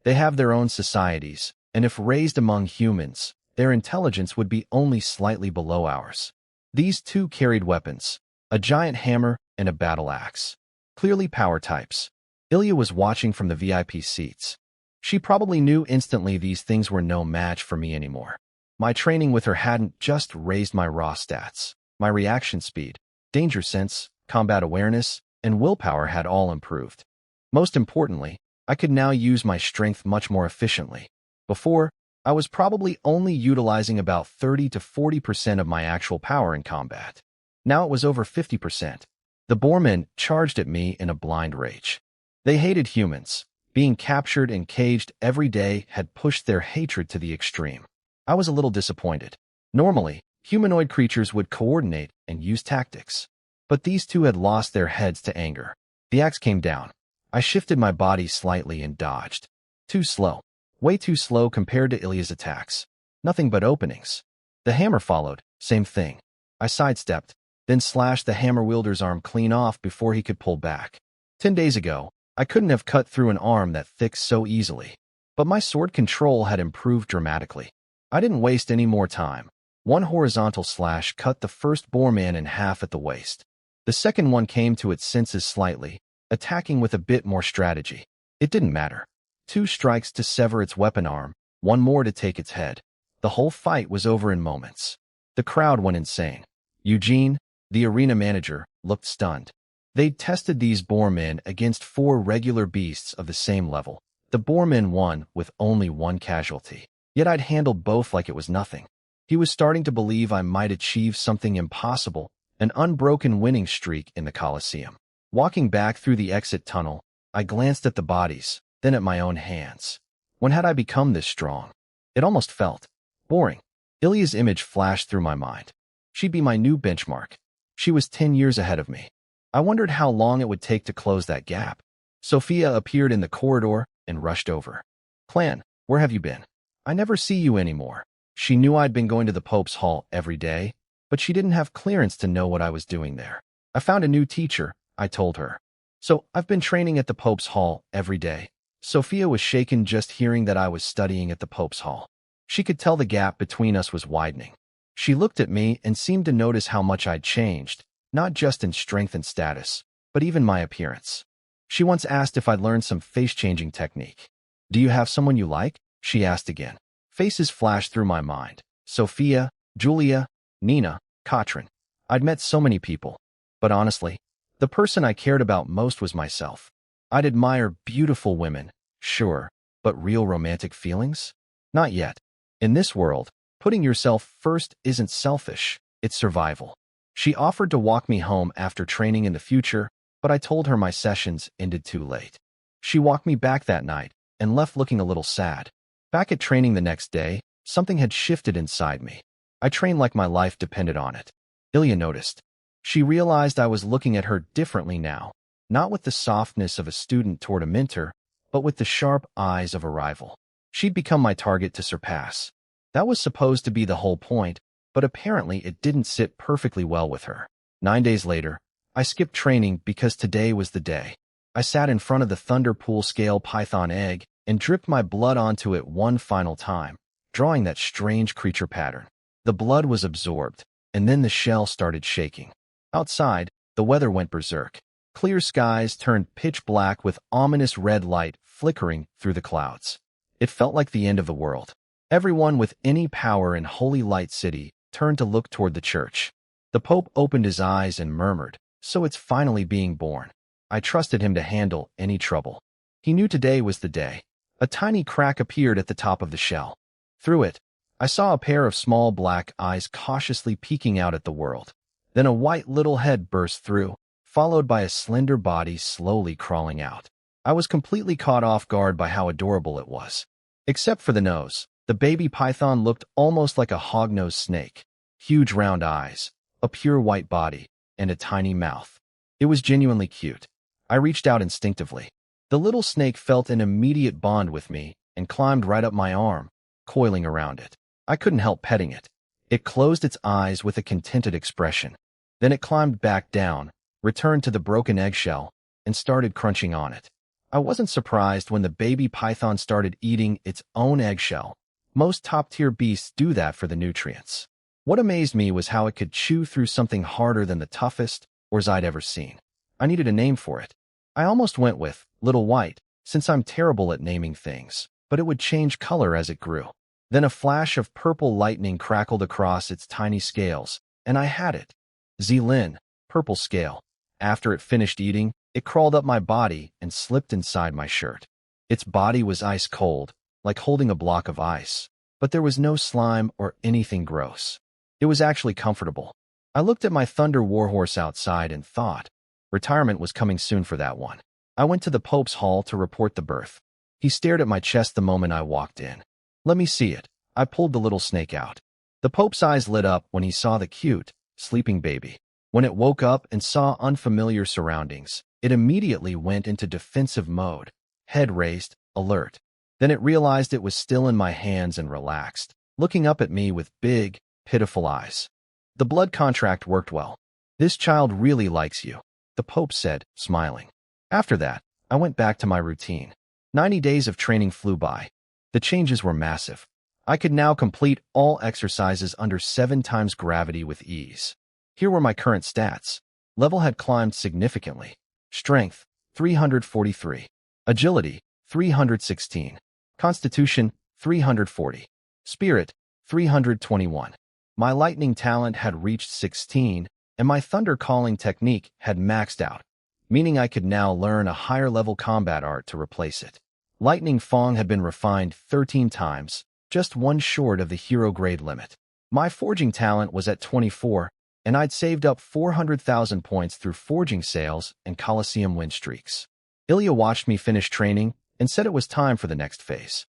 They have their own societies, and if raised among humans, their intelligence would be only slightly below ours. These 2 carried weapons, a giant hammer and a battle axe. Clearly power types. Ilya was watching from the VIP seats. She probably knew instantly these things were no match for me anymore. My training with her hadn't just raised my raw stats. My reaction speed, danger sense, combat awareness, and willpower had all improved. Most importantly, I could now use my strength much more efficiently. Before, I was probably only utilizing about 30 to 40% of my actual power in combat. Now it was over 50%. The boarmen charged at me in a blind rage. They hated humans. Being captured and caged every day had pushed their hatred to the extreme. I was a little disappointed. Normally, humanoid creatures would coordinate and use tactics. But these 2 had lost their heads to anger. The axe came down. I shifted my body slightly and dodged. Too slow. Way too slow compared to Ilya's attacks. Nothing but openings. The hammer followed, same thing. I sidestepped, then slashed the hammer wielder's arm clean off before he could pull back. 10 days ago, I couldn't have cut through an arm that thick so easily. But my sword control had improved dramatically. I didn't waste any more time. 1 horizontal slash cut the first boarman in half at the waist. The second one came to its senses slightly, attacking with a bit more strategy. It didn't matter. 2 strikes to sever its weapon arm, 1 more to take its head. The whole fight was over in moments. The crowd went insane. Eugene, the arena manager, looked stunned. They'd tested these boarmen against 4 regular beasts of the same level. The boarmen won with only 1 casualty. Yet I'd handled both like it was nothing. He was starting to believe I might achieve something impossible, an unbroken winning streak in the Colosseum. Walking back through the exit tunnel, I glanced at the bodies, then at my own hands. When had I become this strong? It almost felt boring. Ilya's image flashed through my mind. She'd be my new benchmark. She was 10 years ahead of me. I wondered how long it would take to close that gap. Sophia appeared in the corridor and rushed over. Clan, where have you been? I never see you anymore. She knew I'd been going to the Pope's Hall every day, but she didn't have clearance to know what I was doing there. I found a new teacher, I told her. So I've been training at the Pope's Hall every day. Sophia was shaken just hearing that I was studying at the Pope's Hall. She could tell the gap between us was widening. She looked at me and seemed to notice how much I'd changed, not just in strength and status, but even my appearance. She once asked if I'd learned some face-changing technique. Do you have someone you like? She asked again. Faces flashed through my mind. Sophia, Julia, Nina, Katrin. I'd met so many people. But honestly, the person I cared about most was myself. I'd admire beautiful women, sure, but real romantic feelings? Not yet. In this world, putting yourself first isn't selfish, it's survival. She offered to walk me home after training in the future, but I told her my sessions ended too late. She walked me back that night and left looking a little sad. Back at training the next day, something had shifted inside me. I trained like my life depended on it. Ilya noticed. She realized I was looking at her differently now, not with the softness of a student toward a mentor, but with the sharp eyes of a rival. She'd become my target to surpass. That was supposed to be the whole point, but apparently it didn't sit perfectly well with her. 9 days later, I skipped training because today was the day. I sat in front of the thunder pool scale python egg and dripped my blood onto it one final time, drawing that strange creature pattern. The blood was absorbed, and then the shell started shaking. Outside, the weather went berserk. Clear skies turned pitch black with ominous red light flickering through the clouds. It felt like the end of the world. Everyone with any power in Holy Light City turned to look toward the church. The Pope opened his eyes and murmured, "So it's finally being born." I trusted him to handle any trouble. He knew today was the day. A tiny crack appeared at the top of the shell. Through it, I saw a pair of small black eyes cautiously peeking out at the world. Then a white little head burst through, followed by a slender body slowly crawling out. I was completely caught off guard by how adorable it was. Except for the nose, the baby python looked almost like a hog-nosed snake. Huge round eyes, a pure white body, and a tiny mouth. It was genuinely cute. I reached out instinctively. The little snake felt an immediate bond with me and climbed right up my arm, coiling around it. I couldn't help petting it. It closed its eyes with a contented expression. Then it climbed back down, returned to the broken eggshell, and started crunching on it. I wasn't surprised when the baby python started eating its own eggshell. Most top-tier beasts do that for the nutrients. What amazed me was how it could chew through something harder than the toughest ores I'd ever seen. I needed a name for it. I almost went with Little White, since I'm terrible at naming things, but it would change color as it grew. Then a flash of purple lightning crackled across its tiny scales, and I had it. Zilin, purple scale. After it finished eating, it crawled up my body and slipped inside my shirt. Its body was ice cold, like holding a block of ice, but there was no slime or anything gross. It was actually comfortable. I looked at my thunder warhorse outside and thought, retirement was coming soon for that one. I went to the Pope's hall to report the birth. He stared at my chest the moment I walked in. "Let me see it." I pulled the little snake out. The Pope's eyes lit up when he saw the cute, sleeping baby. When it woke up and saw unfamiliar surroundings, it immediately went into defensive mode, head raised, alert. Then it realized it was still in my hands and relaxed, looking up at me with big, pitiful eyes. The blood contract worked well. "This child really likes you," the Pope said, smiling. After that, I went back to my routine. 90 days of training flew by. The changes were massive. I could now complete all exercises under 7 times gravity with ease. Here were my current stats. Level had climbed significantly. Strength, 343. Agility, 316. Constitution, 340. Spirit, 321. My lightning talent had reached 16, and my thunder calling technique had maxed out, meaning I could now learn a higher-level combat art to replace it. Lightning Fong had been refined 13 times, just one short of the hero grade limit. My forging talent was at 24, and I'd saved up 400,000 points through forging sales and Coliseum win streaks. Ilya watched me finish training and said it was time for the next phase.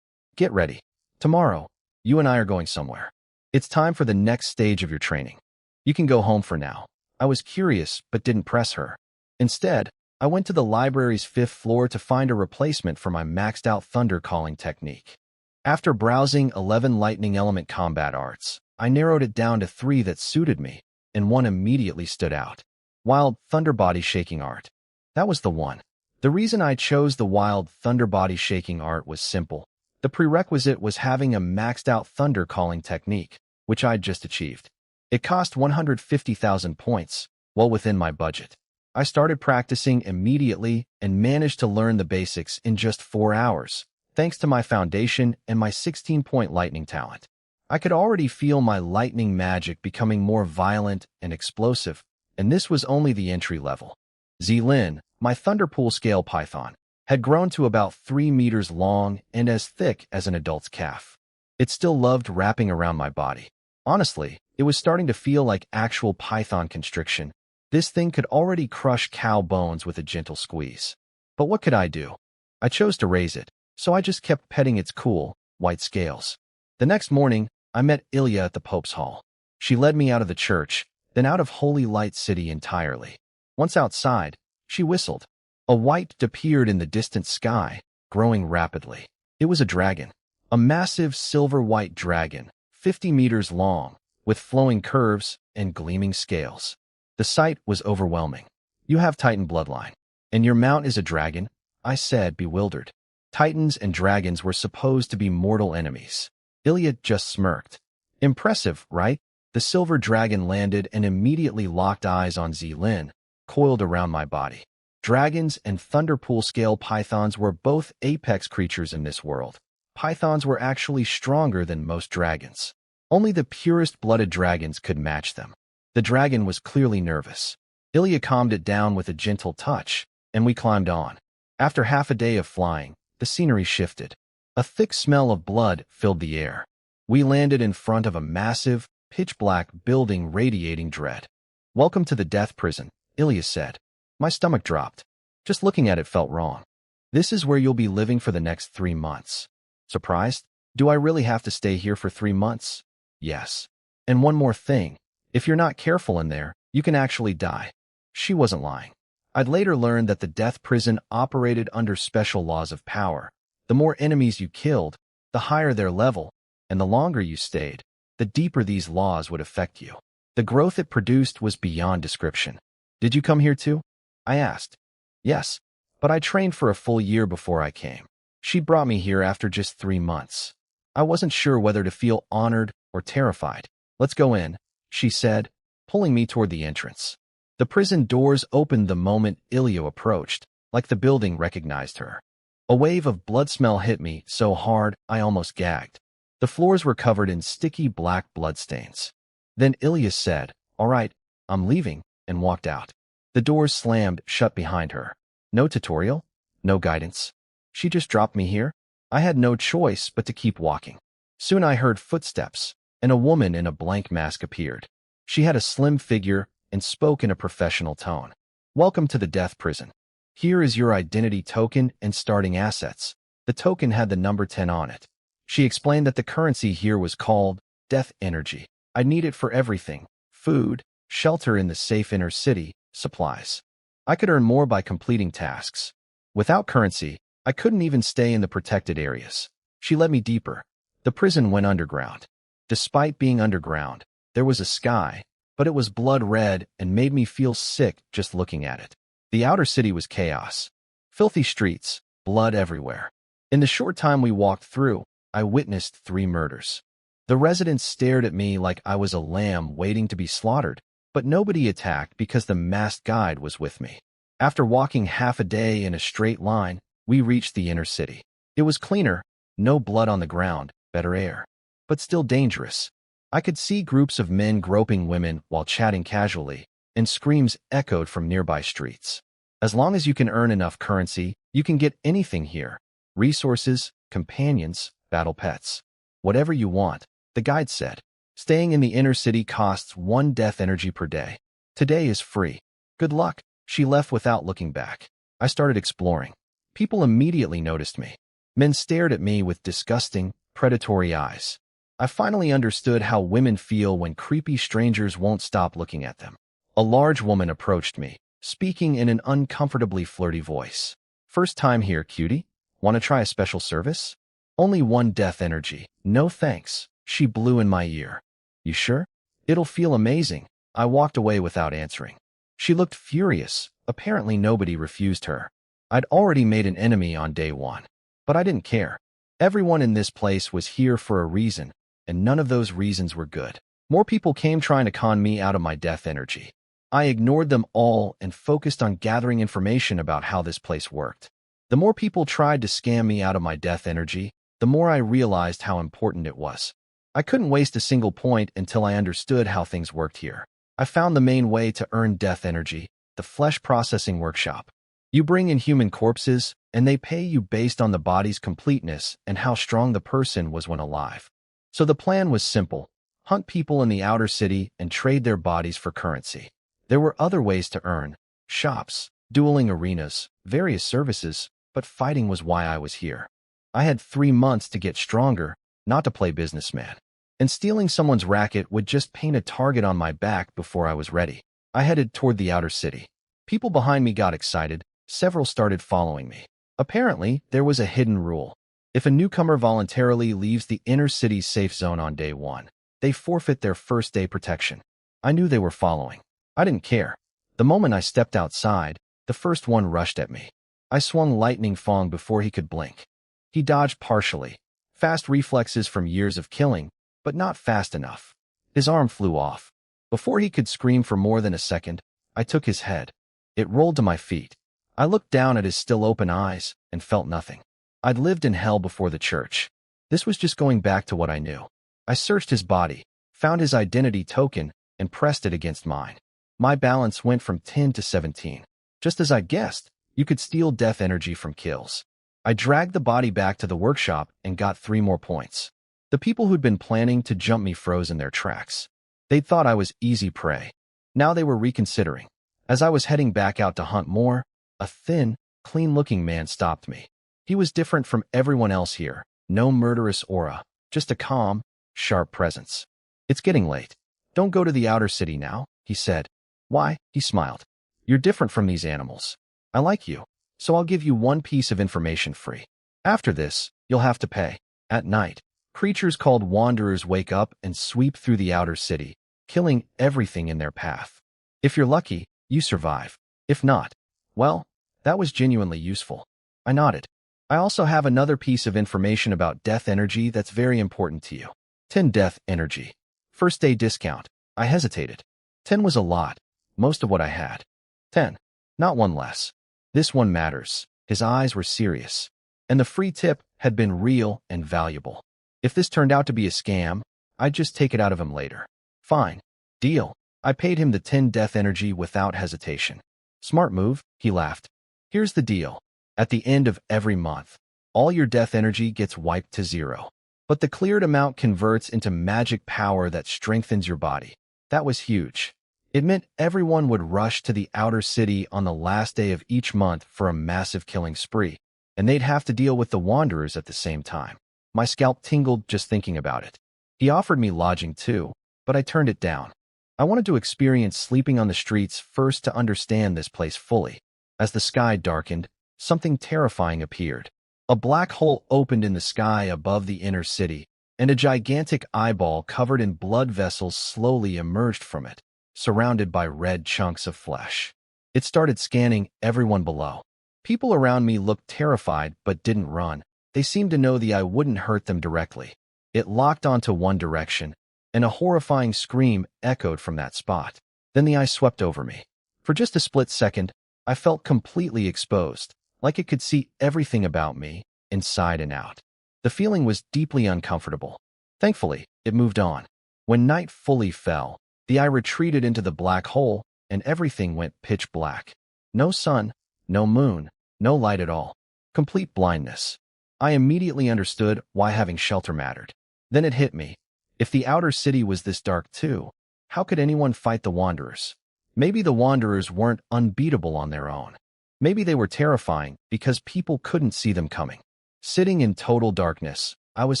"Get ready. Tomorrow, you and I are going somewhere. It's time for the next stage of your training. You can go home for now." I was curious but didn't press her. Instead, I went to the library's 5th floor to find a replacement for my maxed-out thunder calling technique. After browsing 11 lightning element combat arts, I narrowed it down to 3 that suited me, and one immediately stood out. Wild Thunder Body Shaking Art. That was the one. The reason I chose the Wild Thunder Body Shaking Art was simple. The prerequisite was having a maxed-out thunder calling technique, which I'd just achieved. It cost 150,000 points, well within my budget. I started practicing immediately and managed to learn the basics in just 4 hours, thanks to my foundation and my 16-point lightning talent. I could already feel my lightning magic becoming more violent and explosive, and this was only the entry level. Zilin, my Thunderpool scale python. had grown to about 3 meters long and as thick as an adult's calf. It still loved wrapping around my body. Honestly, it was starting to feel like actual python constriction. This thing could already crush cow bones with a gentle squeeze. But what could I do? I chose to raise it, so I just kept petting its cool, white scales. The next morning, I met Ilya at the Pope's Hall. She led me out of the church, then out of Holy Light City entirely. Once outside, she whistled. A white appeared in the distant sky, growing rapidly. It was a dragon. A massive silver-white dragon, 50 meters long, with flowing curves and gleaming scales. The sight was overwhelming. You have Titan bloodline, and your mount is a dragon, I said, bewildered. Titans and dragons were supposed to be mortal enemies. Ilya just smirked. Impressive, right? The silver dragon landed and immediately locked eyes on Zilin, coiled around my body. Dragons and thunderpool scale pythons were both apex creatures in this world. Pythons were actually stronger than most dragons. Only the purest-blooded dragons could match them. The dragon was clearly nervous. Ilya calmed it down with a gentle touch, and we climbed on. After half a day of flying, the scenery shifted. A thick smell of blood filled the air. We landed in front of a massive, pitch-black building radiating dread. "Welcome to the death prison," Ilya said. My stomach dropped. Just looking at it felt wrong. "This is where you'll be living for the next 3 months. Surprised? Do I really have to stay here for 3 months? Yes. And one more thing. If you're not careful in there, you can actually die. She wasn't lying. I'd later learned that the death prison operated under special laws of power. The more enemies you killed, the higher their level, and the longer you stayed, the deeper these laws would affect you. The growth it produced was beyond description. "Did you come here too?" I asked. "Yes, but I trained for a full year before I came. She brought me here after just 3 months. I wasn't sure whether to feel honored or terrified. "Let's go in," she said, pulling me toward the entrance. The prison doors opened the moment Ilya approached, like the building recognized her. A wave of blood smell hit me so hard I almost gagged. The floors were covered in sticky black bloodstains. Then Ilya said, "All right, I'm leaving," and walked out. The doors slammed shut behind her. No tutorial, no guidance. She just dropped me here. I had no choice but to keep walking. Soon I heard footsteps, and a woman in a blank mask appeared. She had a slim figure and spoke in a professional tone. "Welcome to the death prison. Here is your identity token and starting assets." The token had the number 10 on it. She explained that the currency here was called death energy. I'd need it for everything: food, shelter in the safe inner city, supplies. I could earn more by completing tasks. Without currency, I couldn't even stay in the protected areas. She led me deeper. The prison went underground. Despite being underground, there was a sky, but it was blood red and made me feel sick just looking at it. The outer city was chaos. Filthy streets, blood everywhere. In the short time we walked through, I witnessed 3 murders. The residents stared at me like I was a lamb waiting to be slaughtered, but nobody attacked because the masked guide was with me. After walking half a day in a straight line, we reached the inner city. It was cleaner, no blood on the ground, better air. But still dangerous. I could see groups of men groping women while chatting casually, and screams echoed from nearby streets. As long as you can earn enough currency, you can get anything here. Resources, companions, battle pets. Whatever you want, the guide said. Staying in the inner city costs 1 death energy per day. Today is free. Good luck. She left without looking back. I started exploring. People immediately noticed me. Men stared at me with disgusting, predatory eyes. I finally understood how women feel when creepy strangers won't stop looking at them. A large woman approached me, speaking in an uncomfortably flirty voice. "First time here, cutie? Want to try a special service? Only 1 death energy. No thanks." She blew in my ear. "You sure? It'll feel amazing." I walked away without answering. She looked furious. Apparently nobody refused her. I'd already made an enemy on day 1. But I didn't care. Everyone in this place was here for a reason, and none of those reasons were good. More people came trying to con me out of my death energy. I ignored them all and focused on gathering information about how this place worked. The more people tried to scam me out of my death energy, the more I realized how important it was. I couldn't waste a single point until I understood how things worked here. I found the main way to earn death energy, the flesh processing workshop. You bring in human corpses, and they pay you based on the body's completeness and how strong the person was when alive. So the plan was simple: hunt people in the outer city and trade their bodies for currency. There were other ways to earn: shops, dueling arenas, various services, but fighting was why I was here. I had 3 months to get stronger, not to play businessman. And stealing someone's racket would just paint a target on my back before I was ready. I headed toward the outer city. People behind me got excited. Several started following me. Apparently, there was a hidden rule. If a newcomer voluntarily leaves the inner city's safe zone on day 1, they forfeit their first-day protection. I knew they were following. I didn't care. The moment I stepped outside, the first one rushed at me. I swung Lightning Fong before he could blink. He dodged partially. Fast reflexes from years of killing, but not fast enough. His arm flew off. Before he could scream for more than a second, I took his head. It rolled to my feet. I looked down at his still open eyes and felt nothing. I'd lived in hell before the church. This was just going back to what I knew. I searched his body, found his identity token, and pressed it against mine. My balance went from 10 to 17. Just as I guessed, you could steal death energy from kills. I dragged the body back to the workshop and got 3 more points. The people who'd been planning to jump me froze in their tracks. They'd thought I was easy prey. Now they were reconsidering. As I was heading back out to hunt more, a thin, clean-looking man stopped me. He was different from everyone else here. No murderous aura, just a calm, sharp presence. "It's getting late. Don't go to the outer city now," he said. "Why?" He smiled. "You're different from these animals. I like you, so I'll give you 1 piece of information free. After this, you'll have to pay." At night, creatures called wanderers wake up and sweep through the outer city, killing everything in their path. If you're lucky, you survive. If not, well, that was genuinely useful. I nodded. "I also have another piece of information about death energy that's very important to you. 10 death energy. First day discount." I hesitated. 10 was a lot, most of what I had. 10, not 1 less. This one matters. His eyes were serious. And the free tip had been real and valuable. If this turned out to be a scam, I'd just take it out of him later. Fine. Deal. I paid him the 10 death energy without hesitation. "Smart move," he laughed. "Here's the deal. At the end of every month, all your death energy gets wiped to 0. But the cleared amount converts into magic power that strengthens your body." That was huge. It meant everyone would rush to the outer city on the last day of each month for a massive killing spree, and they'd have to deal with the wanderers at the same time. My scalp tingled just thinking about it. He offered me lodging too, but I turned it down. I wanted to experience sleeping on the streets first to understand this place fully. As the sky darkened, something terrifying appeared. A black hole opened in the sky above the inner city, and a gigantic eyeball covered in blood vessels slowly emerged from it, surrounded by red chunks of flesh. It started scanning everyone below. People around me looked terrified but didn't run. They seemed to know the eye wouldn't hurt them directly. It locked onto one direction, and a horrifying scream echoed from that spot. Then the eye swept over me. For just a split second, I felt completely exposed, like it could see everything about me, inside and out. The feeling was deeply uncomfortable. Thankfully, it moved on. When night fully fell, the eye retreated into the black hole, and everything went pitch black. No sun, no moon, no light at all. Complete blindness. I immediately understood why having shelter mattered. Then it hit me. If the outer city was this dark too, how could anyone fight the wanderers? Maybe the wanderers weren't unbeatable on their own. Maybe they were terrifying because people couldn't see them coming. Sitting in total darkness, I was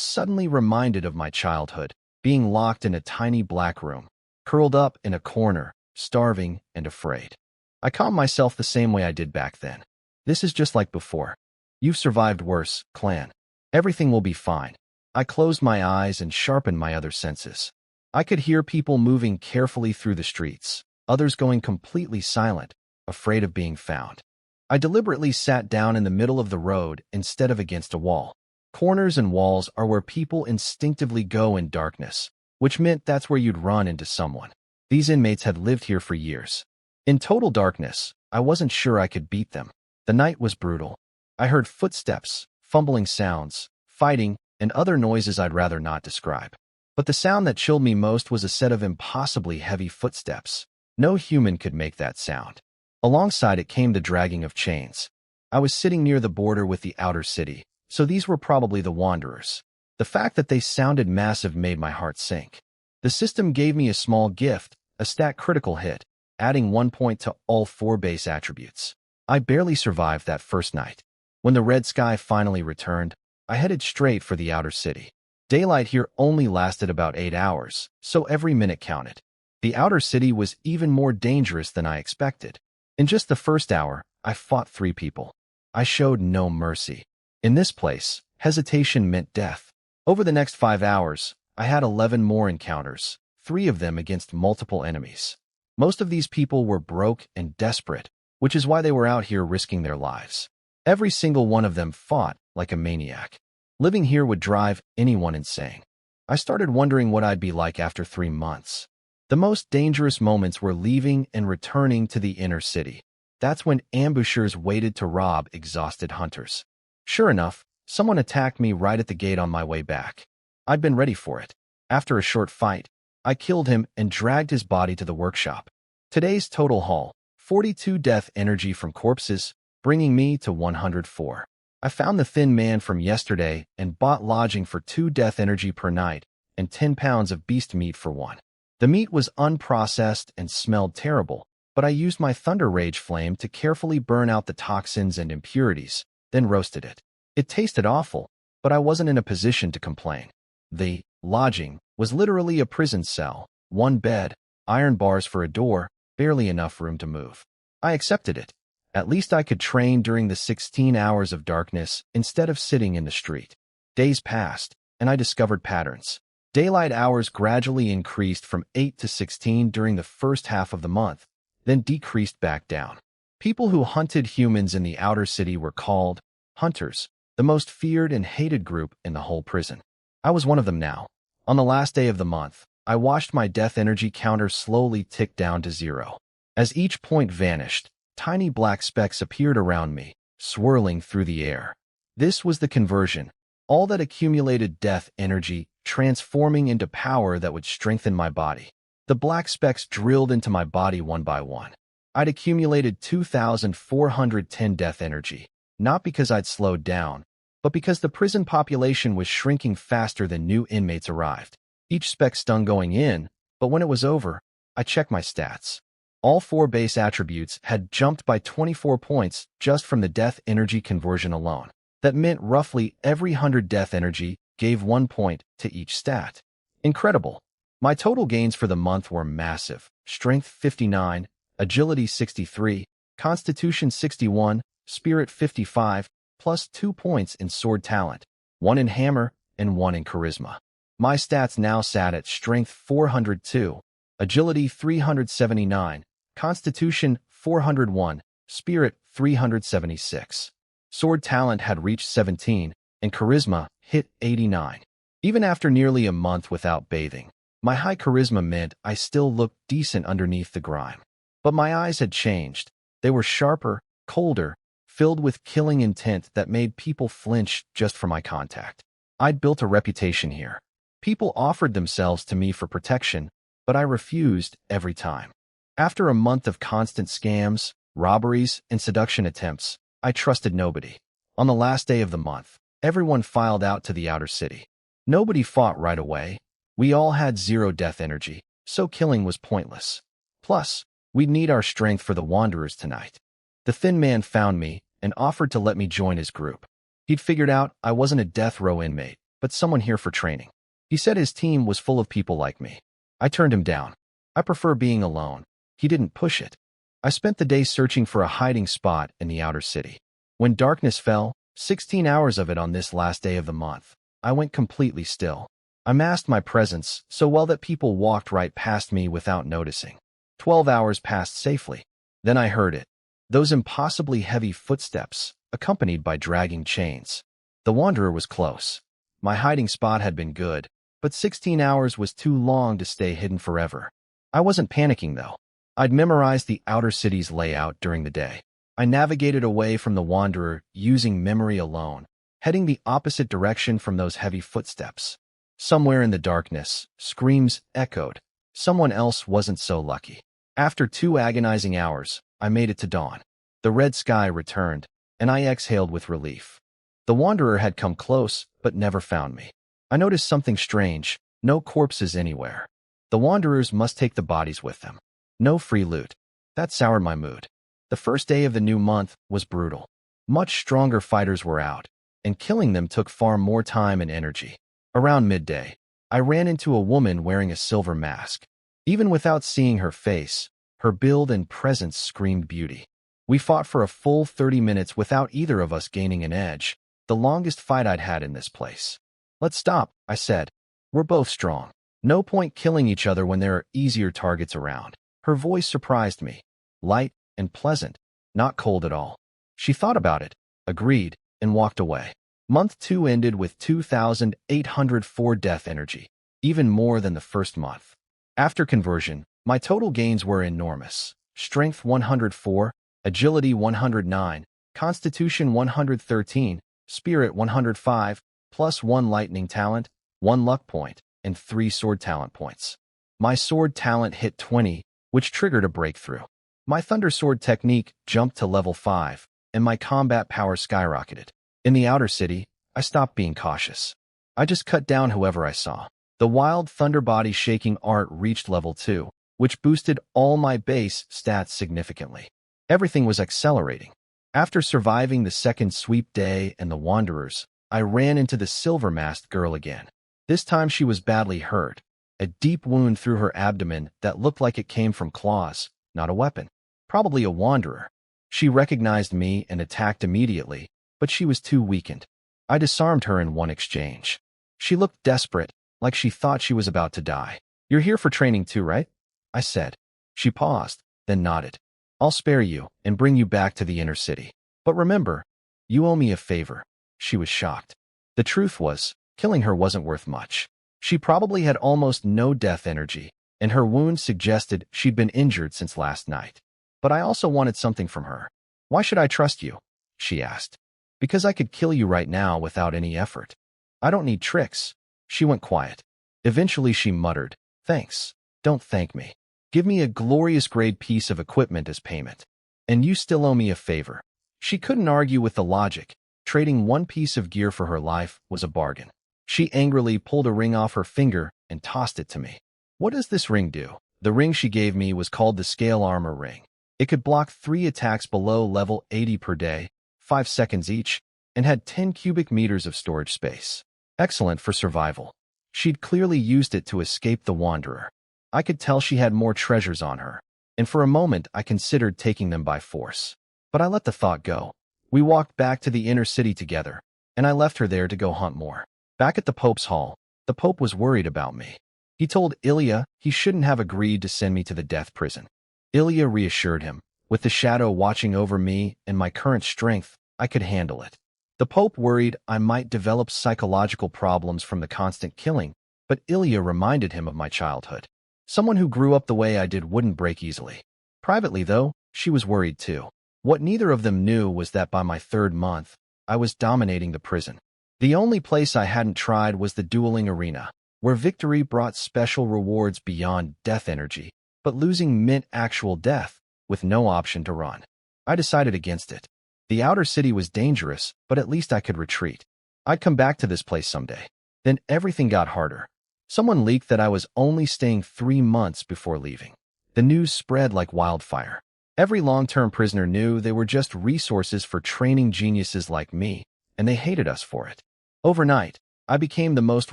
suddenly reminded of my childhood, being locked in a tiny black room, curled up in a corner, starving and afraid. I calmed myself the same way I did back then. This is just like before. You've survived worse, clan. Everything will be fine. I closed my eyes and sharpened my other senses. I could hear people moving carefully through the streets, others going completely silent, afraid of being found. I deliberately sat down in the middle of the road instead of against a wall. Corners and walls are where people instinctively go in darkness, which meant that's where you'd run into someone. These inmates had lived here for years. In total darkness, I wasn't sure I could beat them. The night was brutal. I heard footsteps, fumbling sounds, fighting, and other noises I'd rather not describe. But the sound that chilled me most was a set of impossibly heavy footsteps. No human could make that sound. Alongside it came the dragging of chains. I was sitting near the border with the outer city, so these were probably the Wanderers. The fact that they sounded massive made my heart sink. The system gave me a small gift, a stat critical hit, adding 1 point to all 4 base attributes. I barely survived that first night. When the red sky finally returned, I headed straight for the outer city. Daylight here only lasted about 8 hours, so every minute counted. The outer city was even more dangerous than I expected. In just the first hour, I fought 3 people. I showed no mercy. In this place, hesitation meant death. Over the next 5 hours, I had 11 more encounters, 3 of them against multiple enemies. Most of these people were broke and desperate, which is why they were out here risking their lives. Every single one of them fought like a maniac. Living here would drive anyone insane. I started wondering what I'd be like after 3 months. The most dangerous moments were leaving and returning to the inner city. That's when ambushers waited to rob exhausted hunters. Sure enough, someone attacked me right at the gate on my way back. I'd been ready for it. After a short fight, I killed him and dragged his body to the workshop. Today's total haul, 42 death energy from corpses, bringing me to 104. I found the thin man from yesterday and bought lodging for 2 death energy per night and 10 pounds of beast meat for 1. The meat was unprocessed and smelled terrible, but I used my Thunder Rage flame to carefully burn out the toxins and impurities, then roasted it. It tasted awful, but I wasn't in a position to complain. The lodging was literally a prison cell, 1 bed, iron bars for a door, barely enough room to move. I accepted it. At least I could train during the 16 hours of darkness instead of sitting in the street. Days passed, and I discovered patterns. Daylight hours gradually increased from 8 to 16 during the first half of the month, then decreased back down. People who hunted humans in the outer city were called hunters, the most feared and hated group in the whole prison. I was one of them now. On the last day of the month, I watched my death energy counter slowly tick down to 0. As each point vanished, tiny black specks appeared around me, swirling through the air. This was the conversion, all that accumulated death energy transforming into power that would strengthen my body. The black specks drilled into my body one by one. I'd accumulated 2,410 death energy, not because I'd slowed down, but because the prison population was shrinking faster than new inmates arrived. Each speck stung going in, but when it was over, I checked my stats. All 4 base attributes had jumped by 24 points just from the death energy conversion alone. That meant roughly every 100 death energy gave 1 point to each stat. Incredible. My total gains for the month were massive. Strength 59, Agility 63, Constitution 61, Spirit 55, plus 2 points in sword talent, 1 in hammer, and 1 in charisma. My stats now sat at Strength 402, Agility 379, Constitution 401, Spirit 376. Sword talent had reached 17, and charisma hit 89. Even after nearly a month without bathing, my high charisma meant I still looked decent underneath the grime. But my eyes had changed. They were sharper, colder, filled with killing intent that made people flinch just for my contact. I'd built a reputation here. People offered themselves to me for protection, but I refused every time. After a month of constant scams, robberies, and seduction attempts, I trusted nobody. On the last day of the month, everyone filed out to the outer city. Nobody fought right away. We all had 0 death energy, so killing was pointless. Plus, we'd need our strength for the Wanderers tonight. The thin man found me and offered to let me join his group. He'd figured out I wasn't a death row inmate, but someone here for training. He said his team was full of people like me. I turned him down. I prefer being alone. He didn't push it. I spent the day searching for a hiding spot in the outer city. When darkness fell, 16 hours of it on this last day of the month, I went completely still. I masked my presence so well that people walked right past me without noticing. 12 hours passed safely. Then I heard it. Those impossibly heavy footsteps, accompanied by dragging chains. The Wanderer was close. My hiding spot had been good, but 16 hours was too long to stay hidden forever. I wasn't panicking, though. I'd memorized the outer city's layout during the day. I navigated away from the Wanderer using memory alone, heading the opposite direction from those heavy footsteps. Somewhere in the darkness, screams echoed. Someone else wasn't so lucky. After 2 agonizing hours, I made it to dawn. The red sky returned, and I exhaled with relief. The wanderer had come close, but never found me. I noticed something strange: no corpses anywhere. The wanderers must take the bodies with them. No free loot. That soured my mood. The first day of the new month was brutal. Much stronger fighters were out, and killing them took far more time and energy. Around midday, I ran into a woman wearing a silver mask. Even without seeing her face, her build and presence screamed beauty. We fought for a full 30 minutes without either of us gaining an edge, the longest fight I'd had in this place. "Let's stop," I said. "We're both strong. No point killing each other when there are easier targets around." Her voice surprised me. Light and pleasant, not cold at all. She thought about it, agreed, and walked away. Month 2 ended with 2,804 death energy, even more than the first month. After conversion, my total gains were enormous. Strength 104, Agility 109, Constitution 113, Spirit 105, plus 1 lightning talent, 1 luck point, and 3 sword talent points. My sword talent hit 20, which triggered a breakthrough. My thunder sword technique jumped to level 5, and my combat power skyrocketed. In the outer city, I stopped being cautious. I just cut down whoever I saw. The wild thunder body shaking art reached level 2, which boosted all my base stats significantly. Everything was accelerating. After surviving the second sweep day and the wanderers, I ran into the silver-masked girl again. This time she was badly hurt, a deep wound through her abdomen that looked like it came from claws, not a weapon. Probably a wanderer. She recognized me and attacked immediately, but she was too weakened. I disarmed her in one exchange. She looked desperate, like she thought she was about to die. "You're here for training too, right?" I said. She paused, then nodded. "I'll spare you and bring you back to the inner city. But remember, you owe me a favor." She was shocked. The truth was, killing her wasn't worth much. She probably had almost no death energy, and her wounds suggested she'd been injured since last night. But I also wanted something from her. "Why should I trust you?" she asked. "Because I could kill you right now without any effort. I don't need tricks." She went quiet. Eventually she muttered, "Thanks. Don't thank me. Give me a glorious grade piece of equipment as payment. And you still owe me a favor." She couldn't argue with the logic. Trading one piece of gear for her life was a bargain. She angrily pulled a ring off her finger and tossed it to me. "What does this ring do?" The ring she gave me was called the Scale Armor Ring. It could block 3 attacks below level 80 per day, 5 seconds each, and had 10 cubic meters of storage space. Excellent for survival. She'd clearly used it to escape the wanderer. I could tell she had more treasures on her, and for a moment I considered taking them by force. But I let the thought go. We walked back to the inner city together, and I left her there to go hunt more. Back at the Pope's hall, the Pope was worried about me. He told Ilya he shouldn't have agreed to send me to the death prison. Ilya reassured him. With the shadow watching over me and my current strength, I could handle it. The Pope worried I might develop psychological problems from the constant killing, but Ilya reminded him of my childhood. Someone who grew up the way I did wouldn't break easily. Privately, though, she was worried too. What neither of them knew was that by my 3rd month, I was dominating the prison. The only place I hadn't tried was the dueling arena, where victory brought special rewards beyond death energy, but losing meant actual death, with no option to run. I decided against it. The outer city was dangerous, but at least I could retreat. I'd come back to this place someday. Then everything got harder. Someone leaked that I was only staying 3 months before leaving. The news spread like wildfire. Every long-term prisoner knew they were just resources for training geniuses like me, and they hated us for it. Overnight, I became the most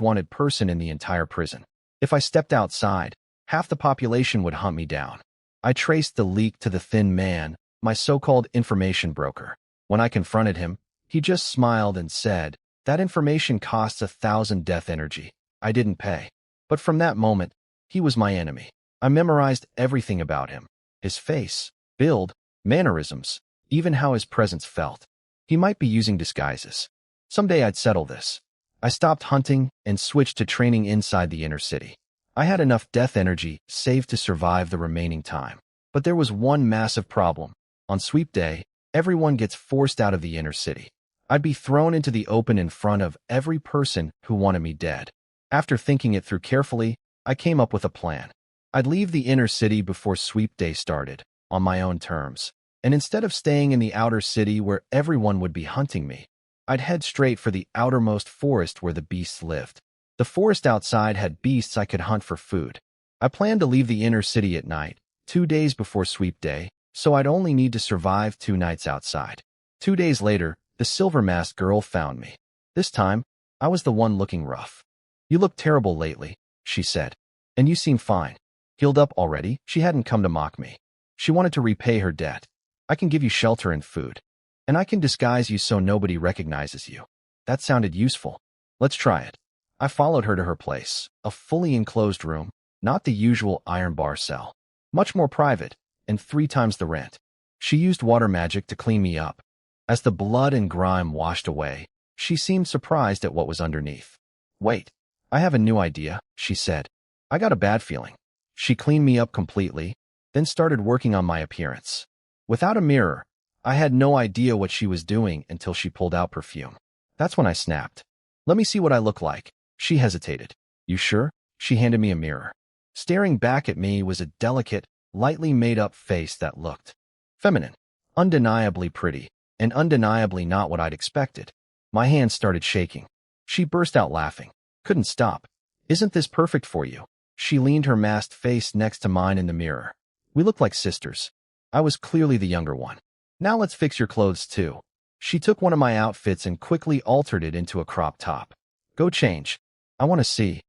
wanted person in the entire prison. If I stepped outside, half the population would hunt me down. I traced the leak to the thin man, my so-called information broker. When I confronted him, he just smiled and said, "That information costs 1,000 death energy. I didn't pay." But from that moment, he was my enemy. I memorized everything about him. His face, build, mannerisms, even how his presence felt. He might be using disguises. Someday I'd settle this. I stopped hunting and switched to training inside the inner city. I had enough death energy saved to survive the remaining time. But there was one massive problem. On sweep day, everyone gets forced out of the inner city. I'd be thrown into the open in front of every person who wanted me dead. After thinking it through carefully, I came up with a plan. I'd leave the inner city before sweep day started, on my own terms. and instead of staying in the outer city where everyone would be hunting me, I'd head straight for the outermost forest where the beasts lived. The forest outside had beasts I could hunt for food. I planned to leave the inner city at night, 2 days before sweep day, so I'd only need to survive 2 nights outside. 2 days later, the silver-masked girl found me. This time, I was the one looking rough. "You look terrible lately," she said. "And you seem fine. Healed up already?" She hadn't come to mock me. She wanted to repay her debt. "I can give you shelter and food. And I can disguise you so nobody recognizes you." That sounded useful. "Let's try it." I followed her to her place, a fully enclosed room, not the usual iron bar cell. Much more private, and 3 times the rent. She used water magic to clean me up. As the blood and grime washed away, she seemed surprised at what was underneath. "Wait, I have a new idea," she said. I got a bad feeling. She cleaned me up completely, then started working on my appearance. Without a mirror, I had no idea what she was doing until she pulled out perfume. That's when I snapped. "Let me see what I look like." She hesitated. "You sure?" She handed me a mirror. Staring back at me was a delicate, lightly made-up face that looked feminine, undeniably pretty, and undeniably not what I'd expected. My hands started shaking. She burst out laughing. Couldn't stop. "Isn't this perfect for you?" She leaned her masked face next to mine in the mirror. We looked like sisters. I was clearly the younger one. "Now let's fix your clothes too." She took one of my outfits and quickly altered it into a crop top. "Go change. I want to see."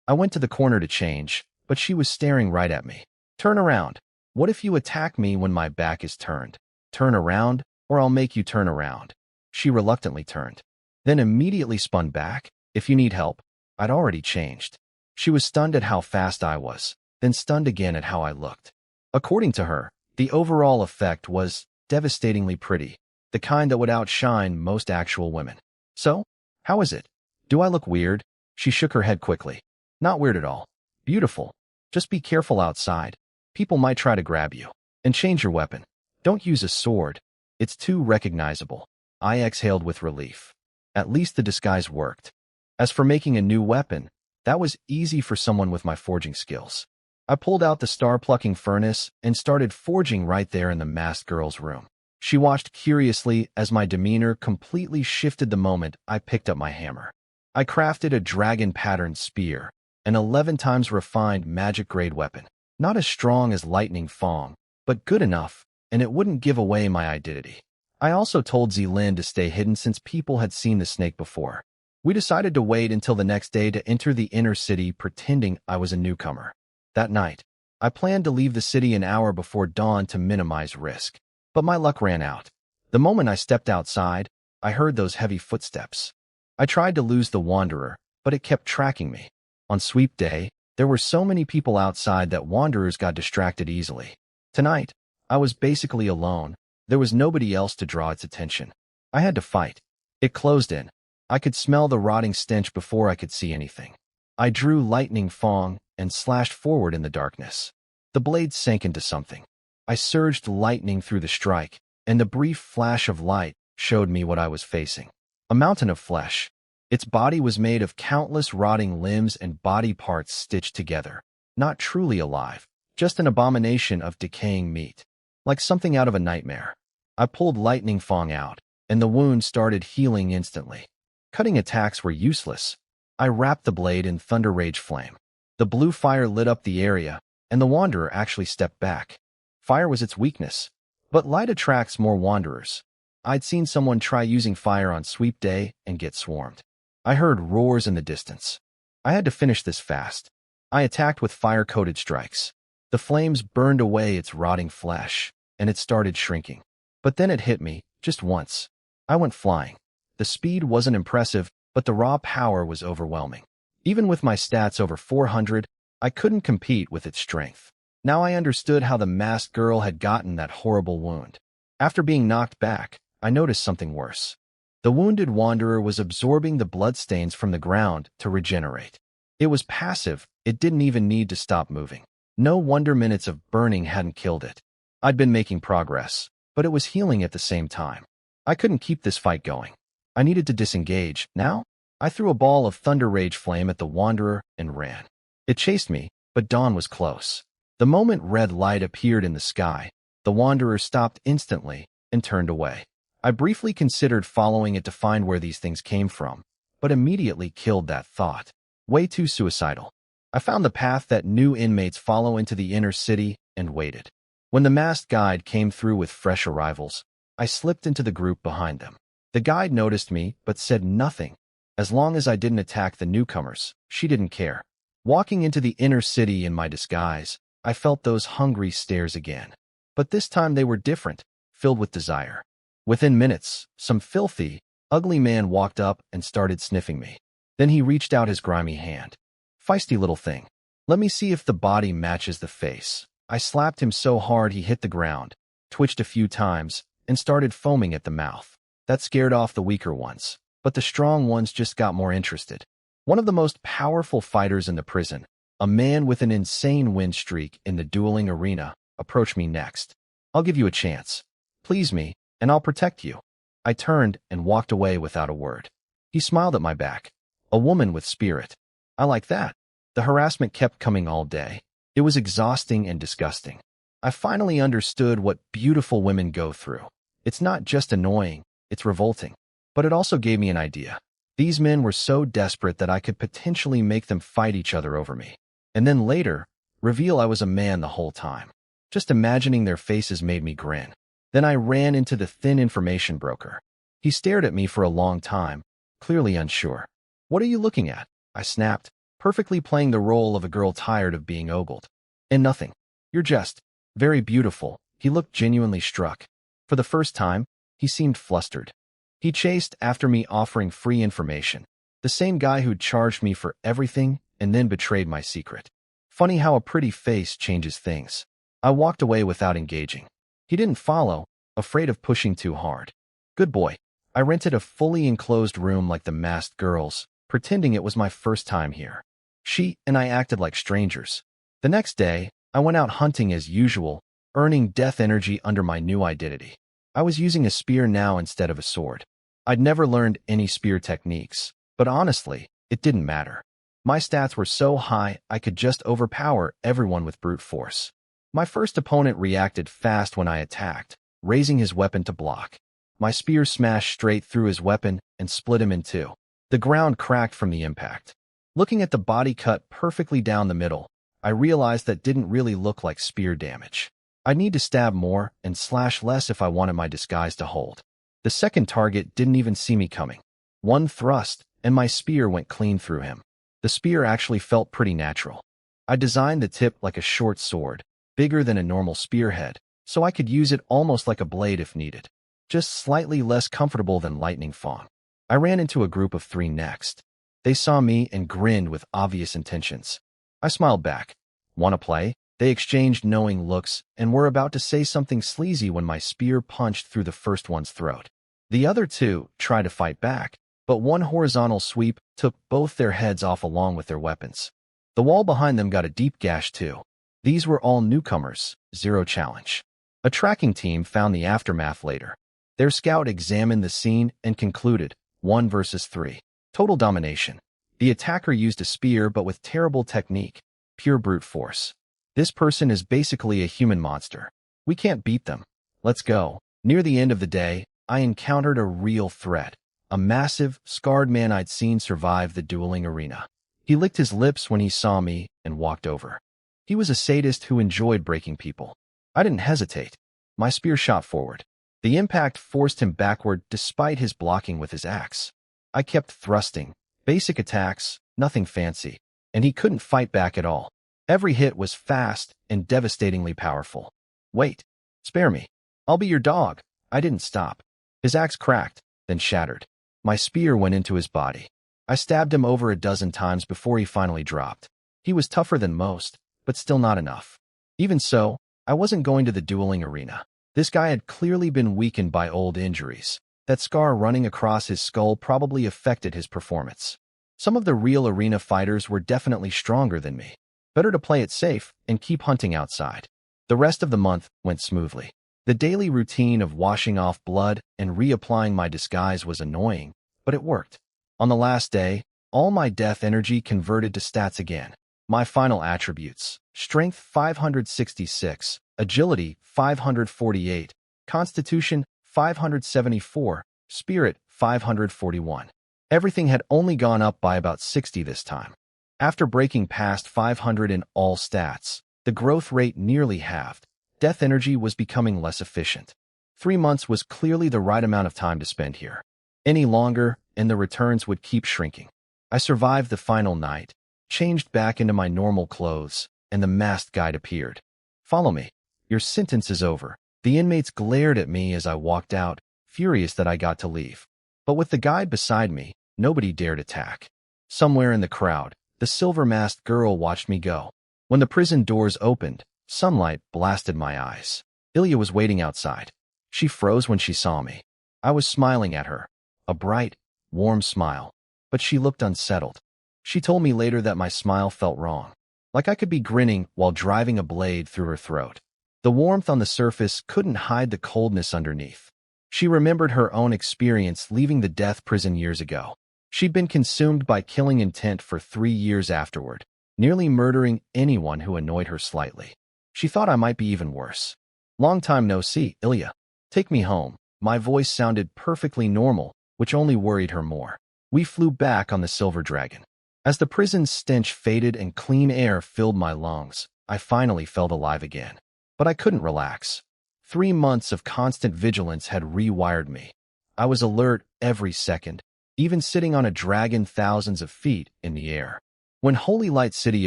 I went to the corner to change, but she was staring right at me. "Turn around. What if you attack me when my back is turned? Turn around, or I'll make you turn around." She reluctantly turned, then immediately spun back. "If you need help." I'd already changed. She was stunned at how fast I was, then stunned again at how I looked. According to her, the overall effect was devastatingly pretty, the kind that would outshine most actual women. "So, how is it? Do I look weird?" She shook her head quickly. "Not weird at all. Beautiful. Just be careful outside. People might try to grab you. And change your weapon. Don't use a sword. It's too recognizable." I exhaled with relief. At least the disguise worked. As for making a new weapon, that was easy for someone with my forging skills. I pulled out the star-plucking furnace and started forging right there in the masked girl's room. She watched curiously as my demeanor completely shifted the moment I picked up my hammer. I crafted a dragon-patterned spear, an 11 times refined magic-grade weapon. Not as strong as Lightning Fong, but good enough, and it wouldn't give away my identity. I also told Zilin to stay hidden since people had seen the snake before. We decided to wait until the next day to enter the inner city pretending I was a newcomer. That night, I planned to leave the city an hour before dawn to minimize risk. But my luck ran out. The moment I stepped outside, I heard those heavy footsteps. I tried to lose the Wanderer, but it kept tracking me. On sweep day, there were so many people outside that Wanderers got distracted easily. Tonight, I was basically alone. There was nobody else to draw its attention. I had to fight. It closed in. I could smell the rotting stench before I could see anything. I drew Lightning Fong and slashed forward in the darkness. The blade sank into something. I surged lightning through the strike, and the brief flash of light showed me what I was facing. A mountain of flesh. Its body was made of countless rotting limbs and body parts stitched together. Not truly alive, just an abomination of decaying meat. Like something out of a nightmare. I pulled Lightning Fong out, and the wound started healing instantly. Cutting attacks were useless. I wrapped the blade in Thunder Rage Flame. The blue fire lit up the area, and the Wanderer actually stepped back. Fire was its weakness, but light attracts more Wanderers. I'd seen someone try using fire on sweep day and get swarmed. I heard roars in the distance. I had to finish this fast. I attacked with fire-coated strikes. The flames burned away its rotting flesh, and it started shrinking. But then it hit me, just once. I went flying. The speed wasn't impressive, but the raw power was overwhelming. Even with my stats over 400, I couldn't compete with its strength. Now I understood how the masked girl had gotten that horrible wound. After being knocked back, I noticed something worse. The wounded Wanderer was absorbing the bloodstains from the ground to regenerate. It was passive, it didn't even need to stop moving. No wonder minutes of burning hadn't killed it. I'd been making progress, but it was healing at the same time. I couldn't keep this fight going. I needed to disengage. Now, I threw a ball of Thunder Rage Flame at the Wanderer and ran. It chased me, but dawn was close. The moment red light appeared in the sky, The wanderer stopped instantly and turned away. I briefly considered following it to find where these things came from, but immediately killed that thought. Way too suicidal. I found the path that new inmates follow into the inner city and waited. When the masked guide came through with fresh arrivals, I slipped into the group behind them. The guide noticed me but said nothing. As long as I didn't attack the newcomers, she didn't care. Walking into the inner city in my disguise, I felt those hungry stares again. But this time they were different, filled with desire. Within minutes, some filthy, ugly man walked up and started sniffing me. Then he reached out his grimy hand. Feisty little thing. Let me see if the body matches the face. I slapped him so hard he hit the ground, twitched a few times, and started foaming at the mouth. That scared off the weaker ones, but the strong ones just got more interested. One of the most powerful fighters in the prison, a man with an insane win streak in the dueling arena, approached me next. I'll give you a chance. Please me, and I'll protect you. I turned and walked away without a word. He smiled at my back. A woman with spirit. I like that. The harassment kept coming all day. It was exhausting and disgusting. I finally understood what beautiful women go through. It's not just annoying, it's revolting. But it also gave me an idea. These men were so desperate that I could potentially make them fight each other over me. And then later, reveal I was a man the whole time. Just imagining their faces made me grin. Then I ran into the thin information broker. He stared at me for a long time, clearly unsure. What are you looking at? I snapped, perfectly playing the role of a girl tired of being ogled. And nothing. You're just very beautiful. He looked genuinely struck. For the first time, he seemed flustered. He chased after me offering free information. The same guy who'd charged me for everything and then betrayed my secret. Funny how a pretty face changes things. I walked away without engaging. He didn't follow, afraid of pushing too hard. Good boy. I rented a fully enclosed room like the masked girls, pretending it was my first time here. She and I acted like strangers. The next day, I went out hunting as usual, earning death energy under my new identity. I was using a spear now instead of a sword. I'd never learned any spear techniques, but honestly, it didn't matter. My stats were so high I could just overpower everyone with brute force. My first opponent reacted fast when I attacked, raising his weapon to block. My spear smashed straight through his weapon and split him in two. The ground cracked from the impact. Looking at the body cut perfectly down the middle, I realized that didn't really look like spear damage. I'd need to stab more and slash less if I wanted my disguise to hold. The second target didn't even see me coming. One thrust, and my spear went clean through him. The spear actually felt pretty natural. I designed the tip like a short sword, bigger than a normal spearhead, so I could use it almost like a blade if needed. Just slightly less comfortable than lightning fawn. I ran into a group of 3 next. They saw me and grinned with obvious intentions. I smiled back. Wanna play? They exchanged knowing looks and were about to say something sleazy when my spear punched through the first one's throat. The other 2 tried to fight back, but one horizontal sweep took both their heads off along with their weapons. The wall behind them got a deep gash too. These were all newcomers, 0 challenge. A tracking team found the aftermath later. Their scout examined the scene and concluded, 1 versus 3. Total domination. The attacker used a spear but with terrible technique, pure brute force. This person is basically a human monster. We can't beat them. Let's go. Near the end of the day, I encountered a real threat. A massive, scarred man I'd seen survive the dueling arena. He licked his lips when he saw me and walked over. He was a sadist who enjoyed breaking people. I didn't hesitate. My spear shot forward. The impact forced him backward despite his blocking with his axe. I kept thrusting. Basic attacks, nothing fancy. And he couldn't fight back at all. Every hit was fast and devastatingly powerful. Wait. Spare me. I'll be your dog. I didn't stop. His axe cracked, then shattered. My spear went into his body. I stabbed him over a dozen times before he finally dropped. He was tougher than most, but still not enough. Even so, I wasn't going to the dueling arena. This guy had clearly been weakened by old injuries. That scar running across his skull probably affected his performance. Some of the real arena fighters were definitely stronger than me. Better to play it safe and keep hunting outside. The rest of the month went smoothly. The daily routine of washing off blood and reapplying my disguise was annoying, but it worked. On the last day, all my death energy converted to stats again. My final attributes: Strength 566, agility 548, constitution 574, spirit 541. Everything had only gone up by about 60 this time. After breaking past 500 in all stats, the growth rate nearly halved. Death energy was becoming less efficient. 3 months was clearly the right amount of time to spend here. Any longer, and the returns would keep shrinking. I survived the final night, changed back into my normal clothes, and the masked guide appeared. "Follow me. Your sentence is over." The inmates glared at me as I walked out, furious that I got to leave. But with the guide beside me, nobody dared attack. Somewhere in the crowd, the silver-masked girl watched me go. When the prison doors opened, sunlight blasted my eyes. Ilya was waiting outside. She froze when she saw me. I was smiling at her, a bright, warm smile, but she looked unsettled. She told me later that my smile felt wrong, like I could be grinning while driving a blade through her throat. The warmth on the surface couldn't hide the coldness underneath. She remembered her own experience leaving the death prison years ago. She'd been consumed by killing intent for 3 years afterward, nearly murdering anyone who annoyed her slightly. She thought I might be even worse. "Long time no see, Ilya. Take me home." My voice sounded perfectly normal, which only worried her more. We flew back on the Silver Dragon. As the prison's stench faded and clean air filled my lungs, I finally felt alive again. But I couldn't relax. 3 months of constant vigilance had rewired me. I was alert every second, even sitting on a dragon thousands of feet in the air. When Holy Light City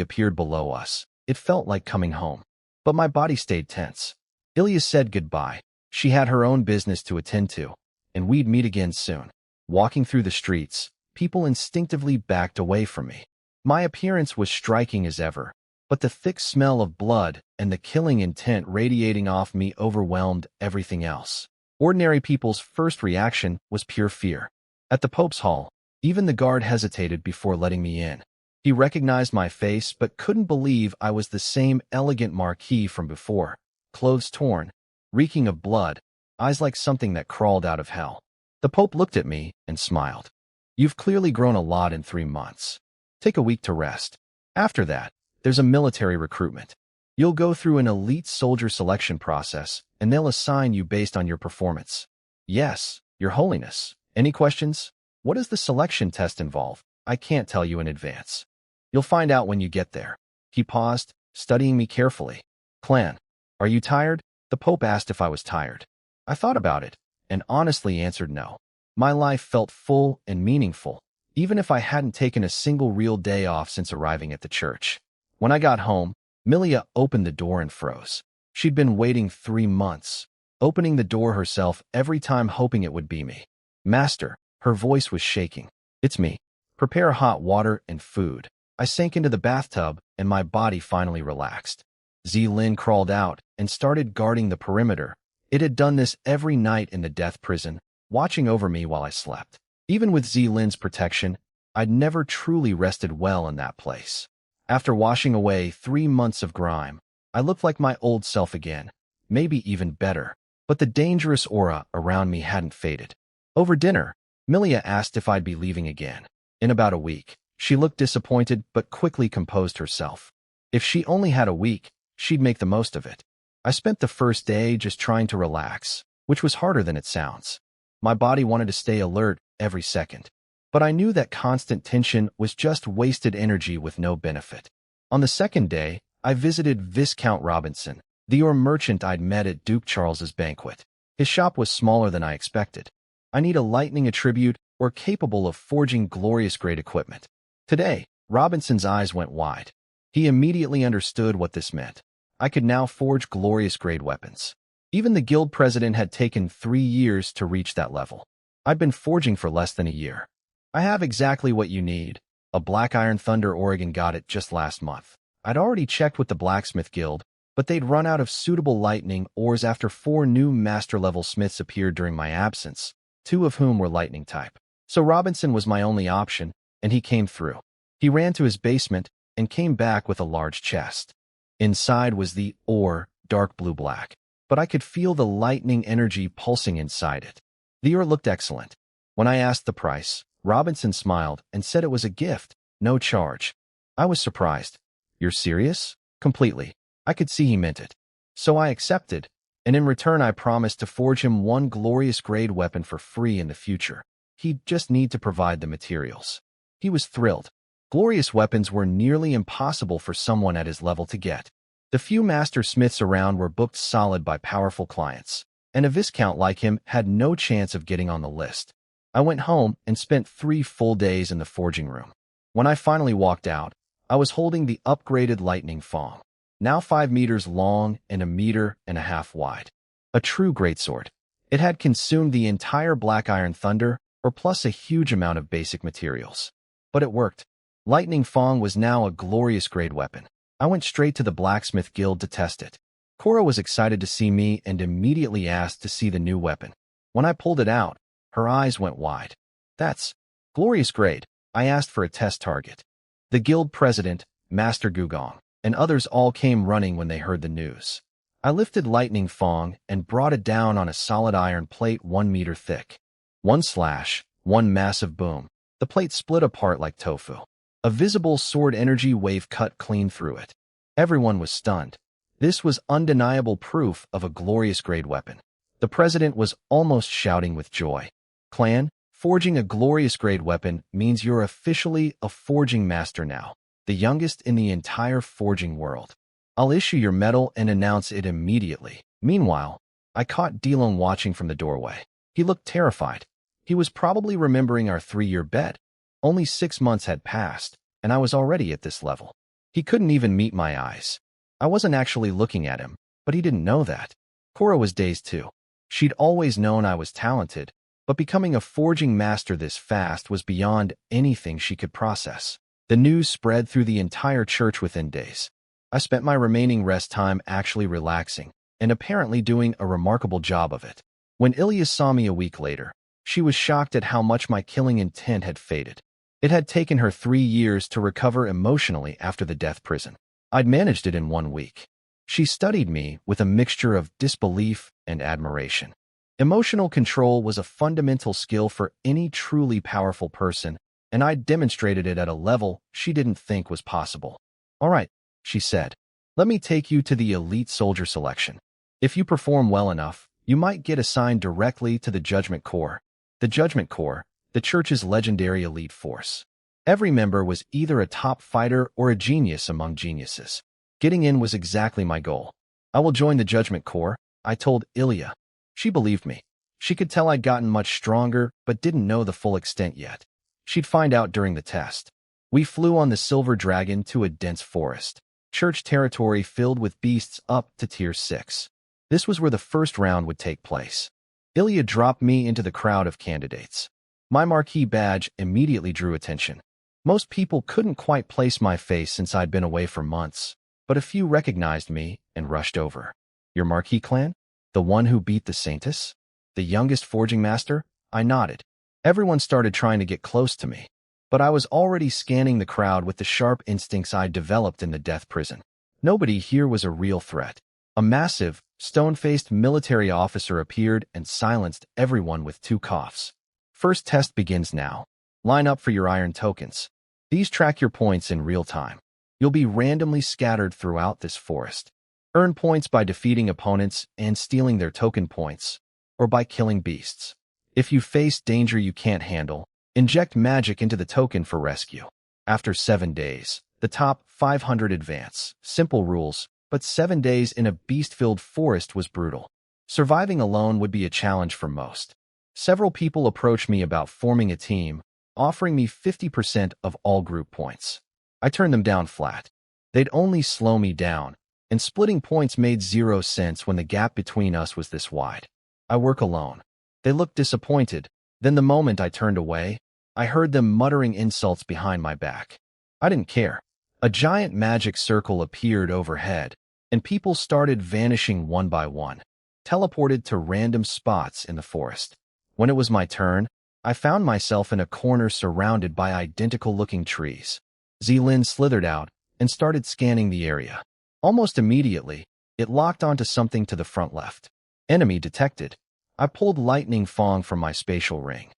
appeared below us, it felt like coming home. But my body stayed tense. Ilya said goodbye. She had her own business to attend to, and we'd meet again soon. Walking through the streets, people instinctively backed away from me. My appearance was striking as ever, but the thick smell of blood and the killing intent radiating off me overwhelmed everything else. Ordinary people's first reaction was pure fear. At the Pope's Hall, even the guard hesitated before letting me in. He recognized my face but couldn't believe I was the same elegant marquis from before, clothes torn, reeking of blood, eyes like something that crawled out of hell. The Pope looked at me and smiled. "You've clearly grown a lot in 3 months. Take a week to rest. After that, there's a military recruitment. You'll go through an elite soldier selection process, and they'll assign you based on your performance." "Yes, Your Holiness. Any questions?" "What does the selection test involve?" "I can't tell you in advance. You'll find out when you get there." He paused, studying me carefully. "Clan, are you tired?" The Pope asked if I was tired. I thought about it, and honestly answered no. My life felt full and meaningful, even if I hadn't taken a single real day off since arriving at the church. When I got home, Milia opened the door and froze. She'd been waiting 3 months, opening the door herself every time hoping it would be me. "Master," her voice was shaking. "It's me. Prepare hot water and food." I sank into the bathtub, and my body finally relaxed. Zilin crawled out and started guarding the perimeter. It had done this every night in the death prison, watching over me while I slept. Even with Zilin's protection, I'd never truly rested well in that place. After washing away 3 months of grime, I looked like my old self again, maybe even better, but the dangerous aura around me hadn't faded. Over dinner, Milia asked if I'd be leaving again. In about a week. She looked disappointed but quickly composed herself. If she only had a week, she'd make the most of it. I spent the first day just trying to relax, which was harder than it sounds. My body wanted to stay alert every second, but I knew that constant tension was just wasted energy with no benefit. On the second day, I visited Viscount Robinson, the merchant I'd met at Duke Charles's banquet. His shop was smaller than I expected. I need a lightning attribute or capable of forging glorious grade equipment. Today, Robinson's eyes went wide. He immediately understood what this meant. I could now forge glorious grade weapons. Even the guild president had taken 3 years to reach that level. I'd been forging for less than a year. "I have exactly what you need. A Black Iron Thunder Oregon got it just last month." I'd already checked with the blacksmith guild, but they'd run out of suitable lightning ores after 4 new master-level smiths appeared during my absence, 2 of whom were lightning type. So Robinson was my only option, and he came through. He ran to his basement and came back with a large chest. Inside was the ore, dark blue-black, but I could feel the lightning energy pulsing inside it. The ore looked excellent. When I asked the price, Robinson smiled and said it was a gift, no charge. I was surprised. "You're serious?" "Completely." I could see he meant it. So I accepted, and in return I promised to forge him one glorious grade weapon for free in the future. He'd just need to provide the materials. He was thrilled. Glorious weapons were nearly impossible for someone at his level to get. The few master smiths around were booked solid by powerful clients, and a viscount like him had no chance of getting on the list. I went home and spent 3 full days in the forging room. When I finally walked out, I was holding the upgraded lightning fong, now 5 meters long and 1.5 meters wide. A true greatsword. It had consumed the entire black iron thunder, or plus a huge amount of basic materials. But it worked. Lightning fong was now a glorious grade weapon. I went straight to the blacksmith guild to test it. Cora was excited to see me and immediately asked to see the new weapon. When I pulled it out, her eyes went wide. That's glorious grade. I asked for a test target. The guild president, Master Gugong, and others all came running when they heard the news. I lifted lightning fong and brought it down on a solid iron plate 1 meter thick. One slash, one massive boom. The plate split apart like tofu. A visible sword energy wave cut clean through it. Everyone was stunned. This was undeniable proof of a glorious grade weapon. The president was almost shouting with joy. Clan, forging a glorious grade weapon means you're officially a forging master now, the youngest in the entire forging world. I'll issue your medal and announce it immediately. Meanwhile, I caught Dilong watching from the doorway. He looked terrified. He was probably remembering our 3-year bet. Only 6 months had passed, and I was already at this level. He couldn't even meet my eyes. I wasn't actually looking at him, but he didn't know that. Cora was dazed too. She'd always known I was talented, but becoming a forging master this fast was beyond anything she could process. The news spread through the entire church within days. I spent my remaining rest time actually relaxing, and apparently doing a remarkable job of it. When Ilya saw me a week later, she was shocked at how much my killing intent had faded. It had taken her 3 years to recover emotionally after the death prison. I'd managed it in 1 week. She studied me with a mixture of disbelief and admiration. Emotional control was a fundamental skill for any truly powerful person, and I demonstrated it at a level she didn't think was possible. All right, she said. Let me take you to the elite soldier selection. If you perform well enough, you might get assigned directly to the Judgment Corps. The Judgment Corps, the church's legendary elite force. Every member was either a top fighter or a genius among geniuses. Getting in was exactly my goal. I will join the Judgment Corps, I told Ilya. She believed me. She could tell I'd gotten much stronger, but didn't know the full extent yet. She'd find out during the test. We flew on the Silver Dragon to a dense forest, church territory filled with beasts up to Tier 6. This was where the first round would take place. Ilya dropped me into the crowd of candidates. My marquee badge immediately drew attention. Most people couldn't quite place my face since I'd been away for months, but a few recognized me and rushed over. Your marquee clan? The one who beat the Saintess? The youngest forging master? I nodded. Everyone started trying to get close to me, but I was already scanning the crowd with the sharp instincts I'd developed in the death prison. Nobody here was a real threat. A massive, stone-faced military officer appeared and silenced everyone with 2 coughs. First test begins now. Line up for your iron tokens. These track your points in real time. You'll be randomly scattered throughout this forest. Earn points by defeating opponents and stealing their token points, or by killing beasts. If you face danger you can't handle, inject magic into the token for rescue. After 7 days, the top 500 advance. Simple rules, but 7 days in a beast-filled forest was brutal. Surviving alone would be a challenge for most. Several people approached me about forming a team, offering me 50% of all group points. I turned them down flat. They'd only slow me down, and splitting points made 0 sense when the gap between us was this wide. I work alone. They looked disappointed. Then the moment I turned away, I heard them muttering insults behind my back. I didn't care. A giant magic circle appeared overhead, and people started vanishing one by one, teleported to random spots in the forest. When it was my turn, I found myself in a corner surrounded by identical-looking trees. Zilin slithered out and started scanning the area. Almost immediately, it locked onto something to the front left. Enemy detected. I pulled lightning fong from my spatial ring.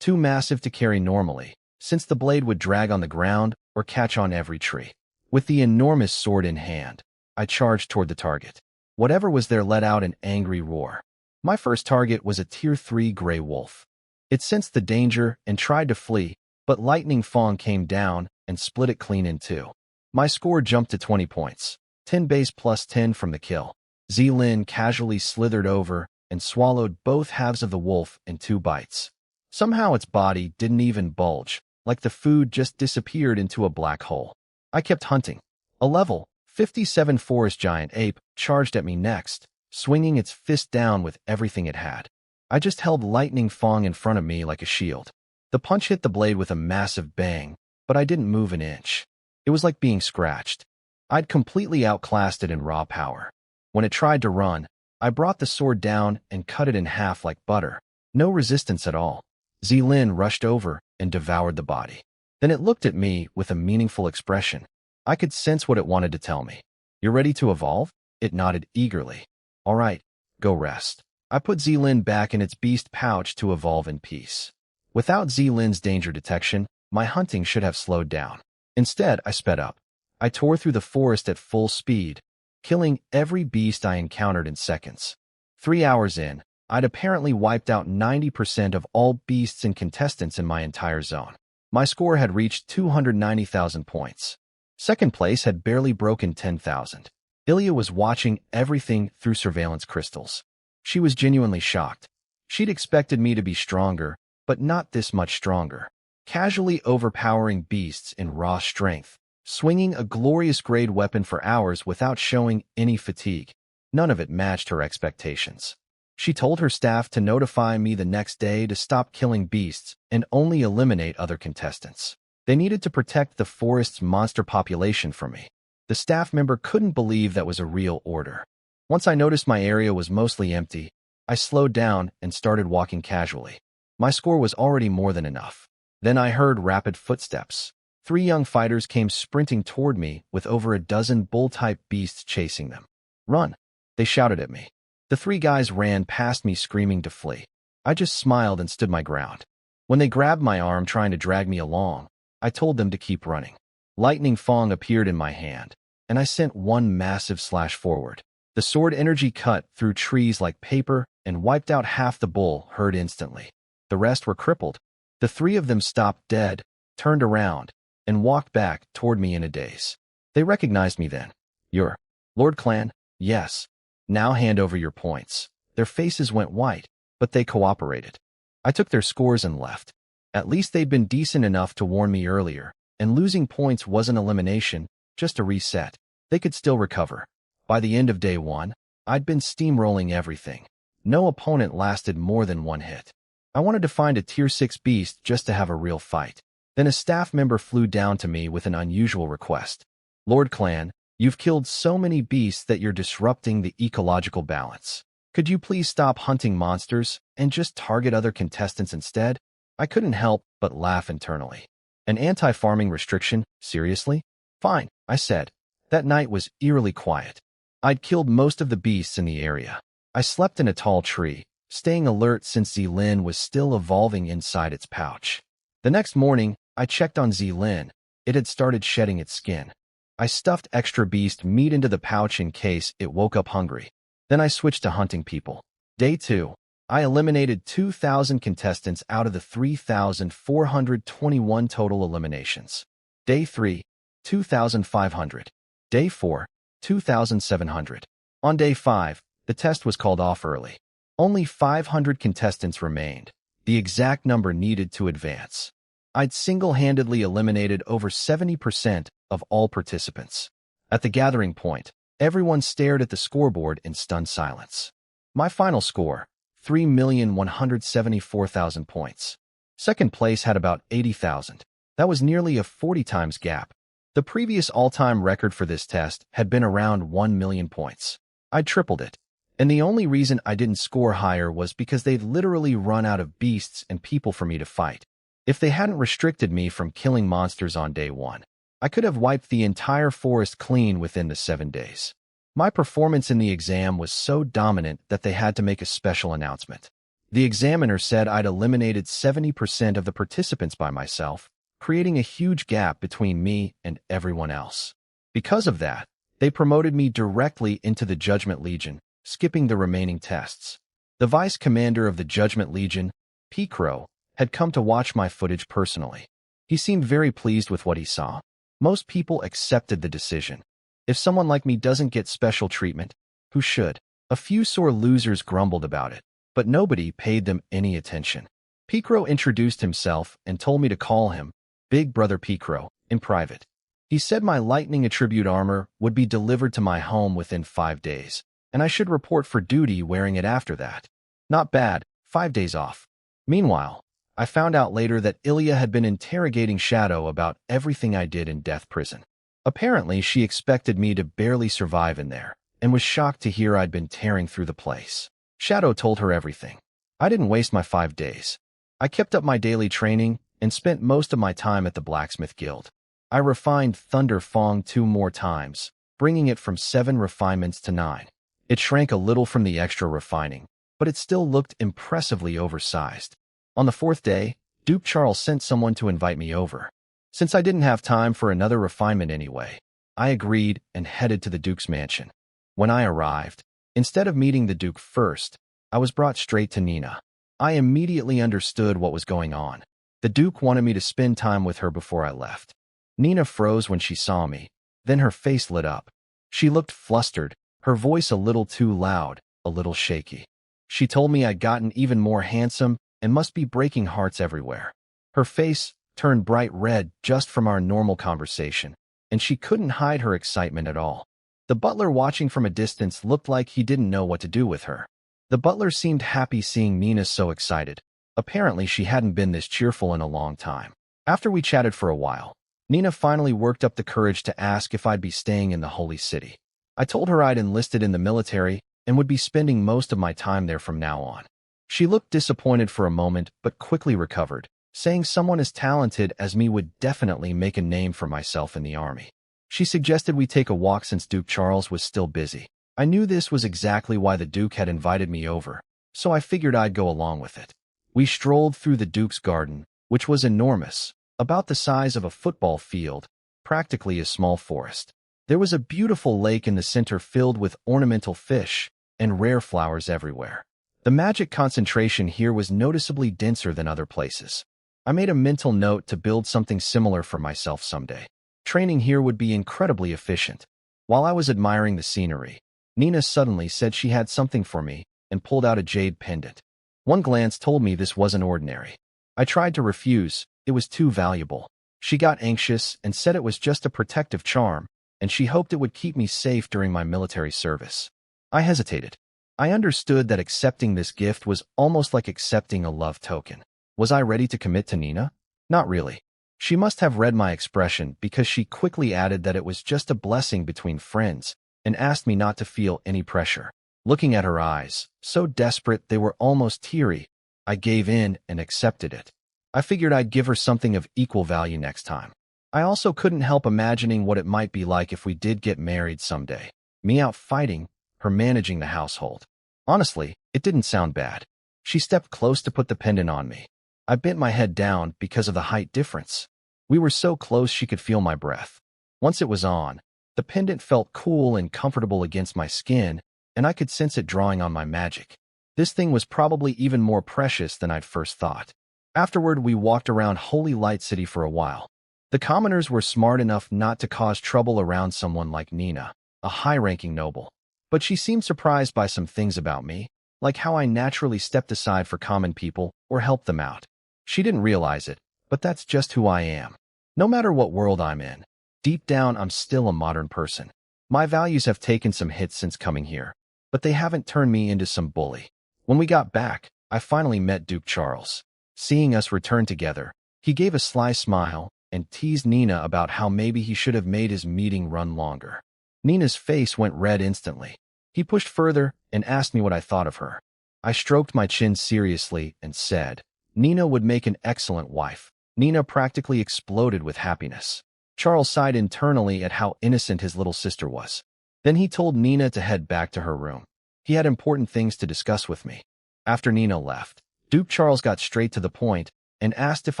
Too massive to carry normally, since the blade would drag on the ground or catch on every tree. With the enormous sword in hand, I charged toward the target. Whatever was there let out an angry roar. My first target was a Tier 3 gray wolf. It sensed the danger and tried to flee, but Lightning Fang came down and split it clean in two. My score jumped to 20 points, 10 base plus 10 from the kill. Zilin casually slithered over and swallowed both halves of the wolf in 2 bites. Somehow its body didn't even bulge, like the food just disappeared into a black hole. I kept hunting. A level 57 forest giant ape charged at me next, swinging its fist down with everything it had. I just held Lightning Fang in front of me like a shield. The punch hit the blade with a massive bang, but I didn't move an inch. It was like being scratched. I'd completely outclassed it in raw power. When it tried to run, I brought the sword down and cut it in half like butter. No resistance at all. Zilin rushed over and devoured the body. Then it looked at me with a meaningful expression. I could sense what it wanted to tell me. "You're ready to evolve?" It nodded eagerly. "All right, go rest." I put Zilin back in its beast pouch to evolve in peace. Without Zilin's danger detection, my hunting should have slowed down. Instead, I sped up. I tore through the forest at full speed, killing every beast I encountered in seconds. 3 hours in, I'd apparently wiped out 90% of all beasts and contestants in my entire zone. My score had reached 290,000 points. Second place had barely broken 10,000. Ilya was watching everything through surveillance crystals. She was genuinely shocked. She'd expected me to be stronger, but not this much stronger. Casually overpowering beasts in raw strength, swinging a glorious grade weapon for hours without showing any fatigue. None of it matched her expectations. She told her staff to notify me the next day to stop killing beasts and only eliminate other contestants. They needed to protect the forest's monster population from me. The staff member couldn't believe that was a real order. Once I noticed my area was mostly empty, I slowed down and started walking casually. My score was already more than enough. Then I heard rapid footsteps. 3 young fighters came sprinting toward me with over a dozen bull-type beasts chasing them. "Run!" they shouted at me. The 3 guys ran past me screaming to flee. I just smiled and stood my ground. When they grabbed my arm trying to drag me along, I told them to keep running. Lightning Fang appeared in my hand, and I sent one massive slash forward. The sword energy cut through trees like paper and wiped out half the bull herd instantly. The rest were crippled. The 3 of them stopped dead, turned around, and walked back toward me in a daze. They recognized me then. "You're Lord Clan?" "Yes." "Now hand over your points." Their faces went white, but they cooperated. I took their scores and left. At least they'd been decent enough to warn me earlier, and losing points wasn't elimination, just a reset. They could still recover. By the end of day 1, I'd been steamrolling everything. No opponent lasted more than 1 hit. I wanted to find a Tier 6 beast just to have a real fight. Then a staff member flew down to me with an unusual request. "Lord Clan, you've killed so many beasts that you're disrupting the ecological balance. Could you please stop hunting monsters and just target other contestants instead?" I couldn't help but laugh internally. An anti-farming restriction? Seriously? "Fine," I said. That night was eerily quiet. I'd killed most of the beasts in the area. I slept in a tall tree, staying alert since Zilin was still evolving inside its pouch. The next morning, I checked on Zilin. It had started shedding its skin. I stuffed extra beast meat into the pouch in case it woke up hungry. Then I switched to hunting people. Day 2, I eliminated 2,000 contestants out of the 3,421 total eliminations. Day 3, 2,500. Day 4, 2,700. On day 5, the test was called off early. Only 500 contestants remained, the exact number needed to advance. I'd single-handedly eliminated over 70% of all participants. At the gathering point, everyone stared at the scoreboard in stunned silence. My final score, 3,174,000 points. Second place had about 80,000. That was nearly a 40 times gap. The previous all-time record for this test had been around 1 million points. I'd tripled it. And the only reason I didn't score higher was because they'd literally run out of beasts and people for me to fight. If they hadn't restricted me from killing monsters on day 1, I could have wiped the entire forest clean within the 7 days. My performance in the exam was so dominant that they had to make a special announcement. The examiner said I'd eliminated 70% of the participants by myself, creating a huge gap between me and everyone else. Because of that, They promoted me directly into the Judgment Legion, skipping the remaining tests. The vice commander of the Judgment Legion, Picro, had come to watch my footage personally. He seemed very pleased with what he saw. Most people accepted the decision. If someone like me doesn't get special treatment, who should? A few sore losers grumbled about it, but nobody paid them any attention. Picro introduced himself and told me to call him Big Brother Picro in private. He said my lightning attribute armor would be delivered to my home within 5 days, and I should report for duty wearing it after that. Not bad, 5 days off. Meanwhile, I found out later that Ilya had been interrogating Shadow about everything I did in death prison. Apparently, she expected me to barely survive in there, and was shocked to hear I'd been tearing through the place. Shadow told her everything. I didn't waste my 5 days. I kept up my daily training and spent most of my time at the Blacksmith Guild. I refined Thunder Fong 2 more times, bringing it from 7 refinements to 9. It shrank a little from the extra refining, but it still looked impressively oversized. On the 4th day, Duke Charles sent someone to invite me over. Since I didn't have time for another refinement anyway, I agreed and headed to the Duke's mansion. When I arrived, instead of meeting the Duke first, I was brought straight to Nina. I immediately understood what was going on. The Duke wanted me to spend time with her before I left. Nina froze when she saw me, then her face lit up. She looked flustered, her voice a little too loud, a little shaky. She told me I'd gotten even more handsome and must be breaking hearts everywhere. Her face turned bright red just from our normal conversation, and she couldn't hide her excitement at all. The butler watching from a distance looked like he didn't know what to do with her. The butler seemed happy seeing Nina so excited. Apparently, she hadn't been this cheerful in a long time. After we chatted for a while, Nina finally worked up the courage to ask if I'd be staying in the Holy City. I told her I'd enlisted in the military and would be spending most of my time there from now on. She looked disappointed for a moment but quickly recovered, saying someone as talented as me would definitely make a name for myself in the army. She suggested we take a walk since Duke Charles was still busy. I knew this was exactly why the Duke had invited me over, so I figured I'd go along with it. We strolled through the Duke's garden, which was enormous, about the size of a football field, practically a small forest. There was a beautiful lake in the center filled with ornamental fish and rare flowers everywhere. The magic concentration here was noticeably denser than other places. I made a mental note to build something similar for myself someday. Training here would be incredibly efficient. While I was admiring the scenery, Nina suddenly said she had something for me and pulled out a jade pendant. One glance told me this wasn't ordinary. I tried to refuse, it was too valuable. She got anxious and said it was just a protective charm, and she hoped it would keep me safe during my military service. I hesitated. I understood that accepting this gift was almost like accepting a love token. Was I ready to commit to Nina? Not really. She must have read my expression because she quickly added that it was just a blessing between friends and asked me not to feel any pressure. Looking at her eyes, so desperate they were almost teary, I gave in and accepted it. I figured I'd give her something of equal value next time. I also couldn't help imagining what it might be like if we did get married someday. Me out fighting, her managing the household. Honestly, it didn't sound bad. She stepped close to put the pendant on me. I bent my head down because of the height difference. We were so close she could feel my breath. Once it was on, the pendant felt cool and comfortable against my skin, and I could sense it drawing on my magic. This thing was probably even more precious than I'd first thought. Afterward, we walked around Holy Light City for a while. The commoners were smart enough not to cause trouble around someone like Nina, a high-ranking noble. But she seemed surprised by some things about me, like how I naturally stepped aside for common people or helped them out. She didn't realize it, but that's just who I am. No matter what world I'm in, deep down I'm still a modern person. My values have taken some hits since coming here, but they haven't turned me into some bully. When we got back, I finally met Duke Charles. Seeing us return together, he gave a sly smile and teased Nina about how maybe he should have made his meeting run longer. Nina's face went red instantly. He pushed further and asked me what I thought of her. I stroked my chin seriously and said, Nina would make an excellent wife. Nina practically exploded with happiness. Charles sighed internally at how innocent his little sister was. Then he told Nina to head back to her room. He had important things to discuss with me. After Nina left, Duke Charles got straight to the point and asked if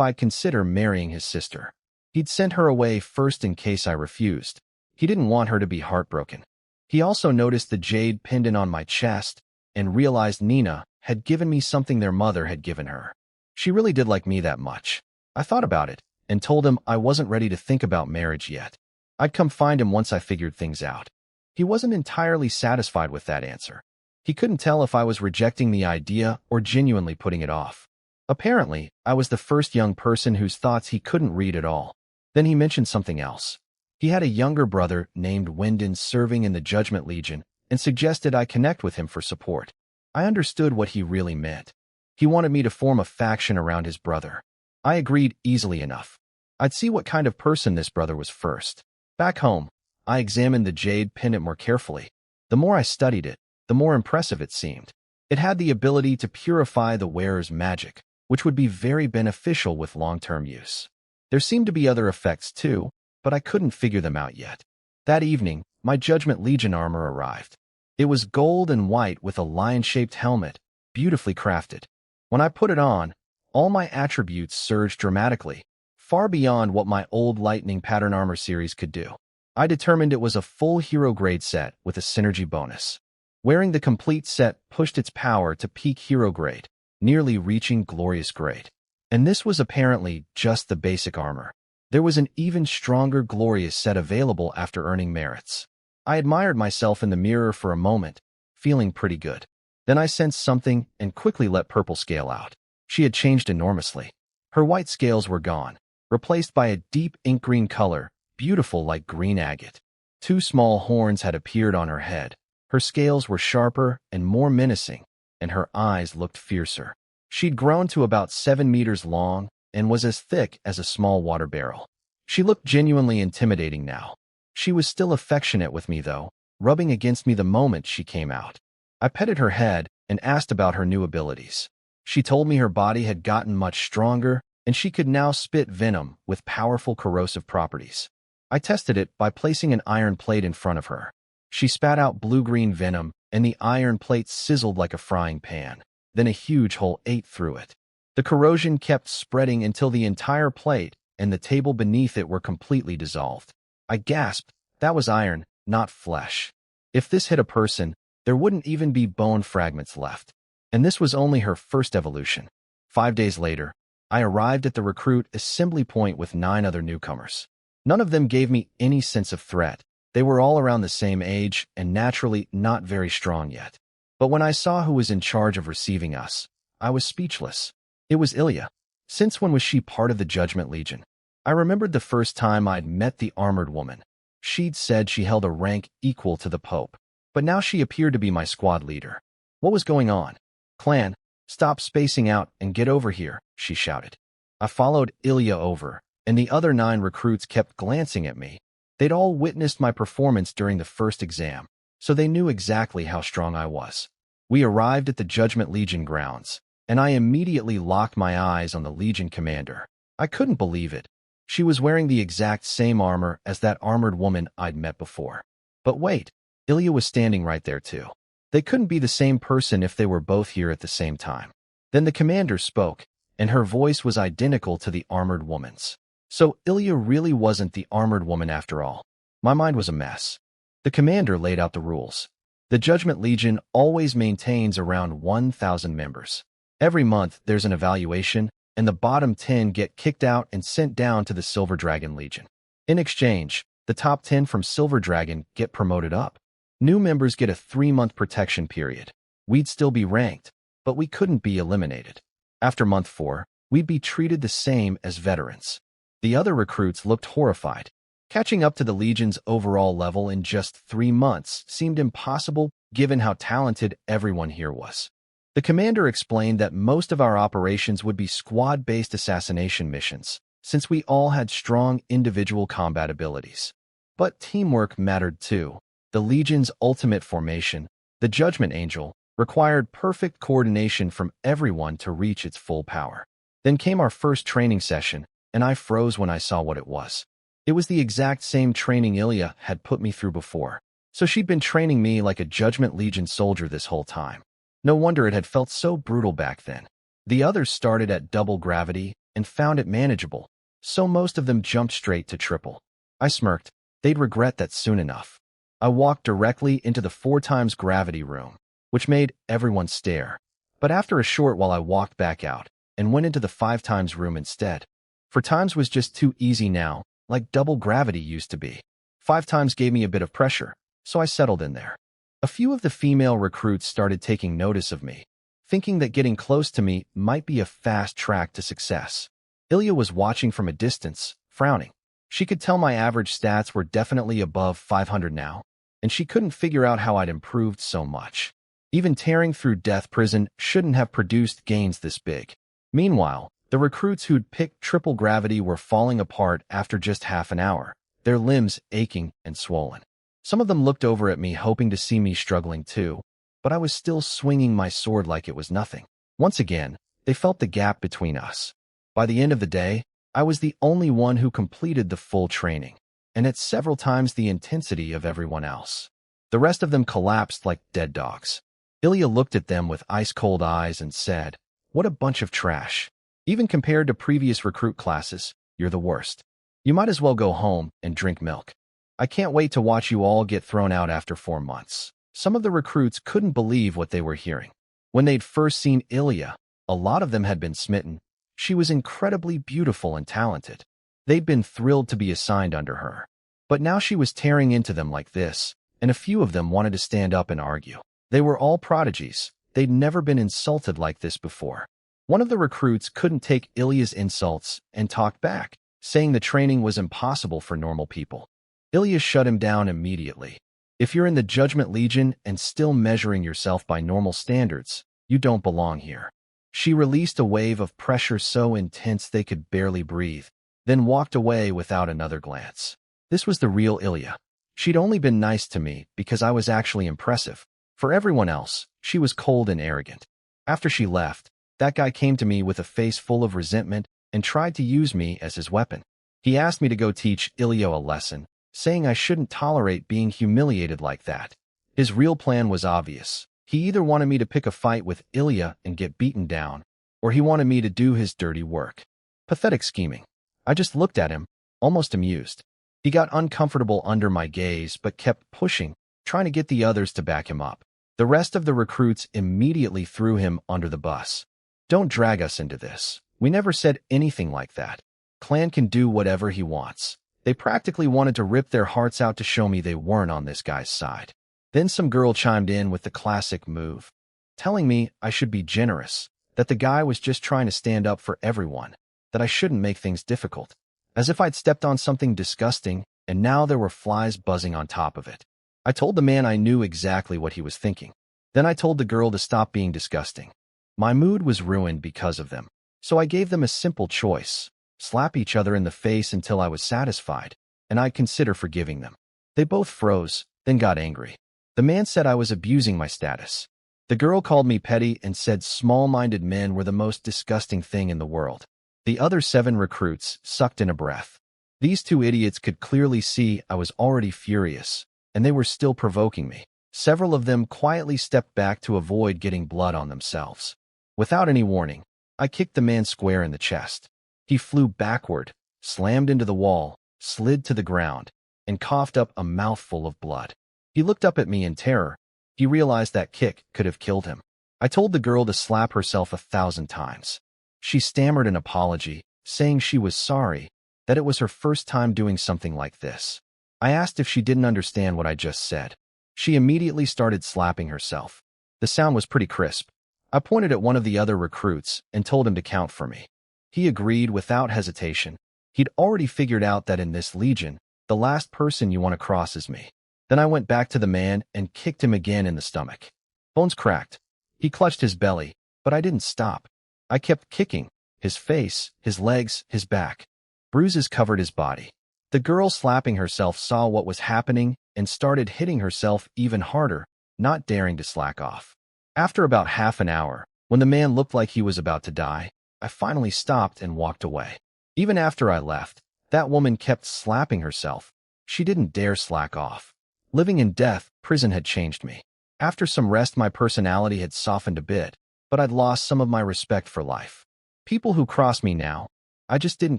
I'd consider marrying his sister. He'd sent her away first in case I refused. He didn't want her to be heartbroken. He also noticed the jade pendant on my chest and realized Nina had given me something their mother had given her. She really did like me that much. I thought about it and told him I wasn't ready to think about marriage yet. I'd come find him once I figured things out. He wasn't entirely satisfied with that answer. He couldn't tell if I was rejecting the idea or genuinely putting it off. Apparently, I was the first young person whose thoughts he couldn't read at all. Then he mentioned something else. He had a younger brother named Wyndon serving in the Judgment Legion and suggested I connect with him for support. I understood what he really meant. He wanted me to form a faction around his brother. I agreed easily enough. I'd see what kind of person this brother was first. Back home, I examined the jade pendant more carefully. The more I studied it, the more impressive it seemed. It had the ability to purify the wearer's magic, which would be very beneficial with long-term use. There seemed to be other effects too, but I couldn't figure them out yet. That evening, my Judgment Legion armor arrived. It was gold and white with a lion-shaped helmet, beautifully crafted. When I put it on, all my attributes surged dramatically, far beyond what my old lightning pattern armor series could do. I determined it was a full hero grade set with a synergy bonus. Wearing the complete set pushed its power to peak hero grade, nearly reaching glorious grade. And this was apparently just the basic armor. There was an even stronger glorious set available after earning merits. I admired myself in the mirror for a moment, feeling pretty good. Then I sensed something and quickly let Purple scale out. She had changed enormously. Her white scales were gone, replaced by a deep ink green color, beautiful like green agate. 2 small horns had appeared on her head. Her scales were sharper and more menacing, and her eyes looked fiercer. She'd grown to about 7 meters long and was as thick as a small water barrel. She looked genuinely intimidating now. She was still affectionate with me, though, rubbing against me the moment she came out. I petted her head and asked about her new abilities. She told me her body had gotten much stronger, and she could now spit venom with powerful corrosive properties. I tested it by placing an iron plate in front of her. She spat out blue-green venom, and the iron plate sizzled like a frying pan. Then a huge hole ate through it. The corrosion kept spreading until the entire plate and the table beneath it were completely dissolved. I gasped. That was iron, not flesh. If this hit a person, there wouldn't even be bone fragments left. And this was only her first evolution. 5 days later, I arrived at the recruit assembly point with 9 other newcomers. None of them gave me any sense of threat. They were all around the same age and naturally not very strong yet. But when I saw who was in charge of receiving us, I was speechless. It was Ilya. Since when was she part of the Judgment Legion? I remembered the first time I'd met the armored woman. She'd said she held a rank equal to the Pope, but now she appeared to be my squad leader. What was going on? Clan, stop spacing out and get over here, she shouted. I followed Ilya over, and the other 9 recruits kept glancing at me. They'd all witnessed my performance during the first exam, so they knew exactly how strong I was. We arrived at the Judgment Legion grounds, and I immediately locked my eyes on the Legion commander. I couldn't believe it. She was wearing the exact same armor as that armored woman I'd met before. But wait, Ilya was standing right there too. They couldn't be the same person if they were both here at the same time. Then the commander spoke, and her voice was identical to the armored woman's. So Ilya really wasn't the armored woman after all. My mind was a mess. The commander laid out the rules. The Judgment Legion always maintains around 1,000 members. Every month there's an evaluation, and the bottom 10 get kicked out and sent down to the Silver Dragon Legion. In exchange, the top 10 from Silver Dragon get promoted up. New members get a 3-month protection period. We'd still be ranked, but we couldn't be eliminated. After month 4, we'd be treated the same as veterans. The other recruits looked horrified. Catching up to the Legion's overall level in just 3 months seemed impossible given how talented everyone here was. The commander explained that most of our operations would be squad-based assassination missions, since we all had strong individual combat abilities. But teamwork mattered too. The Legion's ultimate formation, the Judgment Angel, required perfect coordination from everyone to reach its full power. Then came our first training session, and I froze when I saw what it was. It was the exact same training Ilya had put me through before, so she'd been training me like a Judgment Legion soldier this whole time. No wonder it had felt so brutal back then. The others started at double gravity and found it manageable, so most of them jumped straight to triple. I smirked. They'd regret that soon enough. I walked directly into the 4 times gravity room, which made everyone stare. But after a short while I walked back out and went into the 5 times room instead. 4 times was just too easy now, like double gravity used to be. 5 times gave me a bit of pressure, so I settled in there. A few of the female recruits started taking notice of me, thinking that getting close to me might be a fast track to success. Ilya was watching from a distance, frowning. She could tell my average stats were definitely above 500 now, and she couldn't figure out how I'd improved so much. Even tearing through death prison shouldn't have produced gains this big. Meanwhile, the recruits who'd picked triple gravity were falling apart after just half an hour, their limbs aching and swollen. Some of them looked over at me hoping to see me struggling too, but I was still swinging my sword like it was nothing. Once again, they felt the gap between us. By the end of the day, I was the only one who completed the full training, and at several times the intensity of everyone else. The rest of them collapsed like dead dogs. Ilya looked at them with ice-cold eyes and said, "What a bunch of trash. Even compared to previous recruit classes, you're the worst. You might as well go home and drink milk. I can't wait to watch you all get thrown out after 4 months." Some of the recruits couldn't believe what they were hearing. When they'd first seen Ilya, a lot of them had been smitten. She was incredibly beautiful and talented. They'd been thrilled to be assigned under her. But now she was tearing into them like this, and a few of them wanted to stand up and argue. They were all prodigies. They'd never been insulted like this before. One of the recruits couldn't take Ilya's insults and talked back, saying the training was impossible for normal people. Ilya shut him down immediately. "If you're in the Judgment Legion and still measuring yourself by normal standards, you don't belong here." She released a wave of pressure so intense they could barely breathe, then walked away without another glance. This was the real Ilya. She'd only been nice to me because I was actually impressive. For everyone else, she was cold and arrogant. After she left, that guy came to me with a face full of resentment and tried to use me as his weapon. He asked me to go teach Ilya a lesson, saying I shouldn't tolerate being humiliated like that. His real plan was obvious. He either wanted me to pick a fight with Ilya and get beaten down, or he wanted me to do his dirty work. Pathetic scheming. I just looked at him, almost amused. He got uncomfortable under my gaze but kept pushing, trying to get the others to back him up. The rest of the recruits immediately threw him under the bus. "Don't drag us into this. We never said anything like that. Clan can do whatever he wants." They practically wanted to rip their hearts out to show me they weren't on this guy's side. Then some girl chimed in with the classic move, telling me I should be generous, that the guy was just trying to stand up for everyone, that I shouldn't make things difficult. As if I'd stepped on something disgusting, and now there were flies buzzing on top of it. I told the man I knew exactly what he was thinking. Then I told the girl to stop being disgusting. My mood was ruined because of them, so I gave them a simple choice: slap each other in the face until I was satisfied, and I'd consider forgiving them. They both froze, then got angry. The man said I was abusing my status. The girl called me petty and said small-minded men were the most disgusting thing in the world. The other 7 recruits sucked in a breath. These 2 idiots could clearly see I was already furious, and they were still provoking me. Several of them quietly stepped back to avoid getting blood on themselves. Without any warning, I kicked the man square in the chest. He flew backward, slammed into the wall, slid to the ground, and coughed up a mouthful of blood. He looked up at me in terror. He realized that kick could have killed him. I told the girl to slap herself 1,000 times. She stammered an apology, saying she was sorry, that it was her first time doing something like this. I asked if she didn't understand what I just said. She immediately started slapping herself. The sound was pretty crisp. I pointed at one of the other recruits and told him to count for me. He agreed without hesitation. He'd already figured out that in this legion, the last person you want to cross is me. Then I went back to the man and kicked him again in the stomach. Bones cracked. He clutched his belly, but I didn't stop. I kept kicking, his face, his legs, his back. Bruises covered his body. The girl slapping herself saw what was happening and started hitting herself even harder, not daring to slack off. After about half an hour, when the man looked like he was about to die, I finally stopped and walked away. Even after I left, that woman kept slapping herself. She didn't dare slack off. Living in death prison had changed me. After some rest, my personality had softened a bit, but I'd lost some of my respect for life. People who crossed me now, I just didn't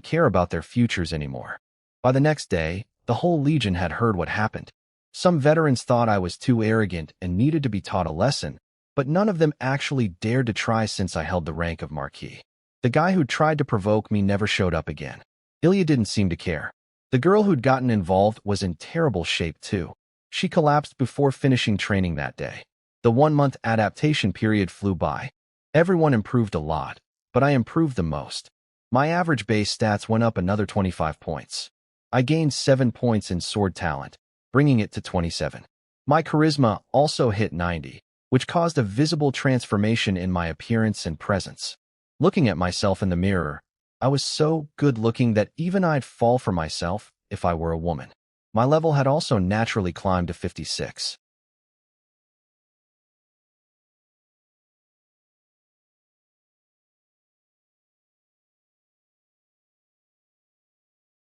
care about their futures anymore. By the next day, The whole legion had heard what happened. Some veterans thought I was too arrogant and needed to be taught a lesson, but none of them actually dared to try since I held the rank of Marquis. The guy who tried to provoke me never showed up again. Ilya didn't seem to care. The girl who'd gotten involved was in terrible shape too. She collapsed before finishing training that day. The 1-month adaptation period flew by. Everyone improved a lot, but I improved the most. My average base stats went up another 25 points. I gained 7 points in sword talent, bringing it to 27. My charisma also hit 90, which caused a visible transformation in my appearance and presence. Looking at myself in the mirror, I was so good-looking that even I'd fall for myself if I were a woman. My level had also naturally climbed to 56.